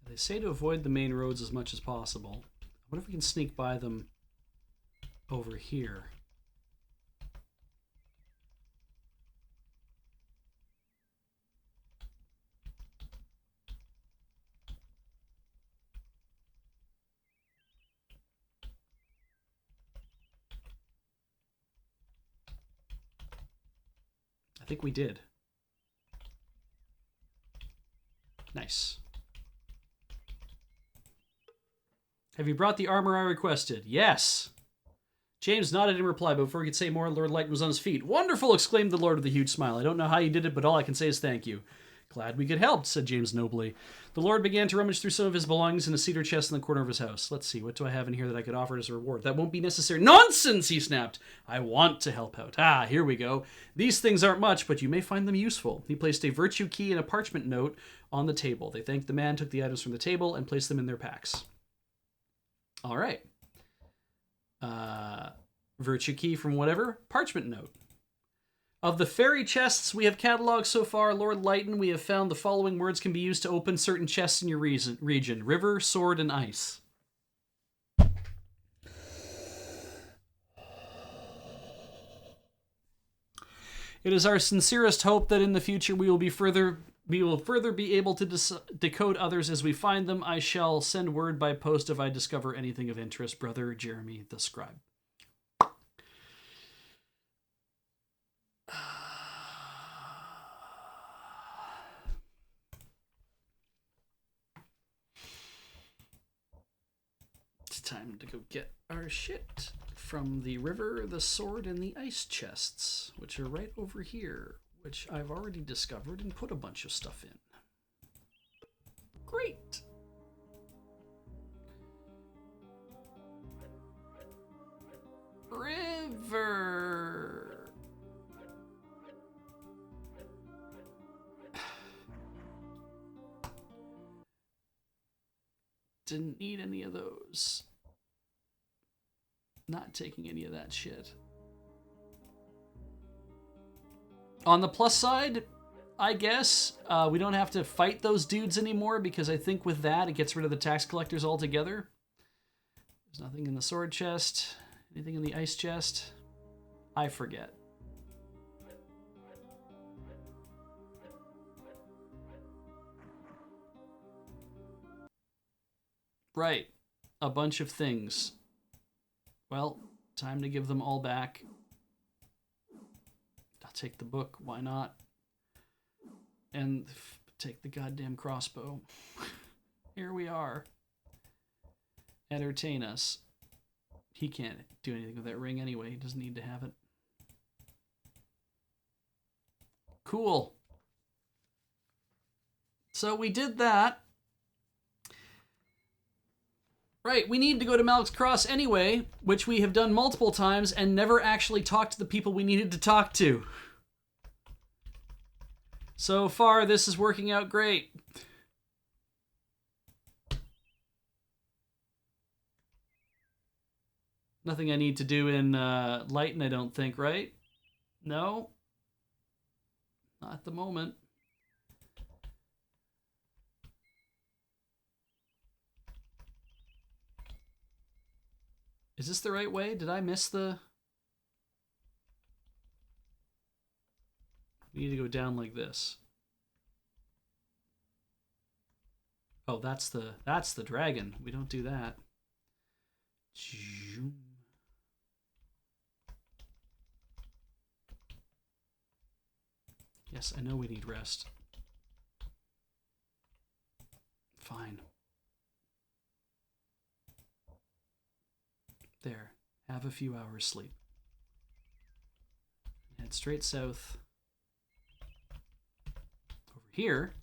They say to avoid the main roads as much as possible. What if we can sneak by them over here? I think we did. Nice. Have you brought the armor I requested? Yes. James nodded in reply, but before he could say more, Lord Lighton was on his feet. Wonderful, exclaimed the Lord with a huge smile. I don't know how you did it, but all I can say is thank you. Glad we could help, said James nobly. The Lord began to rummage through some of his belongings in a cedar chest in the corner of his house. Let's see, what do I have in here that I could offer as a reward? That won't be necessary. Nonsense, he snapped. I want to help out. Ah, here we go. These things aren't much, but you may find them useful. He placed a virtue key and a parchment note on the table. They thanked the man, took the items from the table, and placed them in their packs. All right. Virtue key from whatever. Parchment note. Of the fairy chests we have cataloged so far, Lord Lighton, we have found the following words can be used to open certain chests in your region. River, sword, and ice. It is our sincerest hope that in the future we will further be able to decode others as we find them. I shall send word by post if I discover anything of interest. Brother Jeremy the Scribe. It's time to go get our shit from the river, the sword, and the ice chests, which are right over here, which I've already discovered and put a bunch of stuff in. Great! River! Didn't need any of those. Not taking any of that shit. On the plus side, I guess, we don't have to fight those dudes anymore because I think with that, it gets rid of the tax collectors altogether. There's nothing in the sword chest. Anything in the ice chest? I forget. Right. A bunch of things. Well, time to give them all back. I'll take the book. Why not? And take the goddamn crossbow. Here we are. Entertain us. He can't do anything with that ring anyway. He doesn't need to have it. Cool. So we did that. Right, we need to go to Malak's Cross anyway, which we have done multiple times and never actually talked to the people we needed to talk to. So far, this is working out great. Nothing I need to do in Lighton, I don't think, right? No? Not at the moment. Is this the right way? Did I miss the... We need to go down like this. Oh, that's the dragon. We don't do that. Yes, I know we need rest. Fine. There. Have a few hours sleep. Head straight south. Over here.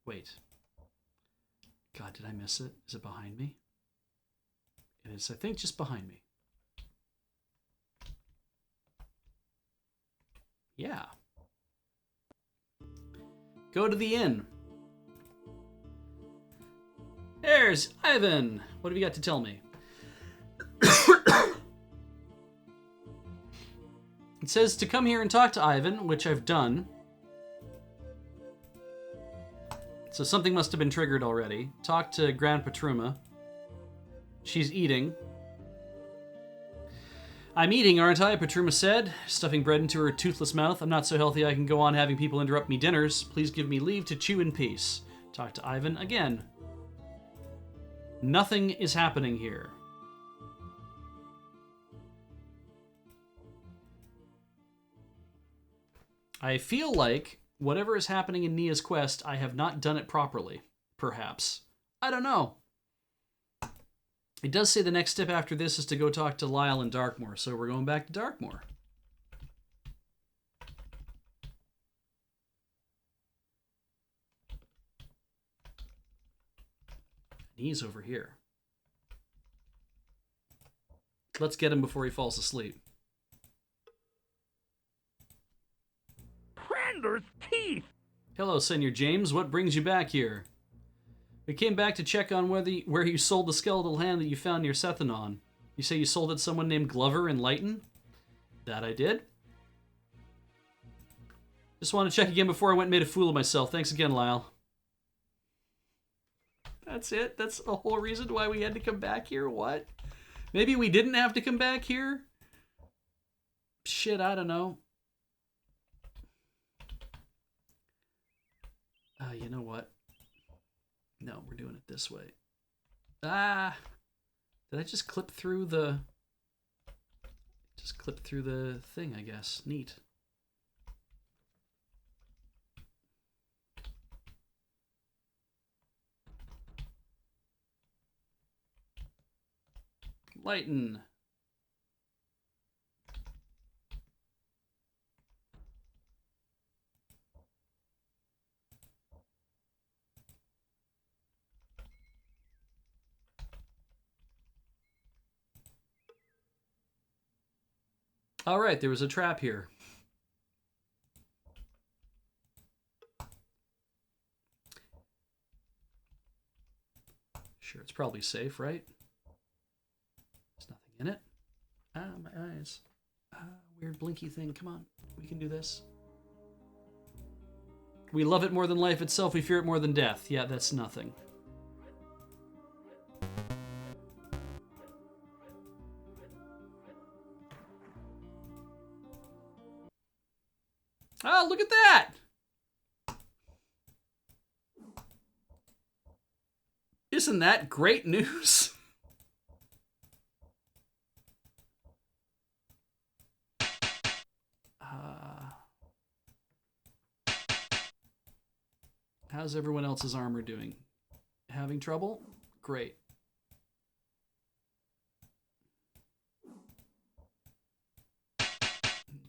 Wait. God, did I miss it? Is it behind me? It is, I think, just behind me. Yeah. Go to the inn. There's Ivan. What have you got to tell me? It says to come here and talk to Ivan, which I've done. So something must have been triggered already. Talk to Grandpa Truma. She's eating. I'm eating, aren't I? Patruma said, stuffing bread into her toothless mouth. I'm not so healthy I can go on having people interrupt me dinners. Please give me leave to chew in peace. Talk to Ivan again. Nothing is happening here. I feel like whatever is happening in Nia's quest, I have not done it properly. Perhaps. I don't know. It does say the next step after this is to go talk to Lyle in Darkmoor, so we're going back to Darkmoor. He's over here. Let's get him before he falls asleep. Krander's teeth! Hello, Senor James. What brings you back here? We came back to check on where you sold the skeletal hand that you found near Sethanon. You say you sold it to someone named Glover in Lighton? That I did. Just want to check again before I went and made a fool of myself. Thanks again, Lyle. That's it? That's the whole reason why we had to come back here? What? Maybe we didn't have to come back here? Shit, I don't know. You know what? No, we're doing it this way. Ah! Did I just clip through the... Just clip through the thing, I guess. Neat. Lighten. All right, there was a trap here. Sure, it's probably safe, right? There's nothing in it. Ah, my eyes. Weird blinky thing. Come on, we can do this. We love it more than life itself. We fear it more than death. Yeah, that's nothing. Oh, look at that! Isn't that great news? How's everyone else's armor doing? Having trouble? Great.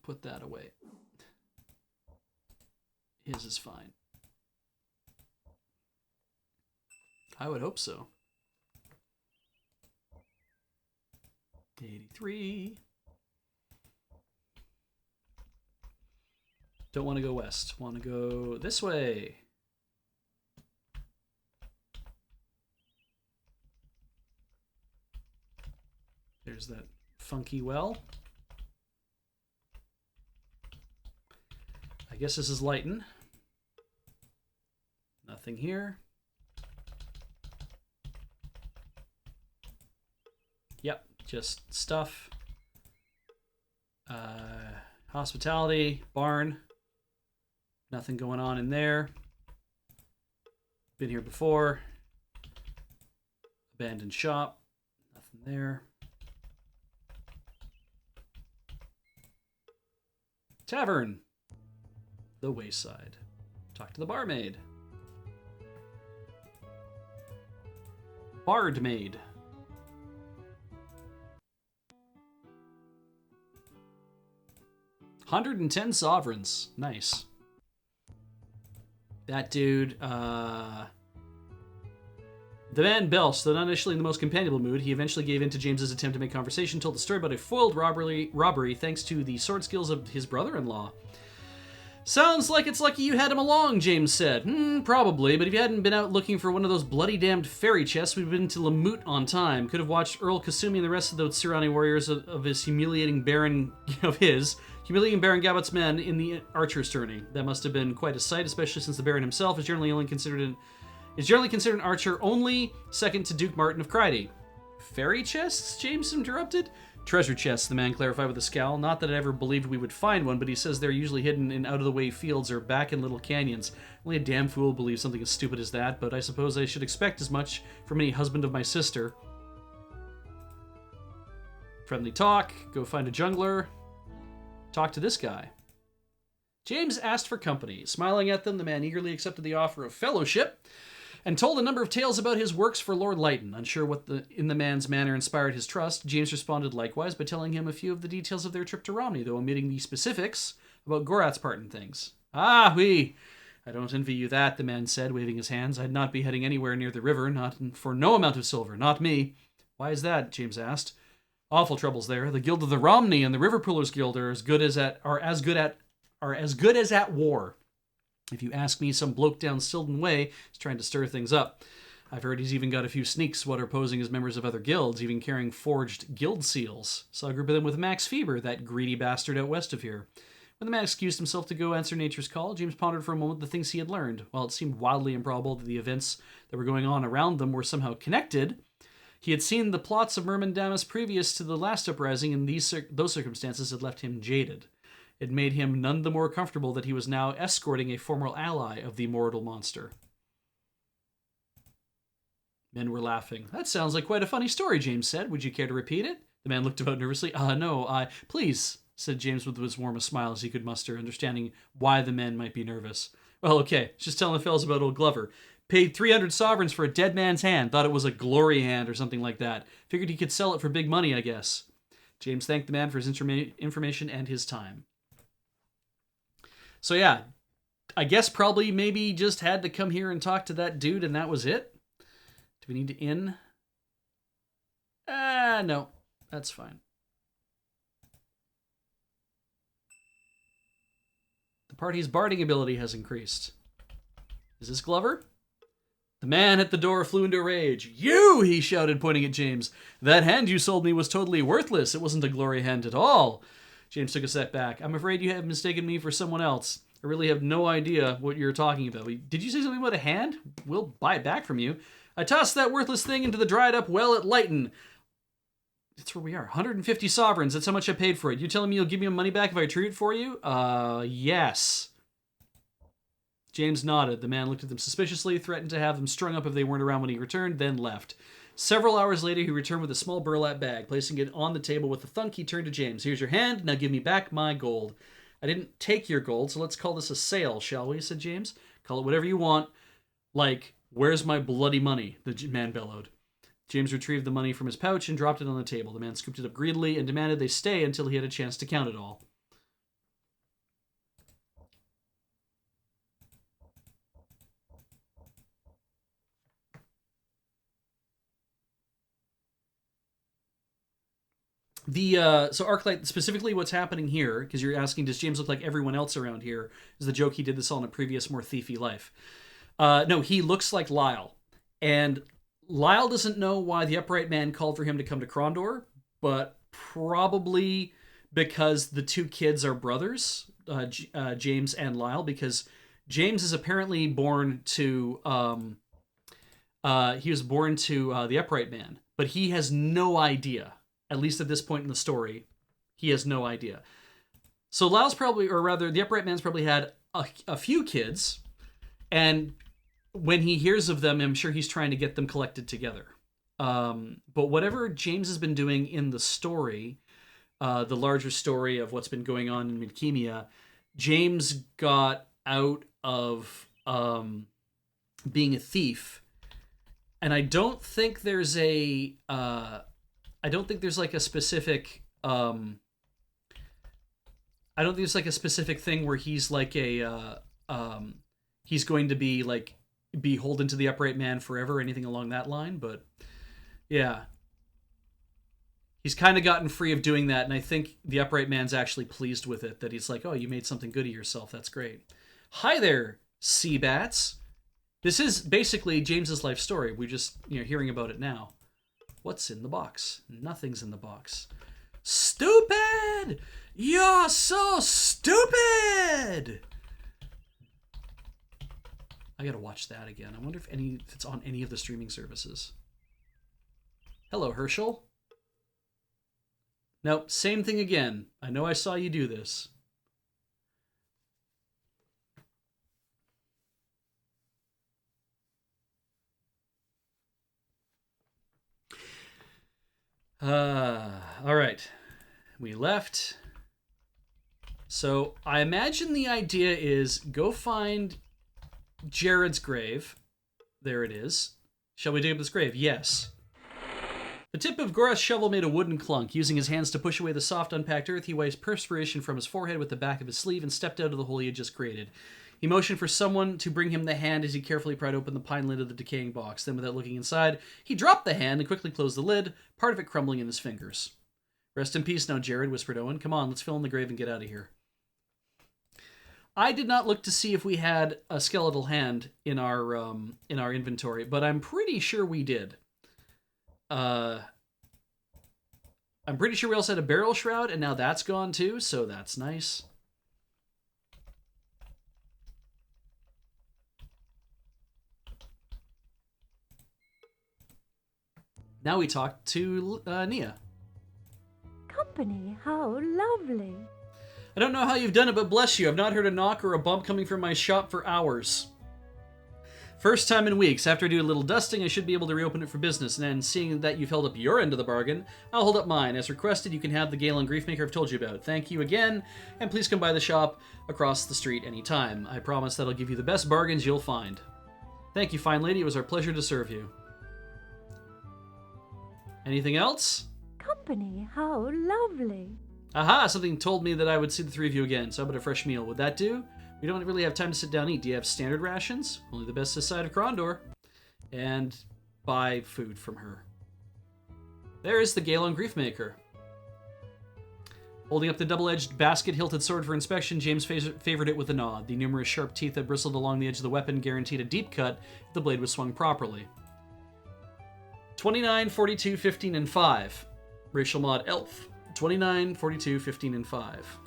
Put that away. His is fine. I would hope so. 83. Don't want to go west. Want to go this way. There's that funky well. I guess this is Lighton. Nothing here. Yep, just stuff. Hospitality, barn. Nothing going on in there. Been here before. Abandoned shop. Nothing there. Tavern. The Wayside. Talk to the barmaid. Bard maid. $110 sovereigns. Nice. That dude, the man belched, though not initially in the most companionable mood. He eventually gave in to James's attempt to make conversation, told the story about a foiled robbery thanks to the sword skills of his brother-in-law. Sounds like it's lucky you had him along, James said. Probably, but if you hadn't been out looking for one of those bloody damned fairy chests, we'd have been to Lamut on time. Could have watched Earl Kasumi and the rest of those surrounding warriors of his humiliating Baron Gabot's men in the archer's tourney. That must have been quite a sight, especially since the Baron himself is generally considered an archer only second to Duke Martin of Cryde. Fairy chests? James interrupted. Treasure chests, the man clarified with a scowl. Not that I ever believed we would find one, but he says they're usually hidden in out-of-the-way fields or back in little canyons. Only a damn fool believes something as stupid as that, but I suppose I should expect as much from any husband of my sister. Friendly talk. Go find a jungler. Talk to this guy. James asked for company. Smiling at them, the man eagerly accepted the offer of fellowship and told a number of tales about his works for Lord Lytton. Unsure what in the man's manner inspired his trust, James responded likewise by telling him a few of the details of their trip to Romney, though omitting the specifics about Gorat's part in things. Ah, oui. I don't envy you that, the man said, waving his hands. I'd not be heading anywhere near the river, not for no amount of silver, not me. Why is that? James asked. Awful troubles there. The Guild of the Romney and the River Pullers Guild are as good as at war. If you ask me, some bloke down Silden Way is trying to stir things up. I've heard he's even got a few sneaks what are posing as members of other guilds, even carrying forged guild seals. Saw a group of them with Max Fever, that greedy bastard out west of here. When the man excused himself to go answer nature's call, James pondered for a moment the things he had learned. While it seemed wildly improbable that the events that were going on around them were somehow connected, he had seen the plots of Merman Damas previous to the last uprising, and those circumstances had left him jaded. It made him none the more comfortable that he was now escorting a former ally of the mortal monster. Men were laughing. That sounds like quite a funny story, James said. Would you care to repeat it? The man looked about nervously. No, please, said James with as warm a smile as he could muster, understanding why the men might be nervous. Well, okay, just telling the fellas about old Glover. Paid 300 sovereigns for a dead man's hand. Thought it was a glory hand or something like that. Figured he could sell it for big money, I guess. James thanked the man for his information and his time. So yeah, I guess probably maybe just had to come here and talk to that dude and that was it? Do we need to in? No, that's fine. The party's barding ability has increased. Is this Glover? The man at the door flew into a rage. You, he shouted, pointing at James. That hand you sold me was totally worthless. It wasn't a glory hand at all. James took a step back. I'm afraid you have mistaken me for someone else. I really have no idea what you're talking about. Did you say something about a hand? We'll buy it back from you. I tossed that worthless thing into the dried up well at Lytton. That's where we are. 150 sovereigns. That's how much I paid for it. You telling me you'll give me my money back if I retrieve it for you? Yes. James nodded. The man looked at them suspiciously, threatened to have them strung up if they weren't around when he returned, then left. Several hours later, he returned with a small burlap bag. Placing it on the table with a thunk, he turned to James. Here's your hand. Now give me back my gold. I didn't take your gold, so let's call this a sale, shall we? Said James. Call it whatever you want. Like, where's my bloody money? The man bellowed. James retrieved the money from his pouch and dropped it on the table. The man scooped it up greedily and demanded they stay until he had a chance to count it all. So Arclight, specifically what's happening here, because you're asking, does James look like everyone else around here? Is the joke he did this all in a previous, more thiefy life. No, he looks like Lyle. And Lyle doesn't know why the Upright Man called for him to come to Krondor, but probably because the two kids are brothers, James and Lyle, because James is apparently born to, he was born to the Upright Man, but he has no idea at least at this point in the story, he has no idea. So Lau's probably, or rather, the Upright Man's probably had a few kids, and when he hears of them, I'm sure he's trying to get them collected together. But whatever James has been doing in the story, the larger story of what's been going on in Midkemia, James got out of being a thief, and I don't think there's like a specific I don't think there's like a specific thing where he's like he's going to be like beholden to the Upright Man forever or anything along that line, but yeah. He's kind of gotten free of doing that, and I think the Upright Man's actually pleased with it, that he's like, oh, you made something good of yourself. That's great. Hi there, sea bats. This is basically James's life story. We're just, hearing about it now. What's in the box? Nothing's in the box. Stupid! You're so stupid! I gotta watch that again. I wonder if it's on any of the streaming services. Hello, Herschel. Nope, same thing again. I know I saw you do this. All right. We left. So I imagine the idea is go find Jared's grave. There it is. Shall we dig up this grave? Yes. The tip of Gorath's shovel made a wooden clunk. Using his hands to push away the soft, unpacked earth, he wiped perspiration from his forehead with the back of his sleeve and stepped out of the hole he had just created. He motioned for someone to bring him the hand as he carefully pried open the pine lid of the decaying box. Then, without looking inside, he dropped the hand and quickly closed the lid, part of it crumbling in his fingers. Rest in peace now, Jared, whispered Owen. Come on, let's fill in the grave and get out of here. I did not look to see if we had a skeletal hand in our inventory, but I'm pretty sure we did. I'm pretty sure we also had a burial shroud, and now that's gone too, so that's nice. Now we talk to Nia. Company, how lovely. I don't know how you've done it, but bless you. I've not heard a knock or a bump coming from my shop for hours. First time in weeks. After I do a little dusting, I should be able to reopen it for business. And then, seeing that you've held up your end of the bargain, I'll hold up mine. As requested, you can have the Galen Griefmaker I've told you about. Thank you again, and please come by the shop across the street anytime. I promise that I'll give you the best bargains you'll find. Thank you, fine lady. It was our pleasure to serve you. Anything else? Company, how lovely. Aha! Something told me that I would see the three of you again, so how about a fresh meal? Would that do? We don't really have time to sit down and eat. Do you have standard rations? Only the best this side of Krondor. And buy food from her. There is the Galen Griefmaker. Holding up the double-edged basket-hilted sword for inspection, James favored it with a nod. The numerous sharp teeth that bristled along the edge of the weapon guaranteed a deep cut if the blade was swung properly. 29, 42, 15, and 5. Racial mod elf. 29, 42, 15, and 5.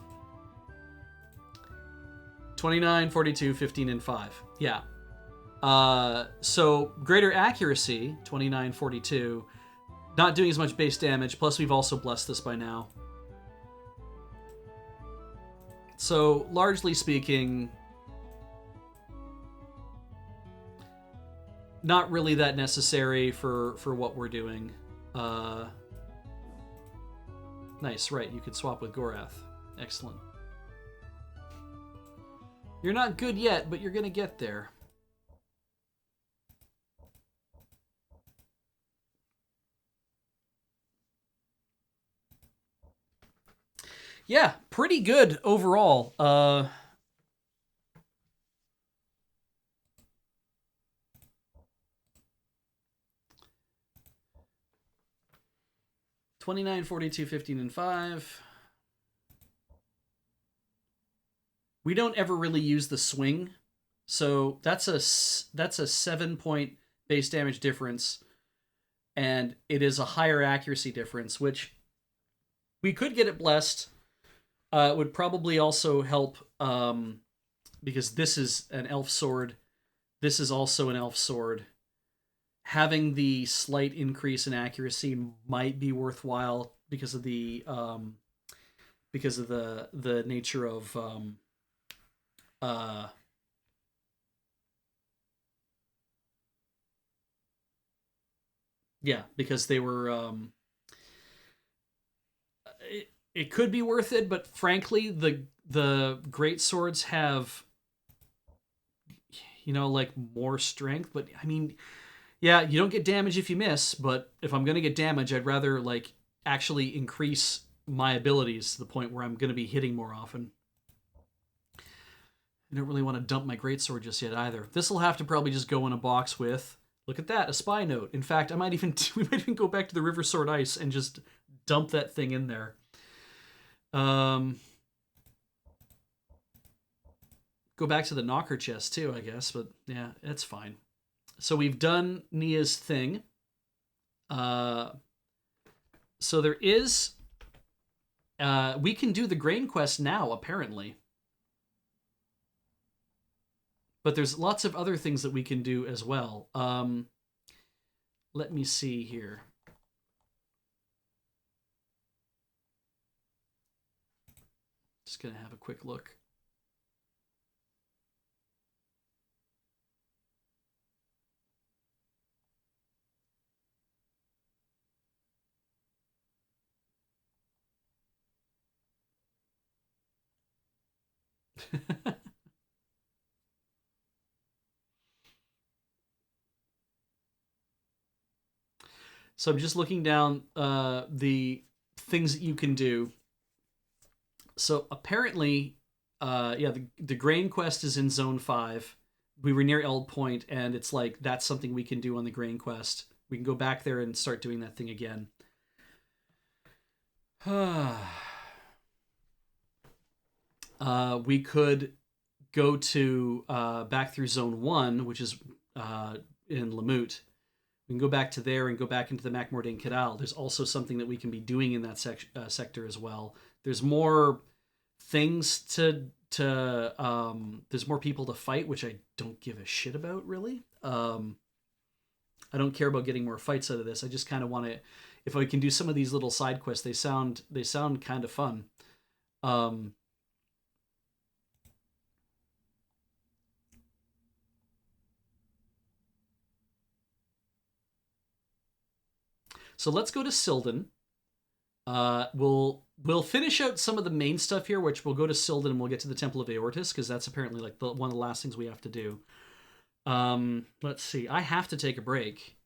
29, 42, 15, and 5. Yeah. So, greater accuracy, 29, 42. Not doing as much base damage, plus we've also blessed this by now. So, largely speaking, not really that necessary for what we're doing. Nice, right, you could swap with Gorath. Excellent. You're not good yet, but you're gonna get there. Yeah, pretty good overall. 29, 42, 15, and 5. We don't ever really use the swing, so that's a 7-point base damage difference, and it is a higher accuracy difference, which we could get it blessed. It would probably also help, because this is an elf sword. This is also an elf sword. Having the slight increase in accuracy might be worthwhile because of the nature of uh yeah, because they were it could be worth it, but frankly the great swords have, like more strength. But I mean, yeah, you don't get damage if you miss, but if I'm gonna get damage, I'd rather like actually increase my abilities to the point where I'm gonna be hitting more often. I don't really want to dump my greatsword just yet either. This will have to probably just go in a box with, look at that, a spy note. In fact, we might even go back to the River Sword Ice and just dump that thing in there. Go back to the knocker chest too, I guess, but yeah, it's fine. So we've done Nia's thing. So there is, we can do the grain quest now, apparently. But there's lots of other things that we can do as well. Let me see here. Just gonna have a quick look. So I'm just looking down the things that you can do. So apparently, the grain quest is in Zone 5. We were near Eld Point, and it's like that's something we can do on the grain quest. We can go back there and start doing that thing again. We could go to back through Zone 1, which is in Lamut. We can go back to there and go back into the Macmordain Cadal. There's also something that we can be doing in that sector as well. There's more things there's more people to fight, which I don't give a shit about, really. I don't care about getting more fights out of this. I just kind of want to, if I can do some of these little side quests, they sound kind of fun. So let's go to Silden. We'll finish out some of the main stuff here, which we'll go to Silden and we'll get to the Temple of Aortus, because that's apparently like one of the last things we have to do. Let's see. I have to take a break.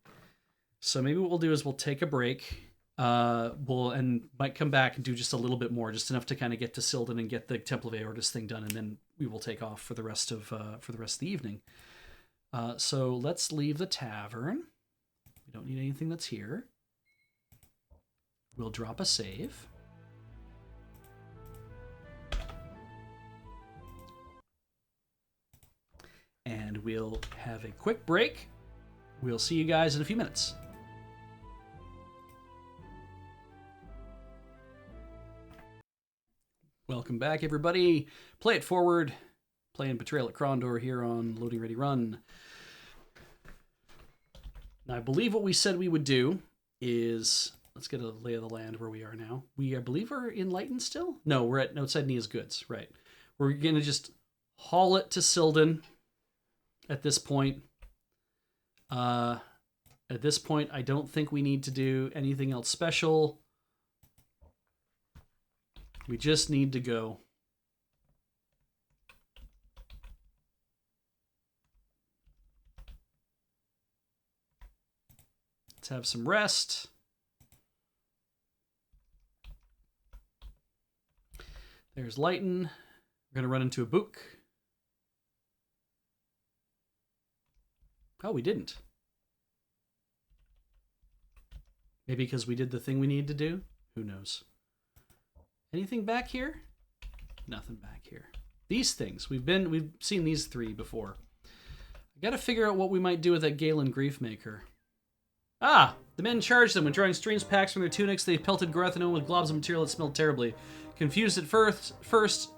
So maybe what we'll do is we'll take a break. And might come back and do just a little bit more, just enough to kind of get to Silden and get the Temple of Aortus thing done, and then we will take off for the rest of the evening. So let's leave the tavern. We don't need anything that's here. We'll drop a save. And we'll have a quick break. We'll see you guys in a few minutes. Welcome back, everybody. Play it forward. Playing Betrayal at Krondor here on Loading Ready Run. Now, I believe what we said we would do is... Let's get a lay of the land where we are now. We, I believe, are in Lighton still? No, we're outside Nia's Goods, right. We're going to just haul it to Silden at this point. At this point, I don't think we need to do anything else special. We just need to go. Let's have some rest. There's Lighton. We're going to run into a book. Oh, we didn't. Maybe because we did the thing we need to do? Who knows? Anything back here? Nothing back here. These things. We've seen these three before. I got to figure out what we might do with that Galen Griefmaker. Ah! The men charged them. When drawing strange packs from their tunics, they pelted Gorath and Owen with globs of material that smelled terribly. Confused at first,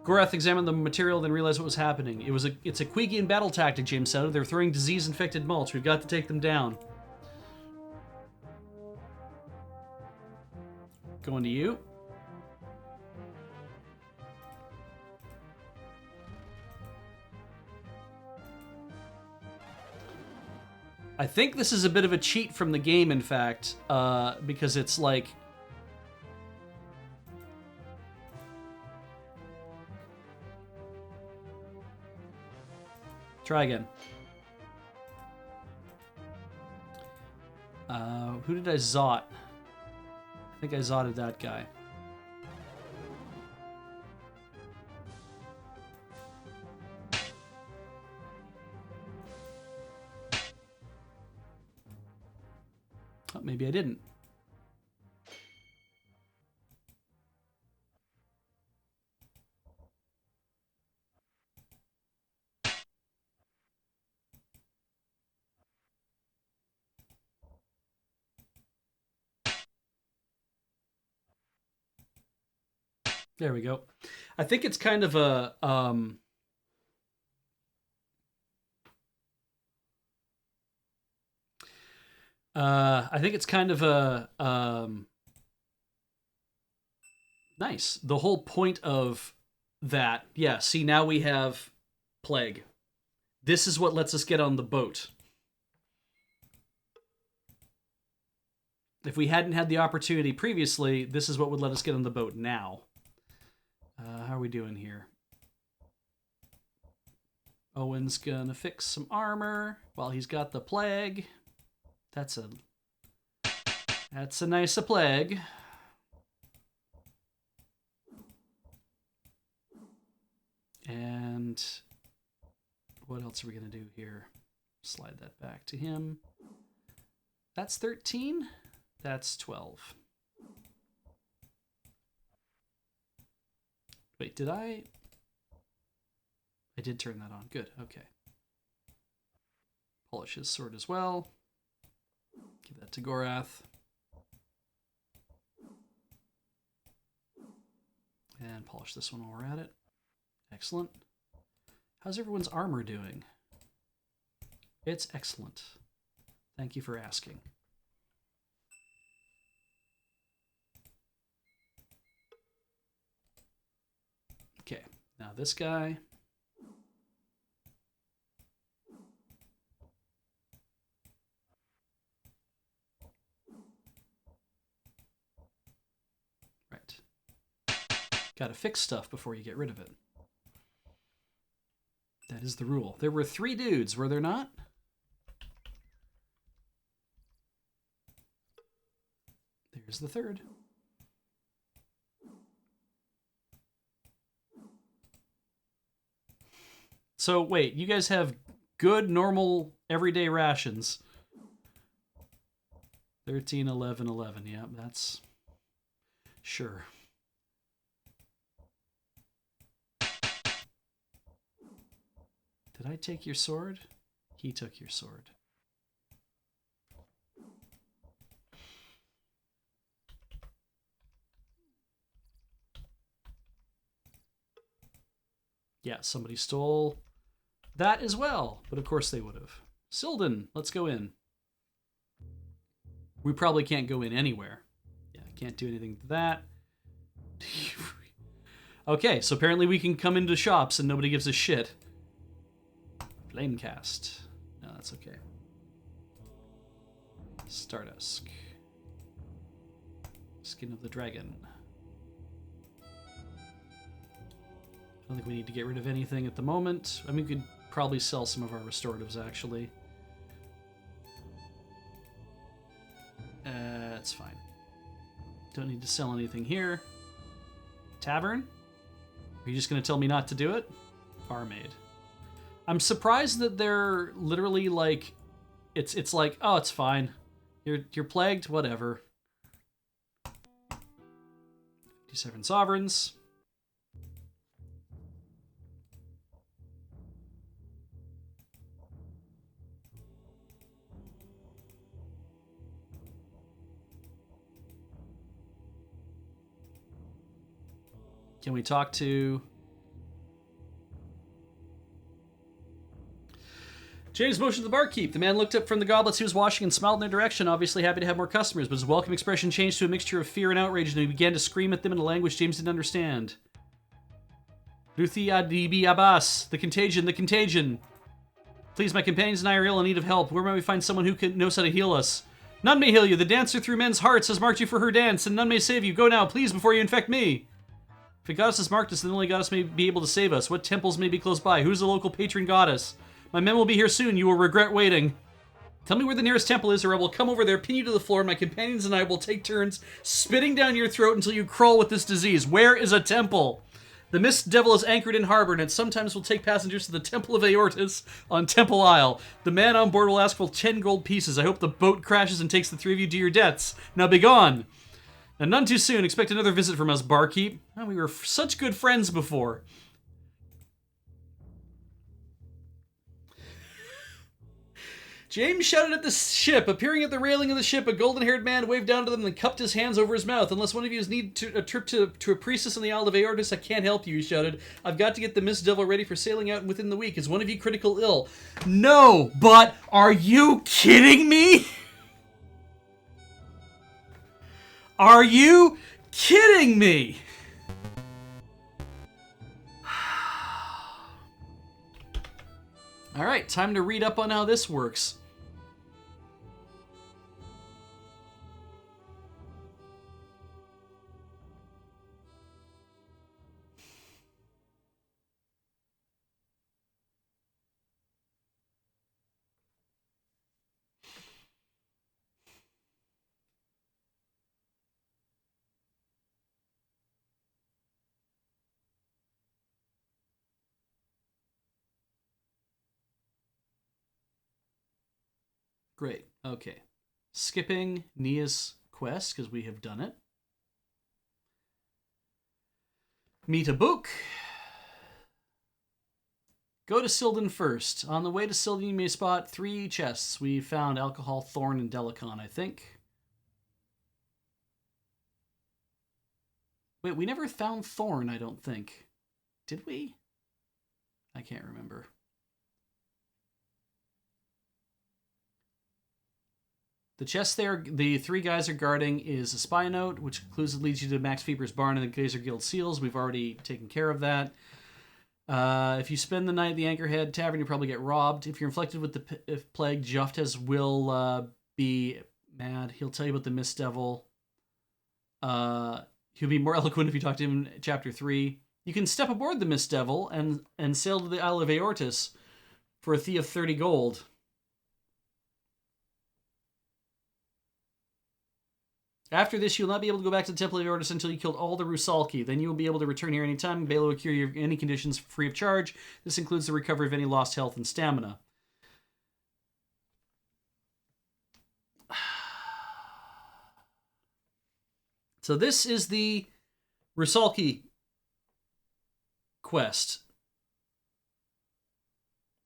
Gorath examined the material, then realized what was happening. It's a Queegian battle tactic, James said. They're throwing disease-infected mulch. We've got to take them down. Going to you. I think this is a bit of a cheat from the game, in fact, because it's like... Try again. Who did I zot? I think I zotted that guy. Oh, maybe I didn't. There we go. I think it's kind of a I think it's kind of a nice. The whole point of that, yeah, see, now we have plague. This is what lets us get on the boat. If we hadn't had the opportunity previously, this is what would let us get on the boat now. How are we doing here? Owen's gonna fix some armor while he's got the plague. That's a nice plague. And what else are we gonna do here? Slide that back to him. That's 13. That's 12. Wait, did I did turn that on. Good, okay. Polish his sword as well. Give that to Gorath. And polish this one while we're at it. Excellent. How's everyone's armor doing? It's excellent. Thank you for asking. Okay, now this guy. Right. Gotta fix stuff before you get rid of it. That is the rule. There were 3 dudes, were there not? There's the 3rd. So wait, you guys have good, normal, everyday rations. 13, 11, 11. Yeah, that's... Sure. Did I take your sword? He took your sword. Yeah, somebody stole that as well, but of course they would have. Silden, let's go in. We probably can't go in anywhere. Yeah, can't do anything to that. Okay, so apparently we can come into shops and nobody gives a shit. Flamecast. No, that's okay. Stardust. Skin of the Dragon. I don't think we need to get rid of anything at the moment. I mean, we could probably sell some of our restoratives, actually. That's fine. Don't need to sell anything here. Tavern? Are you just going to tell me not to do it? Barmaid. I'm surprised that they're literally like... It's like, oh, it's fine. You're plagued? Whatever. 57 sovereigns. Can we talk to... James motioned to the barkeep. The man looked up from the goblets he was washing and smiled in their direction, obviously happy to have more customers, but his welcome expression changed to a mixture of fear and outrage, and he began to scream at them in a language James didn't understand. Ruthi Adibi Abbas, the contagion, the contagion. Please, my companions and I are ill in need of help. Where might we find someone who knows how to heal us? None may heal you. The dancer through men's hearts has marked you for her dance, and none may save you. Go now, please, before you infect me. If a goddess has marked us, then only goddess may be able to save us. What temples may be close by? Who's the local patron goddess? My men will be here soon. You will regret waiting. Tell me where the nearest temple is, or I will come over there, pin you to the floor, and my companions and I will take turns spitting down your throat until you crawl with this disease. Where is a temple? The Mist Devil is anchored in harbor, and it sometimes will take passengers to the Temple of Aortus on Temple Isle. The man on board will ask for 10 gold pieces. I hope the boat crashes and takes the three of you to your deaths. Now be gone. And none too soon. Expect another visit from us, barkeep. Oh, we were such good friends before. James shouted at the ship. Appearing at the railing of the ship, a golden-haired man waved down to them and cupped his hands over his mouth. Unless one of you needs a trip to a priestess on the Isle of Aortus, I can't help you, he shouted. I've got to get the Mist Devil ready for sailing out within the week. Is one of you critical ill? No, but are you kidding me? Are you kidding me? All right, time to read up on how this works. Great. Okay. Skipping Nia's quest, because we have done it. Meet a book. Go to Silden first. On the way to Silden, you may spot 3 chests. We found alcohol, thorn, and delicon, I think. Wait, we never found thorn, I don't think. Did we? I can't remember. The chest there, the 3 guys are guarding, is a spy note, which leads you to Max Feeper's barn and the Gazer Guild seals. We've already taken care of that. If you spend the night at the Anchorhead Tavern, you probably get robbed. If you're inflicted with the plague, Joftes will be mad. He'll tell you about the Mist Devil. He'll be more eloquent if you talk to him in Chapter 3. You can step aboard the Mist Devil and sail to the Isle of Aortus for a fee of 30 gold. After this, you'll not be able to go back to the Temple of Aortus until you killed all the Rusalki. Then you will be able to return here anytime, and Bela will cure you of any conditions free of charge. This includes the recovery of any lost health and stamina. So this is the Rusalki quest.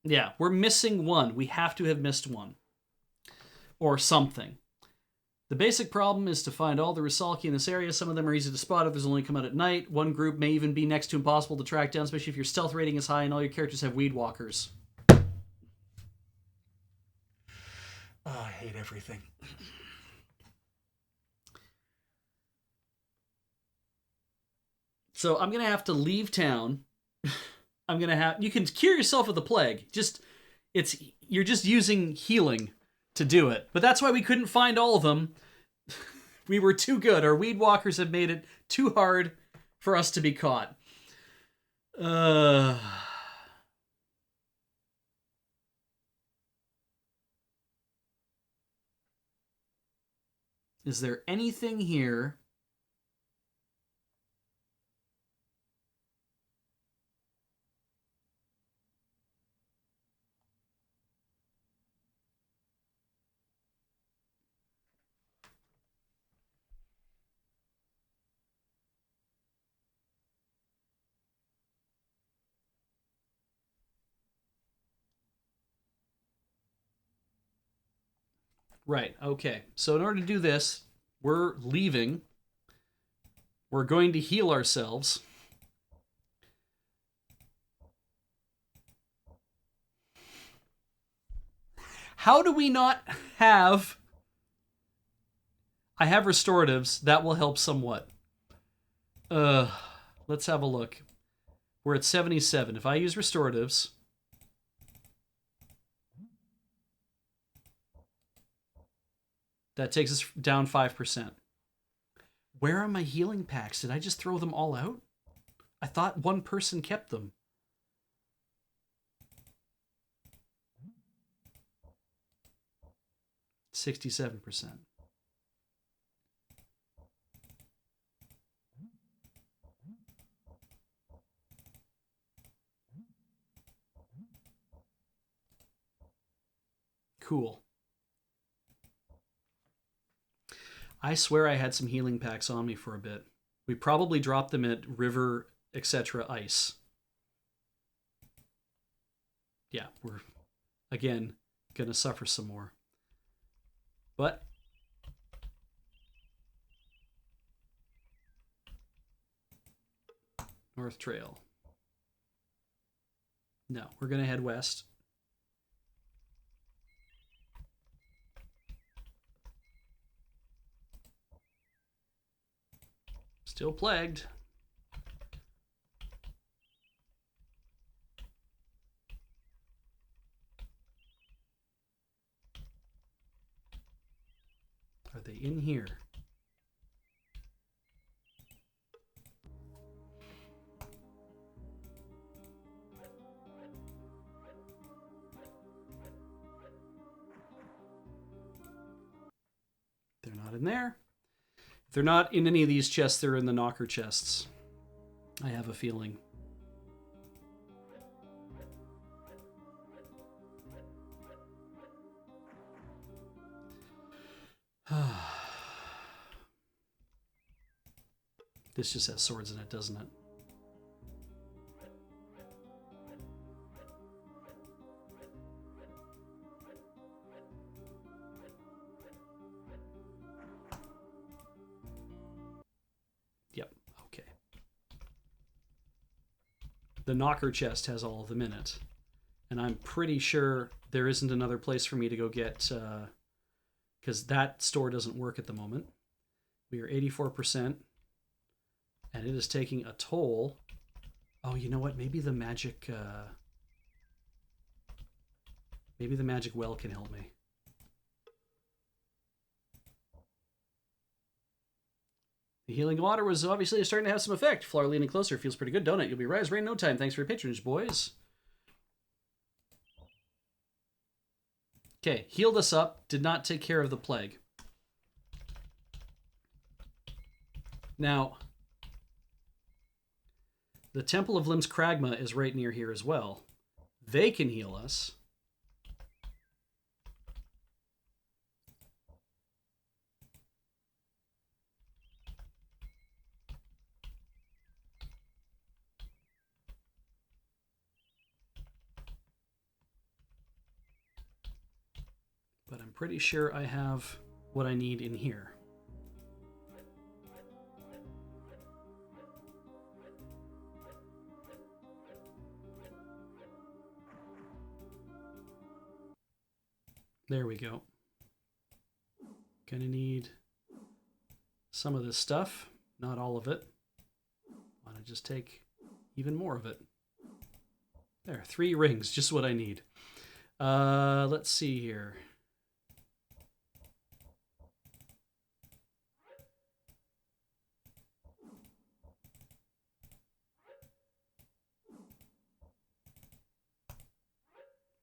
Yeah, we're missing one. We have to have missed one. Or something. The basic problem is to find all the Rusalki in this area. Some of them are easy to spot, others only come out at night. One group may even be next to impossible to track down, especially if your stealth rating is high and all your characters have weed walkers. Oh, I hate everything. So I'm going to have to leave town. You can cure yourself of the plague. You're just using healing to do it. But that's why we couldn't find all of them. We were too good. Our weed walkers have made it too hard for us to be caught. Is there anything here? Right, okay. So in order to do this, we're leaving. We're going to heal ourselves. How do we not have... I have restoratives. That will help somewhat. Let's have a look. We're at 77. If I use restoratives... that takes us down 5%. Where are my healing packs? Did I just throw them all out? I thought one person kept them. $67%. Cool. I swear I had some healing packs on me for a bit. We probably dropped them at River, etc. Ice. Yeah, we're, again, gonna suffer some more. But... North Trail. No, we're gonna head west. Still plagued. Are they in here? They're not in there. If they're not in any of these chests, they're in the knocker chests. I have a feeling. This just has swords in it, doesn't it? Yep, okay. The knocker chest has all of them in it. And I'm pretty sure there isn't another place for me to go get... because that store doesn't work at the moment. We are 84%. And it is taking a toll. Oh, you know what? Maybe the magic... maybe the magic well can help me. The healing water was obviously starting to have some effect. Floor leaning closer. Feels pretty good, don't it? You'll be right as rain in no time. Thanks for your patronage, boys. Okay, healed us up. Did not take care of the plague. Now, the Temple of Lim's Kragma is right near here as well. They can heal us. But I'm pretty sure I have what I need in here. There we go. Gonna need some of this stuff, not all of it. Wanna just take even more of it. There, 3 rings, just what I need. Let's see here.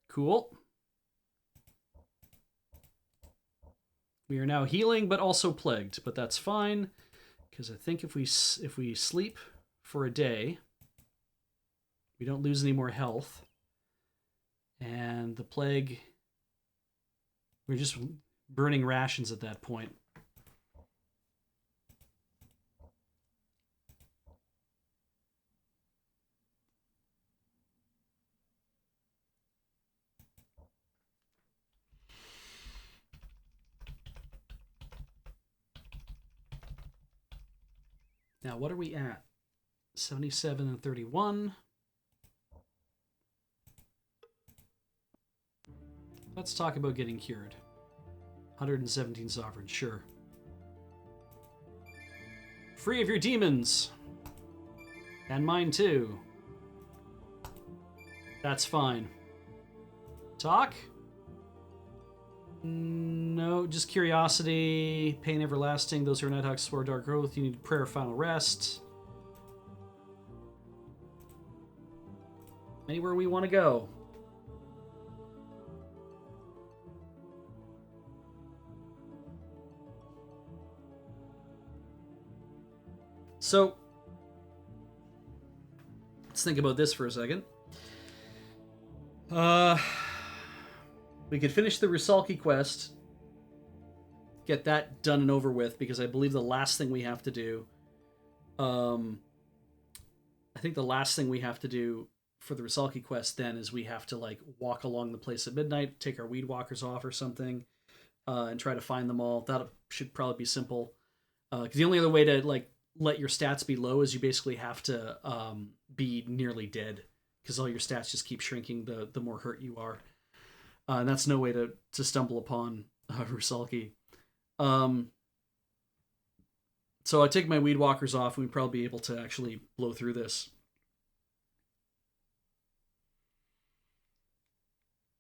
Cool. We are now healing, but also plagued, but that's fine, because I think if we sleep for a day, we don't lose any more health, and the plague, we're just burning rations at that point. Now, what are we at? 77 and 31. Let's talk about getting cured. 117 sovereigns, sure. Free of your demons. And mine too. That's fine. Talk? No, just curiosity. Pain everlasting. Those who are Nighthawks explore dark growth. You need prayer, final rest. Anywhere we want to go. So, let's think about this for a second. We could finish the Rusalki quest, get that done and over with, because I believe the last thing we have to do, I think the last thing we have to do for the Rusalki quest then is we have to like walk along the place at midnight, take our weed walkers off or something, and try to find them all. That should probably be simple. Because the only other way to like let your stats be low is you basically have to be nearly dead, because all your stats just keep shrinking the more hurt you are. And that's no way to stumble upon Rusalki. So I take my weed walkers off, and we'd probably be able to actually blow through this.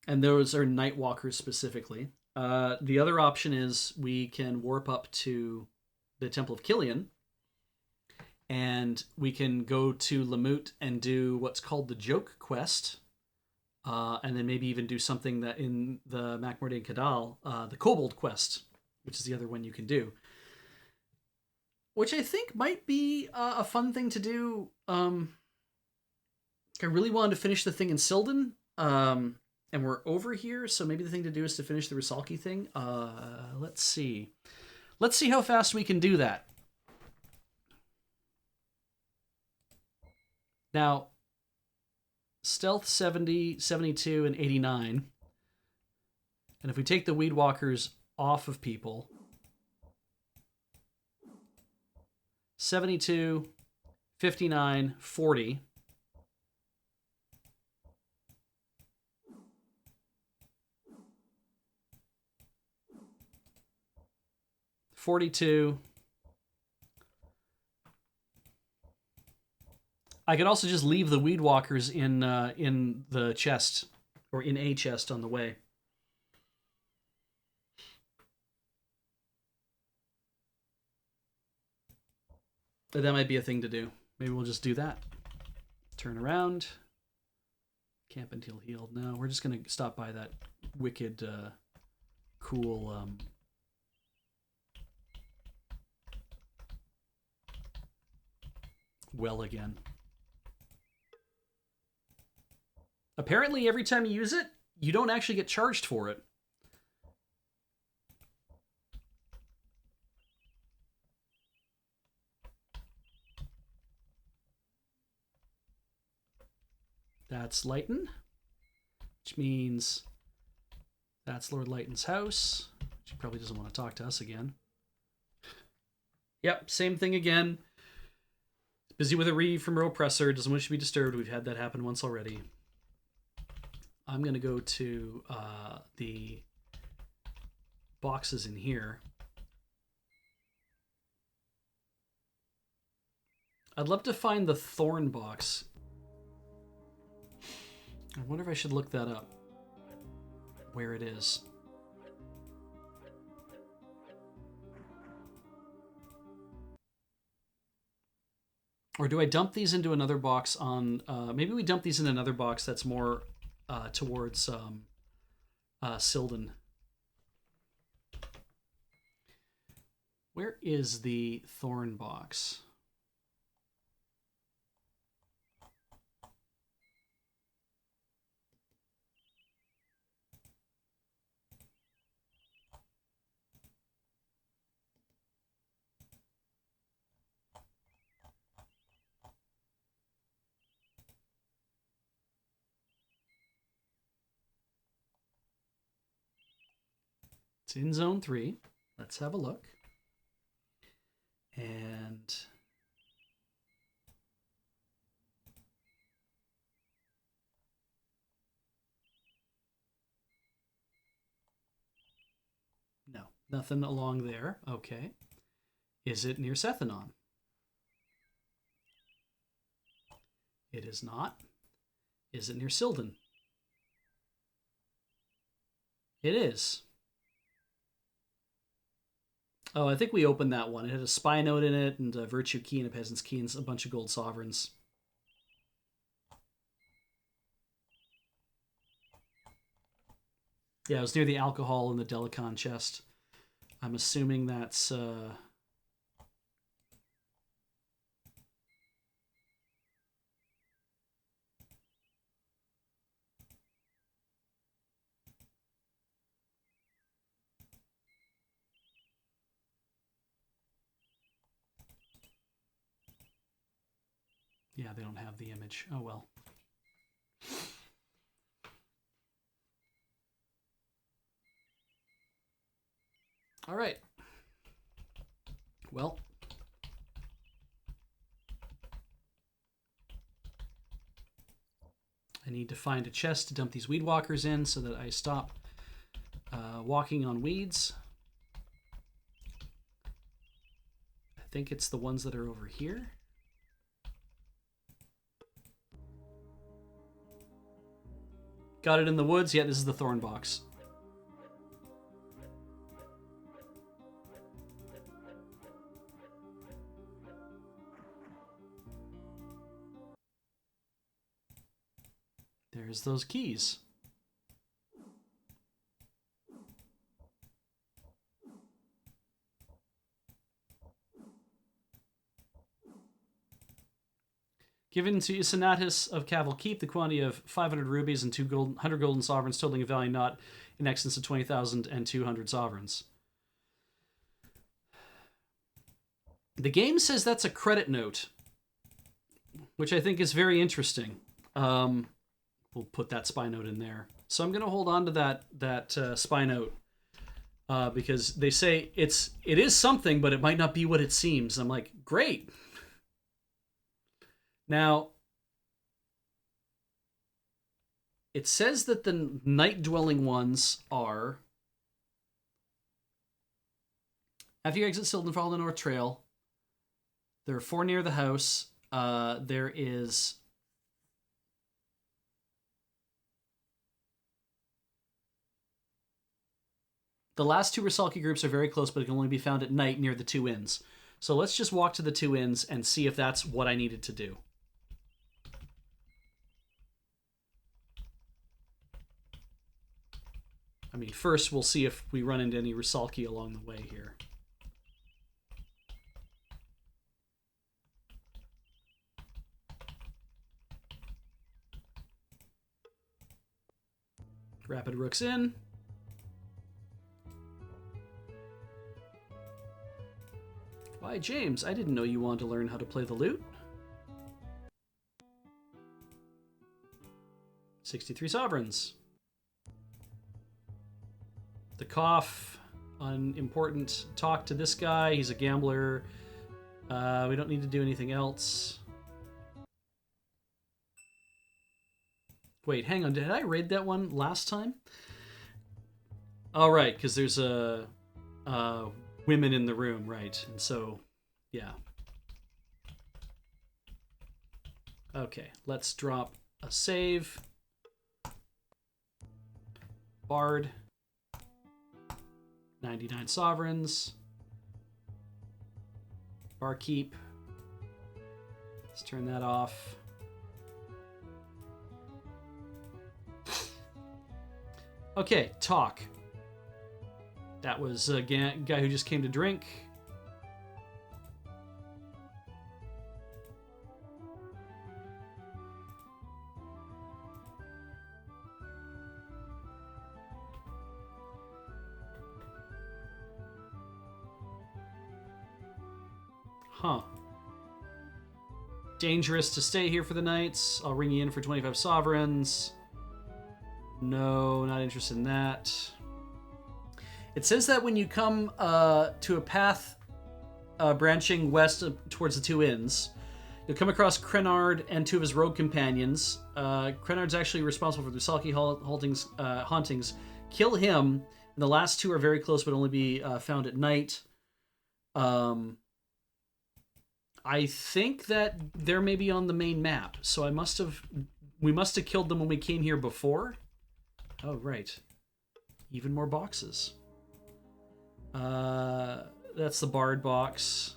And those are night walkers specifically. The other option is we can warp up to the Temple of Killian, and we can go to Lamut and do what's called the Joke quest, and then maybe even do something that in the Makmordain Kadal, the Kobold quest, which is the other one you can do. Which I think might be a fun thing to do. I really wanted to finish the thing in Silden, and we're over here, so maybe the thing to do is to finish the Rusalki thing. Let's see. Let's see how fast we can do that. Now, stealth 70, 72, and 89. And if we take the weed walkers off of people, 72, 59, 40. 42. I could also just leave the weed walkers in the chest, or in a chest on the way. But that might be a thing to do. Maybe we'll just do that. Turn around. Camp until healed. No, we're just going to stop by that wicked, cool... well again. Apparently, every time you use it, you don't actually get charged for it. That's Lighton, which means that's Lord Lighton's house. She probably doesn't want to talk to us again. Yep, same thing again. Busy with a reeve from her oppressor, doesn't wish to be disturbed. We've had that happen once already. I'm going to go to the boxes in here. I'd love to find the thorn box. I wonder if I should look that up. Where it is. Or do I dump these into another box on... maybe we dump these in another box that's more towards Silden. Where is the thorn box? It's in Zone 3. Let's have a look. And... Nothing along there. Okay. Is it near Sethanon? It is not. Is it near Silden? It is. Oh, I think we opened that one. It had a spy note in it, and a virtue key, and a peasant's key, and a bunch of gold sovereigns. Yeah, it was near the alcohol in the Delicon chest. I'm assuming that's... Yeah, they don't have the image. Oh, well. All right. Well. I need to find a chest to dump these weed walkers in so that I stop walking on weeds. I think it's the ones that are over here. Got it in the woods? Yeah, this is the thorn box. There's those keys. Given to Senatus of Caval Keep the quantity of 500 rubies and 100 golden sovereigns, totaling a value not in excess of 20,200 sovereigns. The game says that's a credit note, which I think is very interesting. We'll put that spy note in there. So I'm going to hold on to that spy note because they say it is something, but it might not be what it seems. I'm like, great. Now, it says that the night-dwelling ones are... After you exit Silden, follow the North Trail. There are 4 near the house. There is... The last 2 Rusalki groups are very close, but it can only be found at night near the 2 inns. So let's just walk to the 2 inns and see if that's what I needed to do. I mean, first we'll see if we run into any Rusalki along the way here. Rapid Rooks in. Why, James, I didn't know you wanted to learn how to play the lute. 63 sovereigns. The cough, unimportant. Talk to this guy, he's a gambler. We don't need to do anything else. Wait, hang on, did I raid that one last time? Oh, right, because there's a women in the room, right? And so, yeah. Okay, let's drop a save. Bard. 99 sovereigns. Barkeep. Let's turn that off. Okay, talk. That was a guy who just came to drink. Huh. Dangerous to stay here for the nights. I'll ring you in for 25 sovereigns. No, not interested in that. It says that when you come to a path branching west towards the 2 inns, you'll come across Krondor and 2 of his rogue companions. Krondor's actually responsible for the Rusalki hauntings. Kill him, The last two are very close, but only be found at night. I think that they're maybe on the main map, so we must have killed them when we came here before. Oh, right. Even more boxes. That's the Bard box.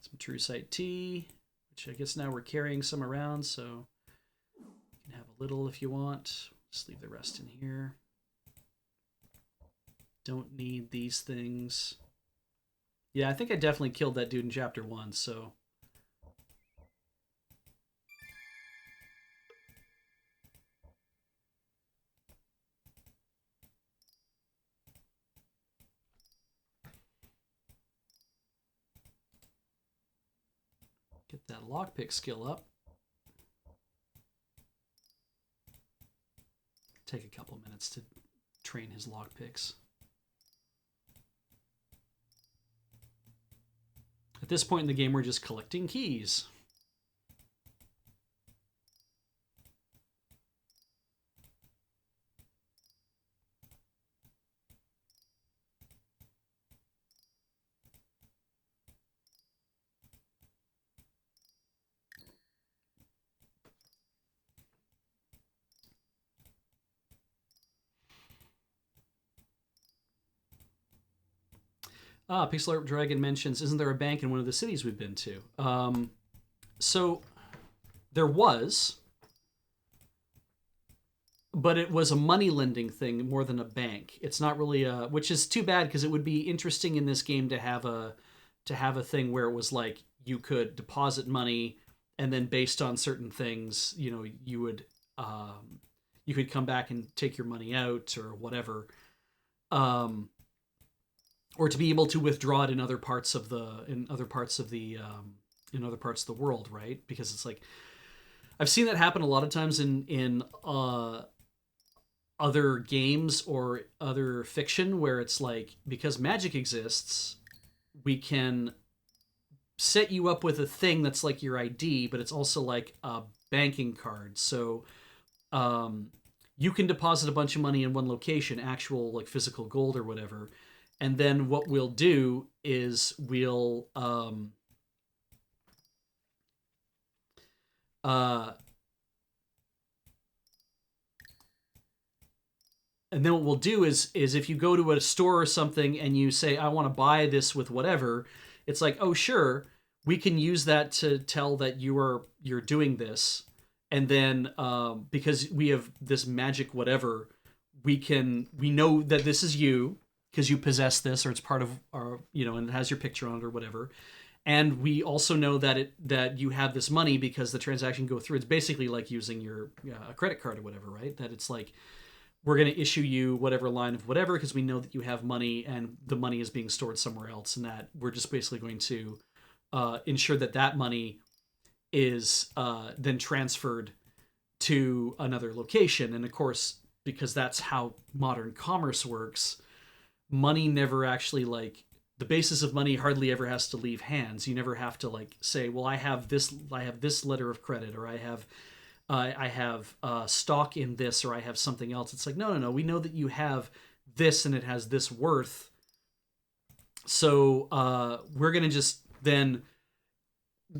Some True Sight tea, which I guess now we're carrying some around, so you can have a little if you want. Just leave the rest in here. Don't need these things. Yeah, I think I definitely killed that dude in chapter 1, so... Get that lockpick skill up. Take a couple minutes to train his lockpicks. At this point in the game, we're just collecting keys. Pixel Art Dragon mentions, isn't there a bank in one of the cities we've been to? So there was, but it was a money lending thing more than a bank. It's not really a, which is too bad because it would be interesting in this game to have a thing where it was like you could deposit money and then based on certain things, you know, you could come back and take your money out or whatever. Or to be able to withdraw it in other parts of the world, right? Because it's like I've seen that happen a lot of times in other games or other fiction where it's like because magic exists, we can set you up with a thing that's like your ID, but it's also like a banking card. So you can deposit a bunch of money in one location, actual like physical gold or whatever. And then what we'll do is we'll and then what we'll do is if you go to a store or something and you say, I want to buy this with whatever, it's like, oh, sure, we can use that to tell that you're doing this. And then because we have this magic whatever, we know that this is you, because you possess this or it's part of our, you know, and it has your picture on it or whatever. And we also know that you have this money because the transaction go through. It's basically like using your a credit card or whatever, right? That it's like, we're going to issue you whatever line of whatever because we know that you have money and the money is being stored somewhere else. And that we're just basically going to ensure that money is then transferred to another location. And of course, because that's how modern commerce works, money never actually, like, the basis of money hardly ever has to leave hands. You never have to like say, well, I have this letter of credit, or I have stock in this, or I have something else. It's like, no. We know that you have this and it has this worth. So we're going to just then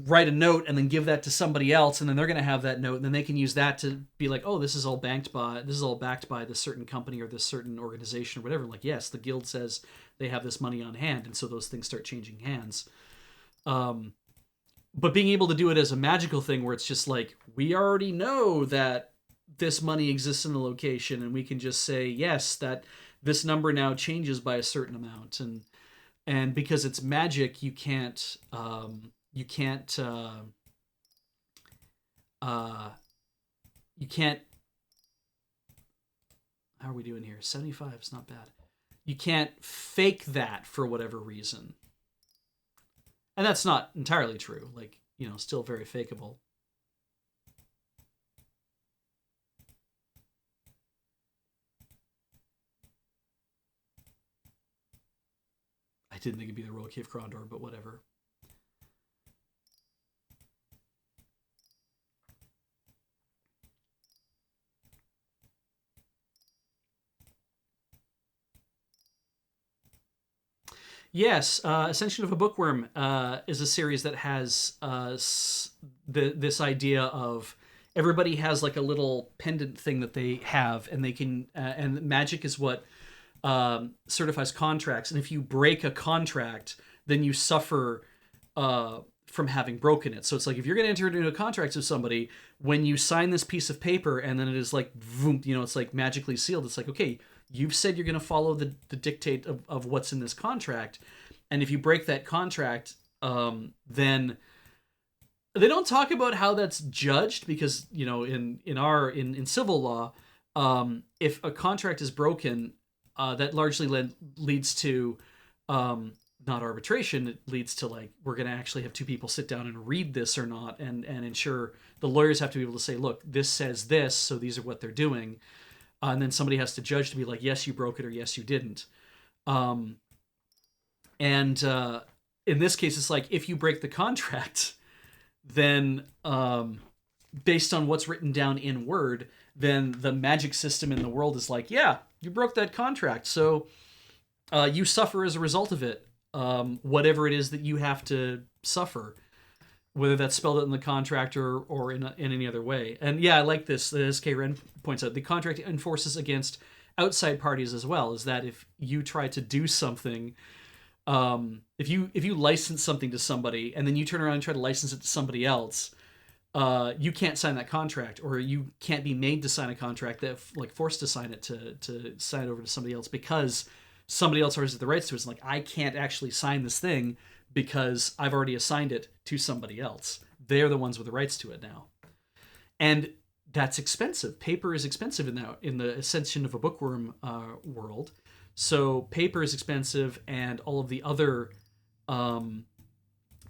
write a note and then give that to somebody else, and then they're going to have that note, and then they can use that to be like, oh, this is all backed by this certain company or this certain organization or whatever. Like, yes, the guild says they have this money on hand, and so those things start changing hands. But being able to do it as a magical thing where it's just like, we already know that this money exists in a location, and we can just say, yes, that this number now changes by a certain amount, and because it's magic, you can't how are we doing here? 75 is not bad. You can't fake that for whatever reason. And that's not entirely true. Like, you know, still very fakeable. I didn't think it'd be the Royal Cave Krondor, but whatever. Yes, Ascension of a Bookworm is a series that has this idea of everybody has like a little pendant thing that they have, and they can and magic is what certifies contracts. And if you break a contract, then you suffer from having broken it. So it's like if you're going to enter into a contract with somebody, when you sign this piece of paper and then it is like, vroom, it's like magically sealed. It's like, okay, you've said you're going to follow the dictate of what's in this contract. And if you break that contract, then they don't talk about how that's judged because, in civil law, if a contract is broken, that largely leads to not arbitration. It leads to like, we're going to actually have two people sit down and read this or not, and ensure the lawyers have to be able to say, look, this says this, so these are what they're doing. And then somebody has to judge to be like, yes, you broke it, or yes, you didn't. And in this case, it's like, if you break the contract, then based on what's written down in Word, then the magic system in the world is like, yeah, you broke that contract, so you suffer as a result of it, whatever it is that you have to suffer, whether that's spelled out in the contract or in any other way. And yeah, I like this. As K. Ren points out, the contract enforces against outside parties as well, is that if you try to do something, if you license something to somebody and then you turn around and try to license it to somebody else, you can't sign that contract, or you can't be made to sign a contract, that like forced to sign it to sign it over to somebody else, because somebody else already has the rights to it. It's like, I can't actually sign this thing because I've already assigned it to somebody else. They're the ones with the rights to it now. And that's expensive. Paper is expensive in the Ascension of a Bookworm world. So paper is expensive, and all of the other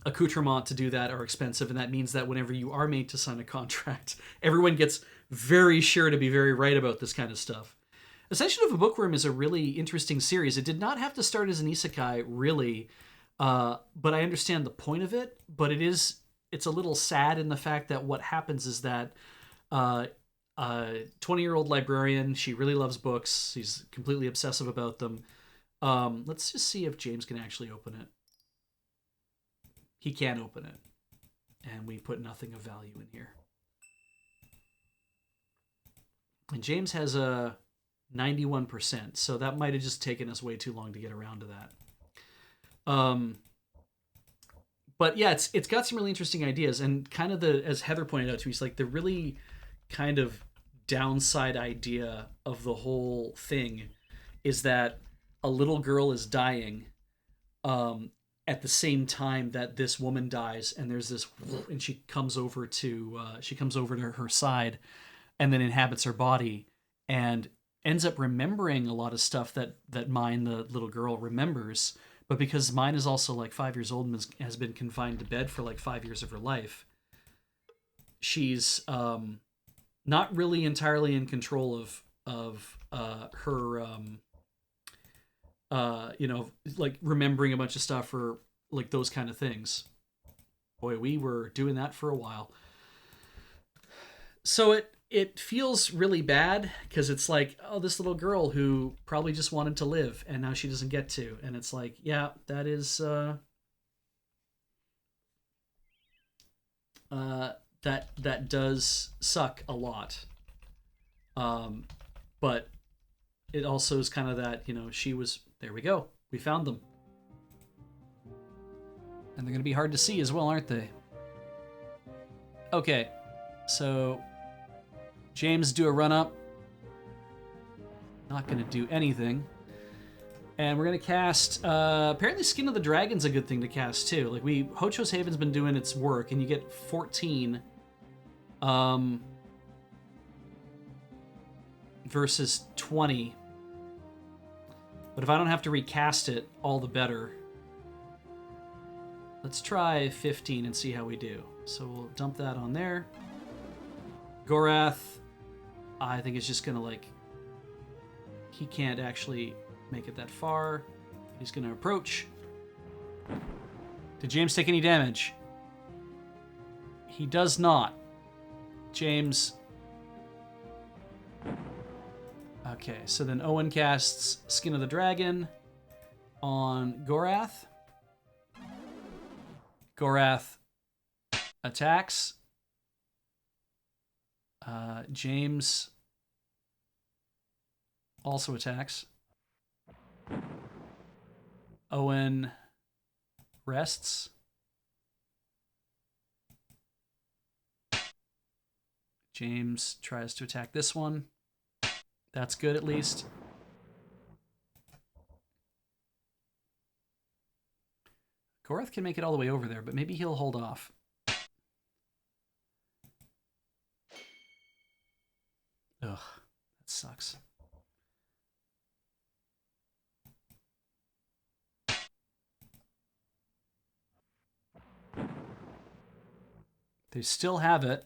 accoutrements to do that are expensive, and that means that whenever you are made to sign a contract, everyone gets very sure to be very right about this kind of stuff. Ascension of a Bookworm is a really interesting series. It did not have to start as an isekai, really, but I understand the point of it. But it's a little sad in the fact that what happens is that a 20-year-old librarian, she really loves books. She's completely obsessive about them. Let's just see if James can actually open it. He can open it. And we put nothing of value in here. And James has a 91%, so that might have just taken us way too long to get around to that. But yeah, it's got some really interesting ideas, and kind of as Heather pointed out to me, it's like the really kind of downside idea of the whole thing is that a little girl is dying at the same time that this woman dies, and there's this, and she comes over to her side and then inhabits her body and ends up remembering a lot of stuff that Mine, the little girl, remembers. But because Mine is also like 5 years old and has been confined to bed for like 5 years of her life, she's not really entirely in control of her like remembering a bunch of stuff or like those kind of things. Boy, we were doing that for a while. So it feels really bad because it's like, oh, this little girl who probably just wanted to live and now she doesn't get to. And it's like, yeah, that is that does suck a lot. But it also is kind of that, she was, there we go. We found them. And they're going to be hard to see as well, aren't they? Okay. So James, do a run up. Not going to do anything. And we're going to cast, apparently Skin of the Dragon's a good thing to cast too. Like Hocho's Haven's been doing its work, and you get 14 versus 20. But if I don't have to recast it, all the better. Let's try 15 and see how we do. So we'll dump that on there. Gorath, I think it's just going to like, he can't actually make it that far. He's going to approach. Did James take any damage? He does not. James. Okay, so then Owen casts Skin of the Dragon on Gorath. Gorath attacks. James also attacks. Owen rests. James tries to attack this one. That's good, at least. Gorath can make it all the way over there, but maybe he'll hold off. Ugh, that sucks. They still have it.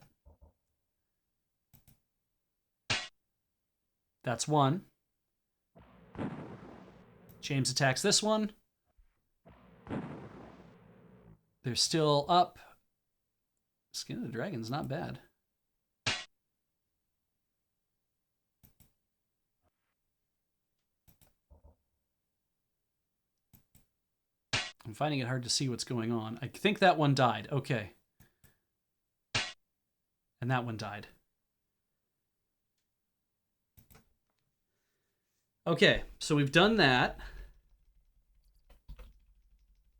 That's one. James attacks this one. They're still up. Skin of the Dragon's not bad. I'm finding it hard to see what's going on. I think that one died. Okay. And that one died. Okay, so we've done that.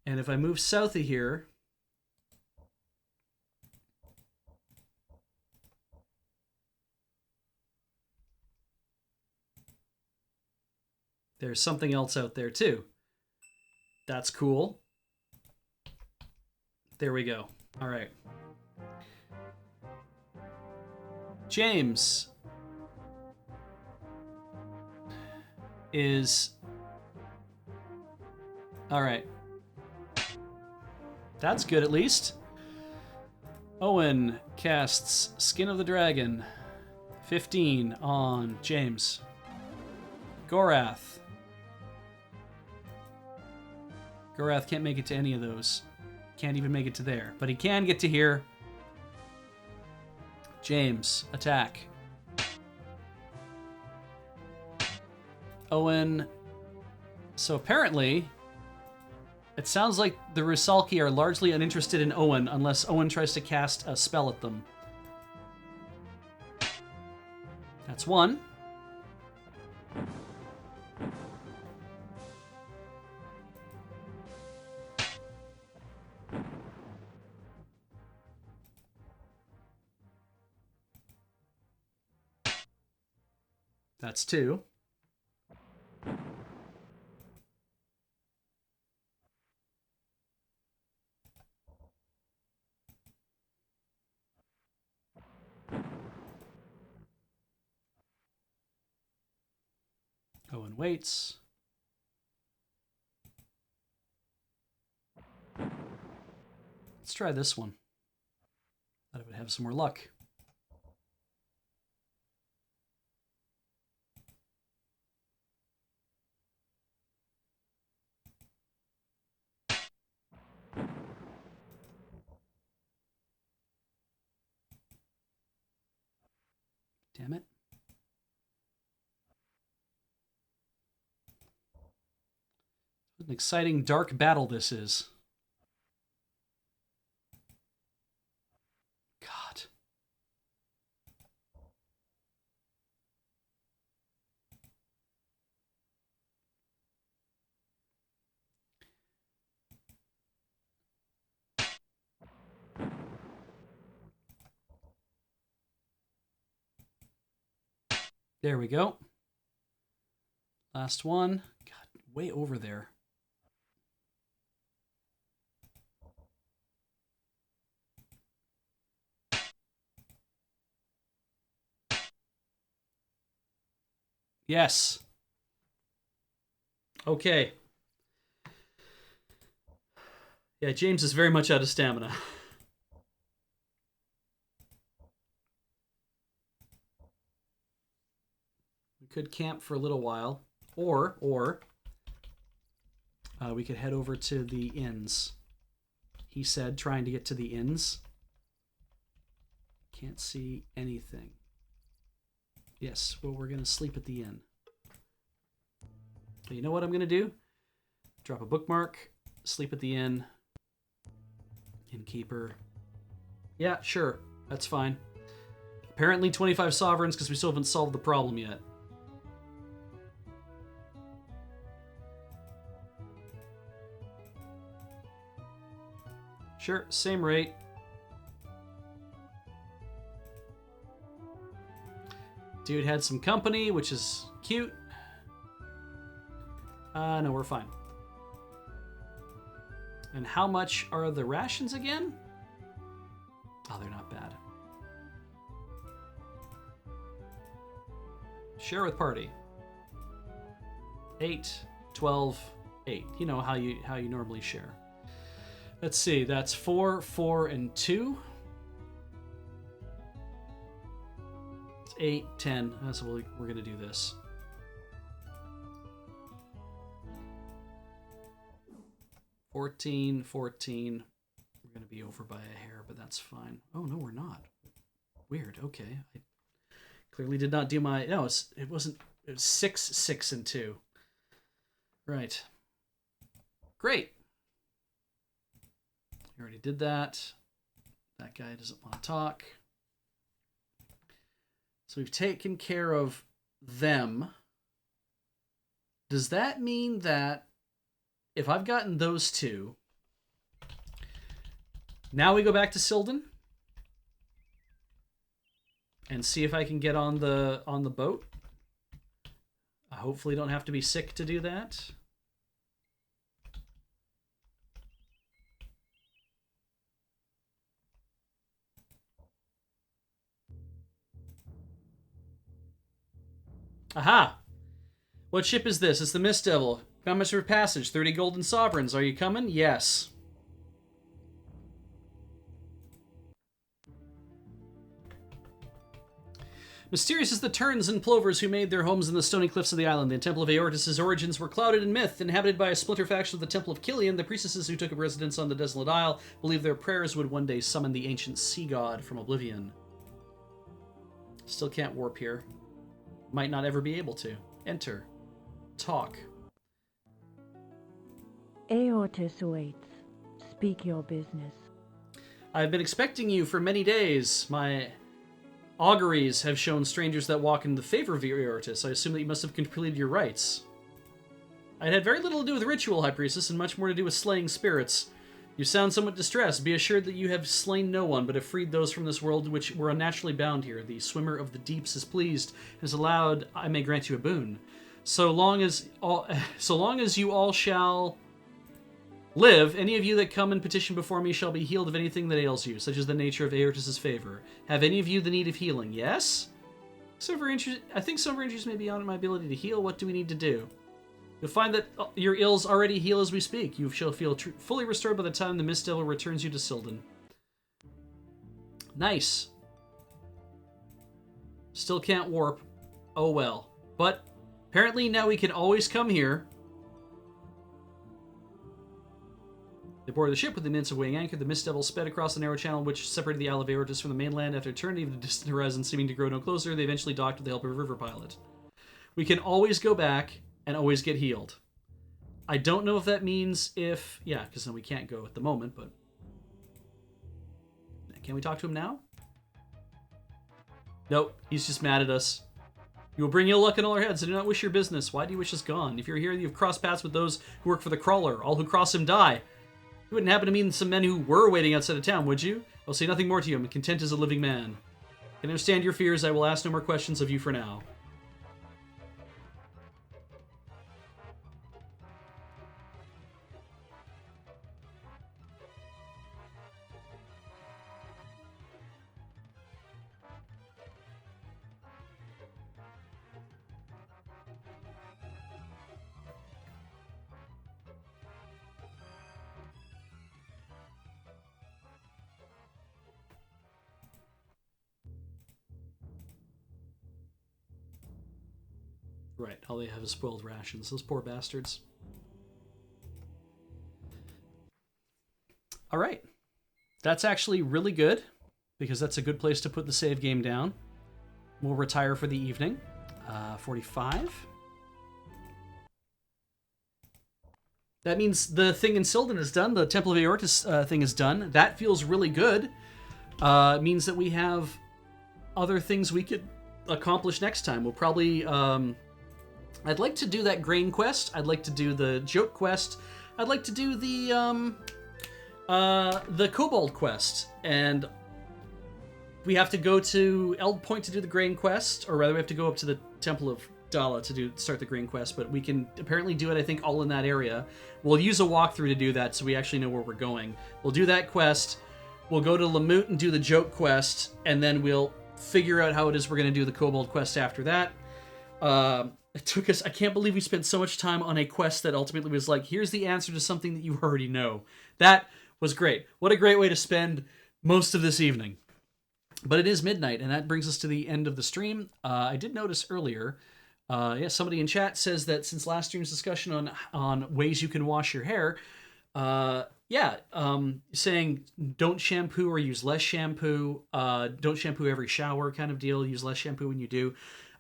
And if I move south of here, there's something else out there too. That's cool. There we go. All right. James is... All right. That's good, at least. Owen casts Skin of the Dragon. 15 on James. Gorath. Gorath can't make it to any of those. Can't even make it to there. But he can get to here. James, attack. Owen. So apparently, it sounds like the Rusalki are largely uninterested in Owen unless Owen tries to cast a spell at them. That's one. That's two. Owen waits. Let's try this one. Thought I would have some more luck. Damn it. What an exciting dark battle this is. God. There we go. Last one. God, way over there. Yes. Okay. Yeah, James is very much out of stamina. We could camp for a little while, or we could head over to the inns. He said trying to get to the inns. Can't see anything. Yes, well, we're going to sleep at the inn. But you know what I'm going to do? Drop a bookmark. Sleep at the inn. Innkeeper. Yeah, sure. That's fine. Apparently 25 sovereigns because we still haven't solved the problem yet. Sure, same rate. Dude had some company, which is cute. No, we're fine. And how much are the rations again? Oh, they're not bad. Share with party. 8, 12, 8. You know how you normally share. Let's see, that's 4, 4, and 2. It's 8, 10. That's what we're going to do this. $14, 14. We're going to be over by a hair, but that's fine. Oh, no, we're not. Weird. Okay. I clearly did not do my... No, it wasn't... It was 6, 6, and 2. Right. Great. You already did that. That guy doesn't want to talk. So we've taken care of them. Does that mean that if I've gotten those two, now we go back to Silden and see if I can get on the boat? I hopefully don't have to be sick to do that. Aha! What ship is this? It's the Mist Devil. How much for passage? 30 golden sovereigns. Are you coming? Yes. Mysterious as the terns and plovers who made their homes in the stony cliffs of the island, the Temple of Aortus' origins were clouded in myth. Inhabited by a splinter faction of the Temple of Killian, the priestesses who took up residence on the desolate isle believed their prayers would one day summon the ancient sea god from oblivion. Still can't warp here. Might not ever be able to. Enter. Talk. Aortus awaits. Speak your business. I've been expecting you for many days. My auguries have shown strangers that walk in the favor of Aortus. I assume that you must have completed your rites. I had very little to do with ritual, High Priestess, and much more to do with slaying spirits. You sound somewhat distressed. Be assured that you have slain no one, but have freed those from this world which were unnaturally bound here. The swimmer of the deeps is pleased, and has allowed I may grant you a boon. So long as you all shall live, any of you that come and petition before me shall be healed of anything that ails you, such as the nature of Aortus' favor. Have any of you the need of healing? Yes? I think some of our injuries may be beyond my ability to heal. What do we need to do? You'll find that your ills already heal as we speak. You shall feel fully restored by the time the Mist Devil returns you to Silden. Nice. Still can't warp. Oh well. But apparently now we can always come here. They boarded the ship with the mints of weighing anchor. The Mist Devil sped across the narrow channel which separated the Isle of Aortus from the mainland. After turning the distant horizon seeming to grow no closer, they eventually docked with the help of a river pilot. We can always go back and always get healed. I don't know if that means if... Yeah, because then we can't go at the moment, but... Can we talk to him now? Nope, he's just mad at us. You will bring ill luck in all our heads. I do not wish your business. Why do you wish us gone? If you're here, you have crossed paths with those who work for the Crawler. All who cross him die. You wouldn't happen to meet some men who were waiting outside of town, would you? I'll say nothing more to you. I'm content as a living man. I can understand your fears. I will ask no more questions of you for now. Right, all they have is spoiled rations. Those poor bastards. All right. That's actually really good, because that's a good place to put the save game down. We'll retire for the evening. 45. That means the thing in Sylvan is done. The Temple of Aortus thing is done. That feels really good. It means that we have other things we could accomplish next time. We'll probably... I'd like to do that grain quest. I'd like to do the joke quest. I'd like to do the kobold quest. And we have to go to Eld Point to do the grain quest, or rather we have to go up to the Temple of Dala to start the grain quest, but we can apparently do it, I think, all in that area. We'll use a walkthrough to do that so we actually know where we're going. We'll do that quest. We'll go to Lamut and do the joke quest, and then we'll figure out how it is we're going to do the kobold quest after that. It took us... I can't believe we spent so much time on a quest that ultimately was like, here's the answer to something that you already know. That was great. What a great way to spend most of this evening. But it is midnight, and that brings us to the end of the stream. I did notice earlier, somebody in chat says that since last stream's discussion on ways you can wash your hair, saying don't shampoo or use less shampoo, don't shampoo every shower kind of deal, use less shampoo when you do.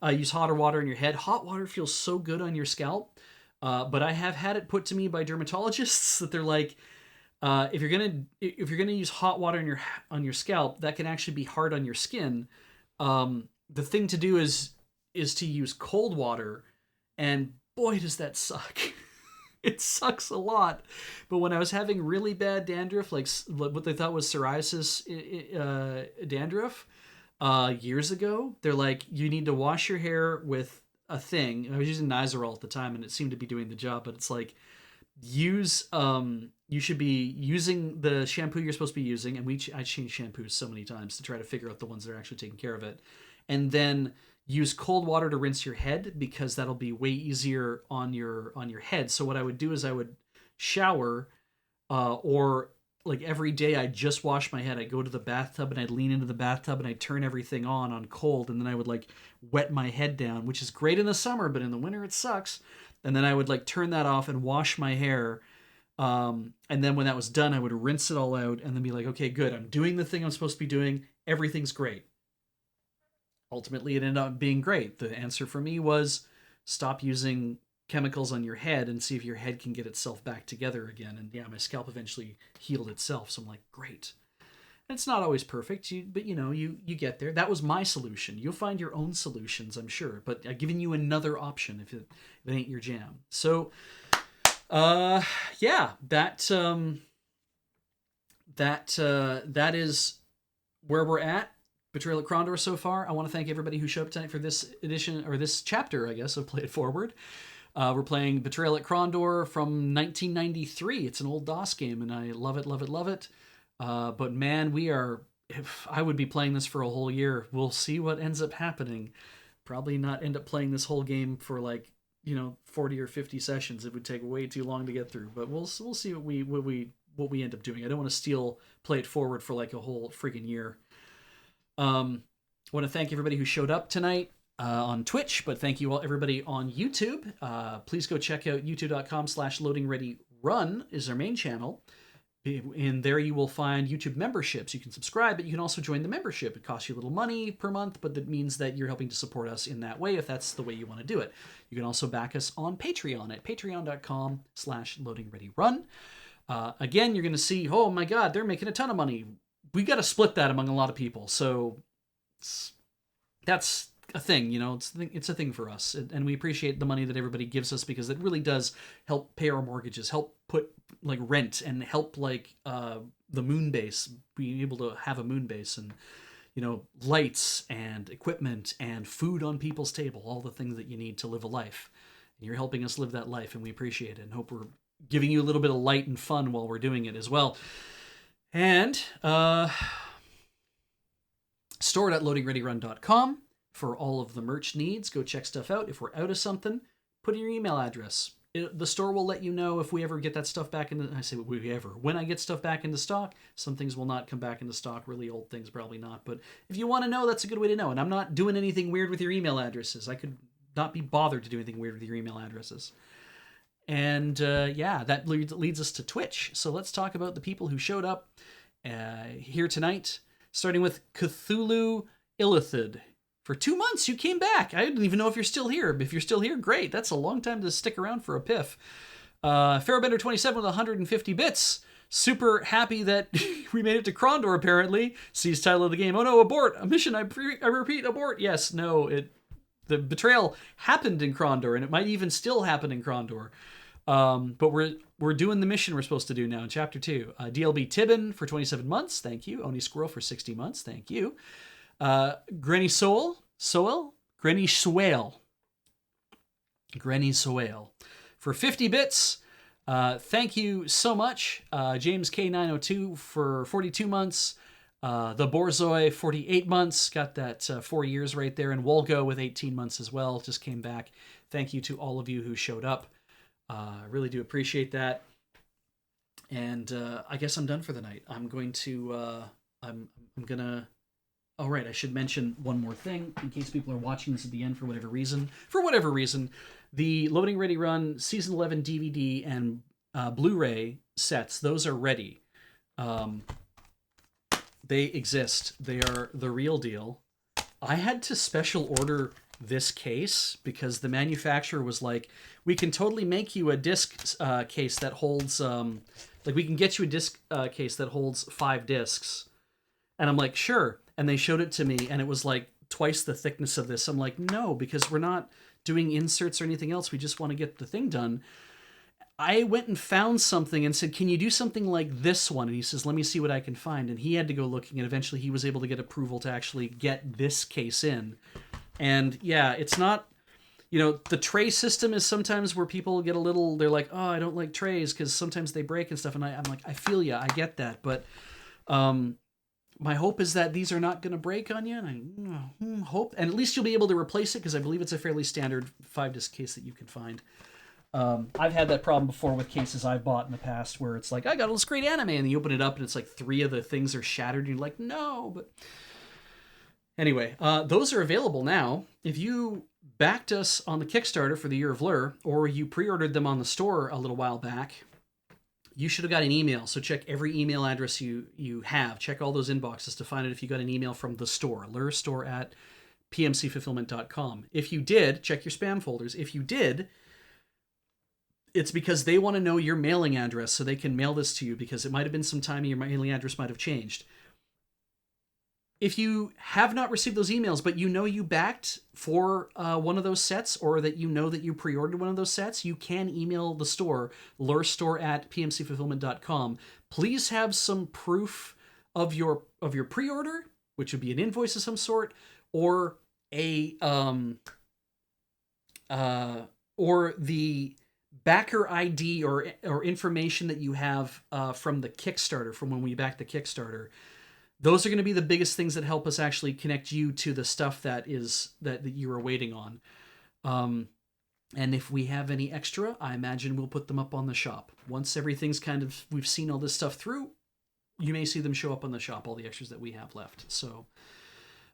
Use hotter water in your head. Hot water feels so good on your scalp, but I have had it put to me by dermatologists that they're like, if you're gonna use hot water on your scalp, that can actually be hard on your skin. The thing to do is to use cold water, and boy does that suck. It sucks a lot. But when I was having really bad dandruff, like what they thought was psoriasis dandruff, years ago, they're like, you need to wash your hair with a thing. I was using Nizoral at the time, and it seemed to be doing the job, but it's like, you should be using the shampoo you're supposed to be using, and I changed shampoos so many times to try to figure out the ones that are actually taking care of it, and then use cold water to rinse your head, because that'll be way easier on your head. So what I would do is I would shower, or like every day I'd just wash my head. I'd go to the bathtub and I'd lean into the bathtub and I'd turn everything on cold, and then I would like wet my head down, which is great in the summer, but in the winter it sucks. And then I would like turn that off and wash my hair. And then when that was done, I would rinse it all out and then be like, okay, good. I'm doing the thing I'm supposed to be doing. Everything's great. Ultimately, it ended up being great. The answer for me was stop using chemicals on your head and see if your head can get itself back together again. And yeah, my scalp eventually healed itself. So I'm like, great. And it's not always perfect, but you get there. That was my solution. You'll find your own solutions, I'm sure, but I've given you another option if it ain't your jam. So, that is where we're at. Betrayal at Krondor so far. I want to thank everybody who showed up tonight for this edition, or this chapter, I guess, of Play It Forward. We're playing Betrayal at Krondor from 1993. It's an old DOS game, and I love it, love it, love it. But man, if I would be playing this for a whole year. We'll see what ends up happening. Probably not end up playing this whole game for 40 or 50 sessions. It would take way too long to get through, but we'll see what we end up doing. I don't want to steal Play It Forward for like a whole freaking year. I want to thank everybody who showed up tonight on Twitch, but thank you all everybody on YouTube. Please go check out youtube.com/loadingreadyrun is our main channel. In there you will find YouTube memberships. You can subscribe, but you can also join the membership. It costs you a little money per month, but that means that you're helping to support us in that way if that's the way you want to do it. You can also back us on Patreon at patreon.com/loadingreadyrun. Again, you're going to see, oh my God, they're making a ton of money. We got to split that among a lot of people. So that's a thing, it's a thing for us. And we appreciate the money that everybody gives us, because it really does help pay our mortgages, help put like rent, and help like the moon base, being able to have a moon base, and lights and equipment and food on people's table, all the things that you need to live a life. And you're helping us live that life, and we appreciate it, and hope we're giving you a little bit of light and fun while we're doing it as well. And store it at loadingreadyrun.com for all of the merch needs. Go check stuff out. If we're out of something, put in your email address. The store will let you know if we ever get that stuff back into... I say when I get stuff back into stock. Some things will not come back into stock. Really old things, probably not. But if you want to know, that's a good way to know. And I'm not doing anything weird with your email addresses. I could not be bothered to do anything weird with your email addresses. And that leads us to Twitch. So let's talk about the people who showed up here tonight, starting with Cthulhu Illithid. For 2 months, you came back. I didn't even know if you're still here. If you're still here, great. That's a long time to stick around for a piff. Farabender27 with 150 bits. Super happy that we made it to Krondor, apparently. Sees title of the game. Oh no, abort! A mission, I repeat, abort! Yes, no, the betrayal happened in Krondor, and it might even still happen in Krondor. But we're doing the mission we're supposed to do now in Chapter 2. DLB Tibbin for 27 months, thank you. Oni Squirrel for 60 months, thank you. Granny Soel, Granny Soel for 50 bits. Thank you so much. James K902 for 42 months. The Borzoi, 48 months. Got that 4 years right there. And Wolgo with 18 months as well. Just came back. Thank you to all of you who showed up. I really do appreciate that. And I guess I'm done for the night. I'm going to... I'm gonna... Oh, right, I should mention one more thing in case people are watching this at the end for whatever reason. The Loading Ready Run Season 11 DVD and Blu-ray sets, those are ready. They exist. They are the real deal. I had to special order this case because the manufacturer was like, we can totally make you a disc case that holds... we can get you a disc case that holds 5 discs. And I'm like, sure. And they showed it to me, and it was like twice the thickness of this. I'm like, no, because we're not doing inserts or anything else. We just want to get the thing done. I went and found something and said, can you do something like this one? And he says, let me see what I can find. And he had to go looking, and eventually he was able to get approval to actually get this case in. And yeah, it's not, the tray system is sometimes where people get a little, they're like, oh, I don't like trays because sometimes they break and stuff. And I'm like, I feel ya, I get that. But my hope is that these are not going to break on you, and I hope, and at least you'll be able to replace it, because I believe it's a fairly standard 5-disc case that you can find. I've had that problem before with cases I've bought in the past, where it's like, I got all this great anime, and then you open it up, and it's like 3 of the things are shattered, and you're like, no, but... Anyway, those are available now. If you backed us on the Kickstarter for the Year of Lure, or you pre-ordered them on the store a little while back, you should have got an email. So check every email address you have. Check all those inboxes to find out if you got an email from the store, lurestore@pmcfulfillment.com. If you did, check your spam folders. If you did, it's because they want to know your mailing address so they can mail this to you, because it might have been some time and your mailing address might have changed. If you have not received those emails, but you backed for one of those sets, or that that you pre-ordered one of those sets, you can email the store, lurestore@pmcfulfillment.com. Please have some proof of your pre-order, which would be an invoice of some sort, or or the backer ID or information that you have from the Kickstarter, from when we backed the Kickstarter. Those are going to be the biggest things that help us actually connect you to the stuff that you are waiting on. And if we have any extra, I imagine we'll put them up on the shop. Once everything's we've seen all this stuff through, you may see them show up on the shop, all the extras that we have left. So,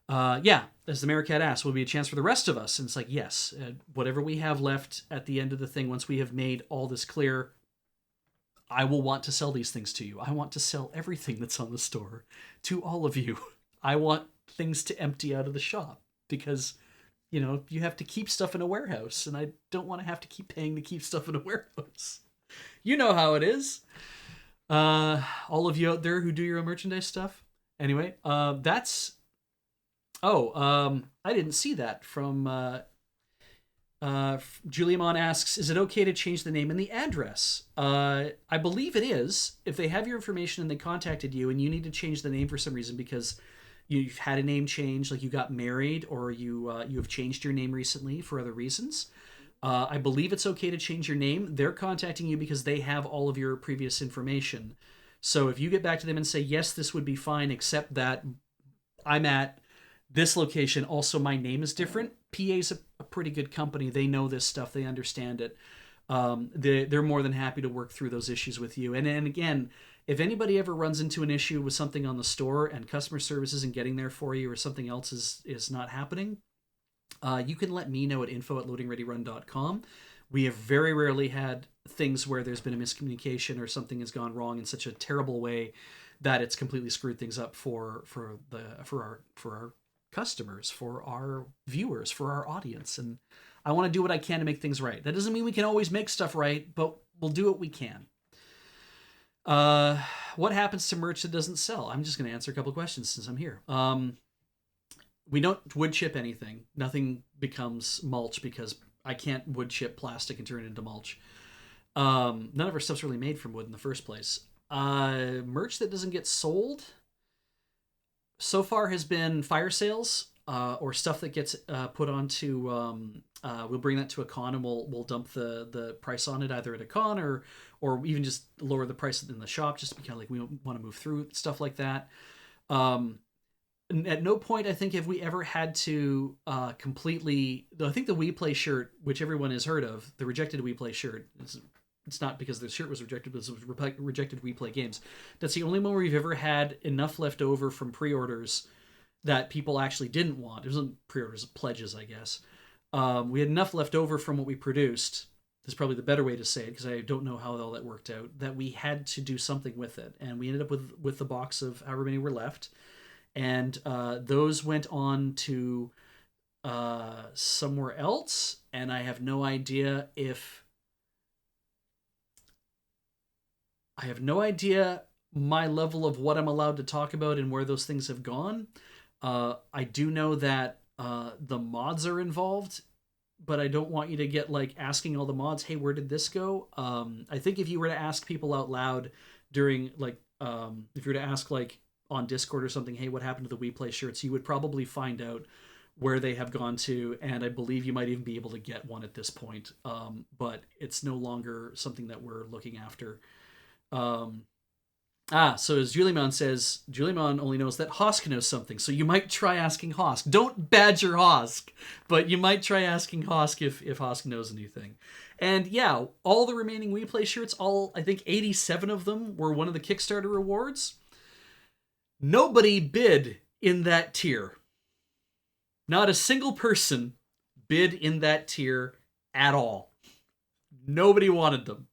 yeah, as the Merricat asked, will be a chance for the rest of us? And it's like, yes, whatever we have left at the end of the thing, once we have made all this clear, I will want to sell these things to you. I want to sell everything that's on the store to all of you. I want things to empty out of the shop because, you have to keep stuff in a warehouse, and I don't want to have to keep paying to keep stuff in a warehouse. You know how it is. All of you out there who do your own merchandise stuff. Anyway, that's... I didn't see that from... Juliamon asks, is it okay to change the name and the address? I believe it is. If they have your information and they contacted you and you need to change the name for some reason because you've had a name change, like you got married, or you have changed your name recently for other reasons, I believe it's okay to change your name. They're contacting you because they have all of your previous information. So if you get back to them and say, yes, this would be fine, except that I'm at this location, also my name is different. PA's a pretty good company. They know this stuff. They understand it. They're more than happy to work through those issues with you. And again, if anybody ever runs into an issue with something on the store and customer service isn't getting there for you, or something else is not happening, you can let me know at info@loadingreadyrun.com. We have very rarely had things where there's been a miscommunication or something has gone wrong in such a terrible way that it's completely screwed things up for our customers, for our viewers, for our audience. And I want to do what I can to make things right. That doesn't mean we can always make stuff right, but we'll do what we can. What happens to merch that doesn't sell? I'm just going to answer a couple questions since I'm here. We don't wood chip anything. Nothing becomes mulch because I can't wood chip plastic and turn it into mulch. None of our stuff's really made from wood in the first place. Merch that doesn't get sold so far has been fire sales, or stuff that gets put onto. We'll bring that to a con and we'll dump the price on it either at a con or even just lower the price in the shop just because like we want to move through stuff like that. At no point I think have we ever had to completely. I think the We Play shirt, which everyone has heard of, the rejected We Play shirt. It's not because the shirt was rejected, but it was rejected We Play games. That's the only one where we've ever had enough left over from pre-orders that people actually didn't want. It wasn't pre-orders, pledges, I guess. We had enough left over from what we produced. Is probably the better way to say it because I don't know how all that worked out. That we had to do something with it, and we ended up with the box of however many were left, and those went on to somewhere else, and I have no idea if. I have no idea my level of what I'm allowed to talk about and where those things have gone. I do know that the mods are involved, but I don't want you to get like asking all the mods, hey, where did this go? I think if you were to ask people out loud during like, if you were to ask like on Discord or something, hey, what happened to the We Play shirts? You would probably find out where they have gone to. And I believe you might even be able to get one at this point. But it's no longer something that we're looking after. So as Juliman says, Juliman only knows that Hosk knows something, so you might try asking Hosk. Don't badger Hosk, but you might try asking Hosk if Hosk knows anything. And yeah, all the remaining We Play shirts, I think 87 of them were one of the Kickstarter rewards. Nobody bid in that tier. Not a single person bid in that tier at all. Nobody wanted them.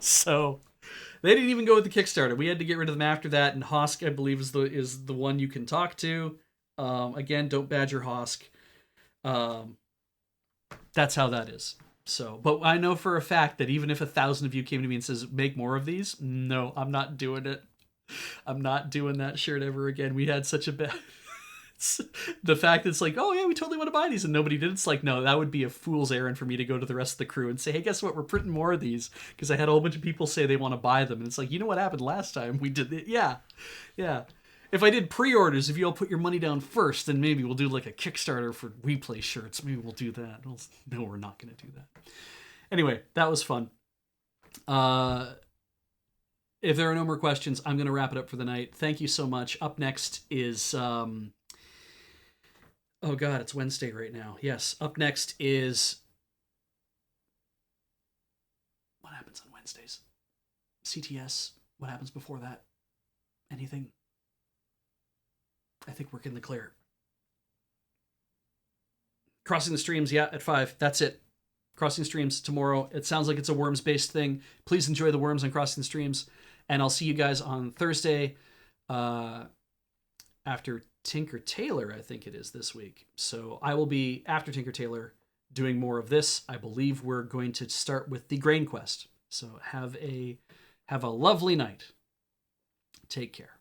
So they didn't even go with the Kickstarter. We had to get rid of them after that, and Hosk, I believe, is the one you can talk to. Again, don't badger Hosk. That's how that is. So, but I know for a fact that even if 1,000 of you came to me and says, make more of these, no, I'm not doing it. I'm not doing that shirt ever again. We had such a bad... the fact that it's like, oh yeah, we totally want to buy these and nobody did. It's like, no, that would be a fool's errand for me to go to the rest of the crew and say, hey, guess what? We're printing more of these because I had a whole bunch of people say they want to buy them. And it's like, you know what happened last time? We did it. Yeah. If I did pre-orders, if you all put your money down first, then maybe we'll do like a Kickstarter for We Play shirts. Maybe we'll do that. Well, no, we're not going to do that. Anyway, that was fun. If there are no more questions, I'm going to wrap it up for the night. Thank you so much. Up next is... Oh God, it's Wednesday right now. Yes, up next is... What happens on Wednesdays? CTS. What happens before that? Anything? I think we're in the clear. Crossing the Streams, yeah, at 5. That's it. Crossing Streams tomorrow. It sounds like it's a Worms-based thing. Please enjoy the Worms on Crossing the Streams. And I'll see you guys on Thursday after Tinker Tailor, I think it is this week. So I will be, after Tinker Tailor, doing more of this. I believe we're going to start with the Grain Quest. So have a lovely night. Take care.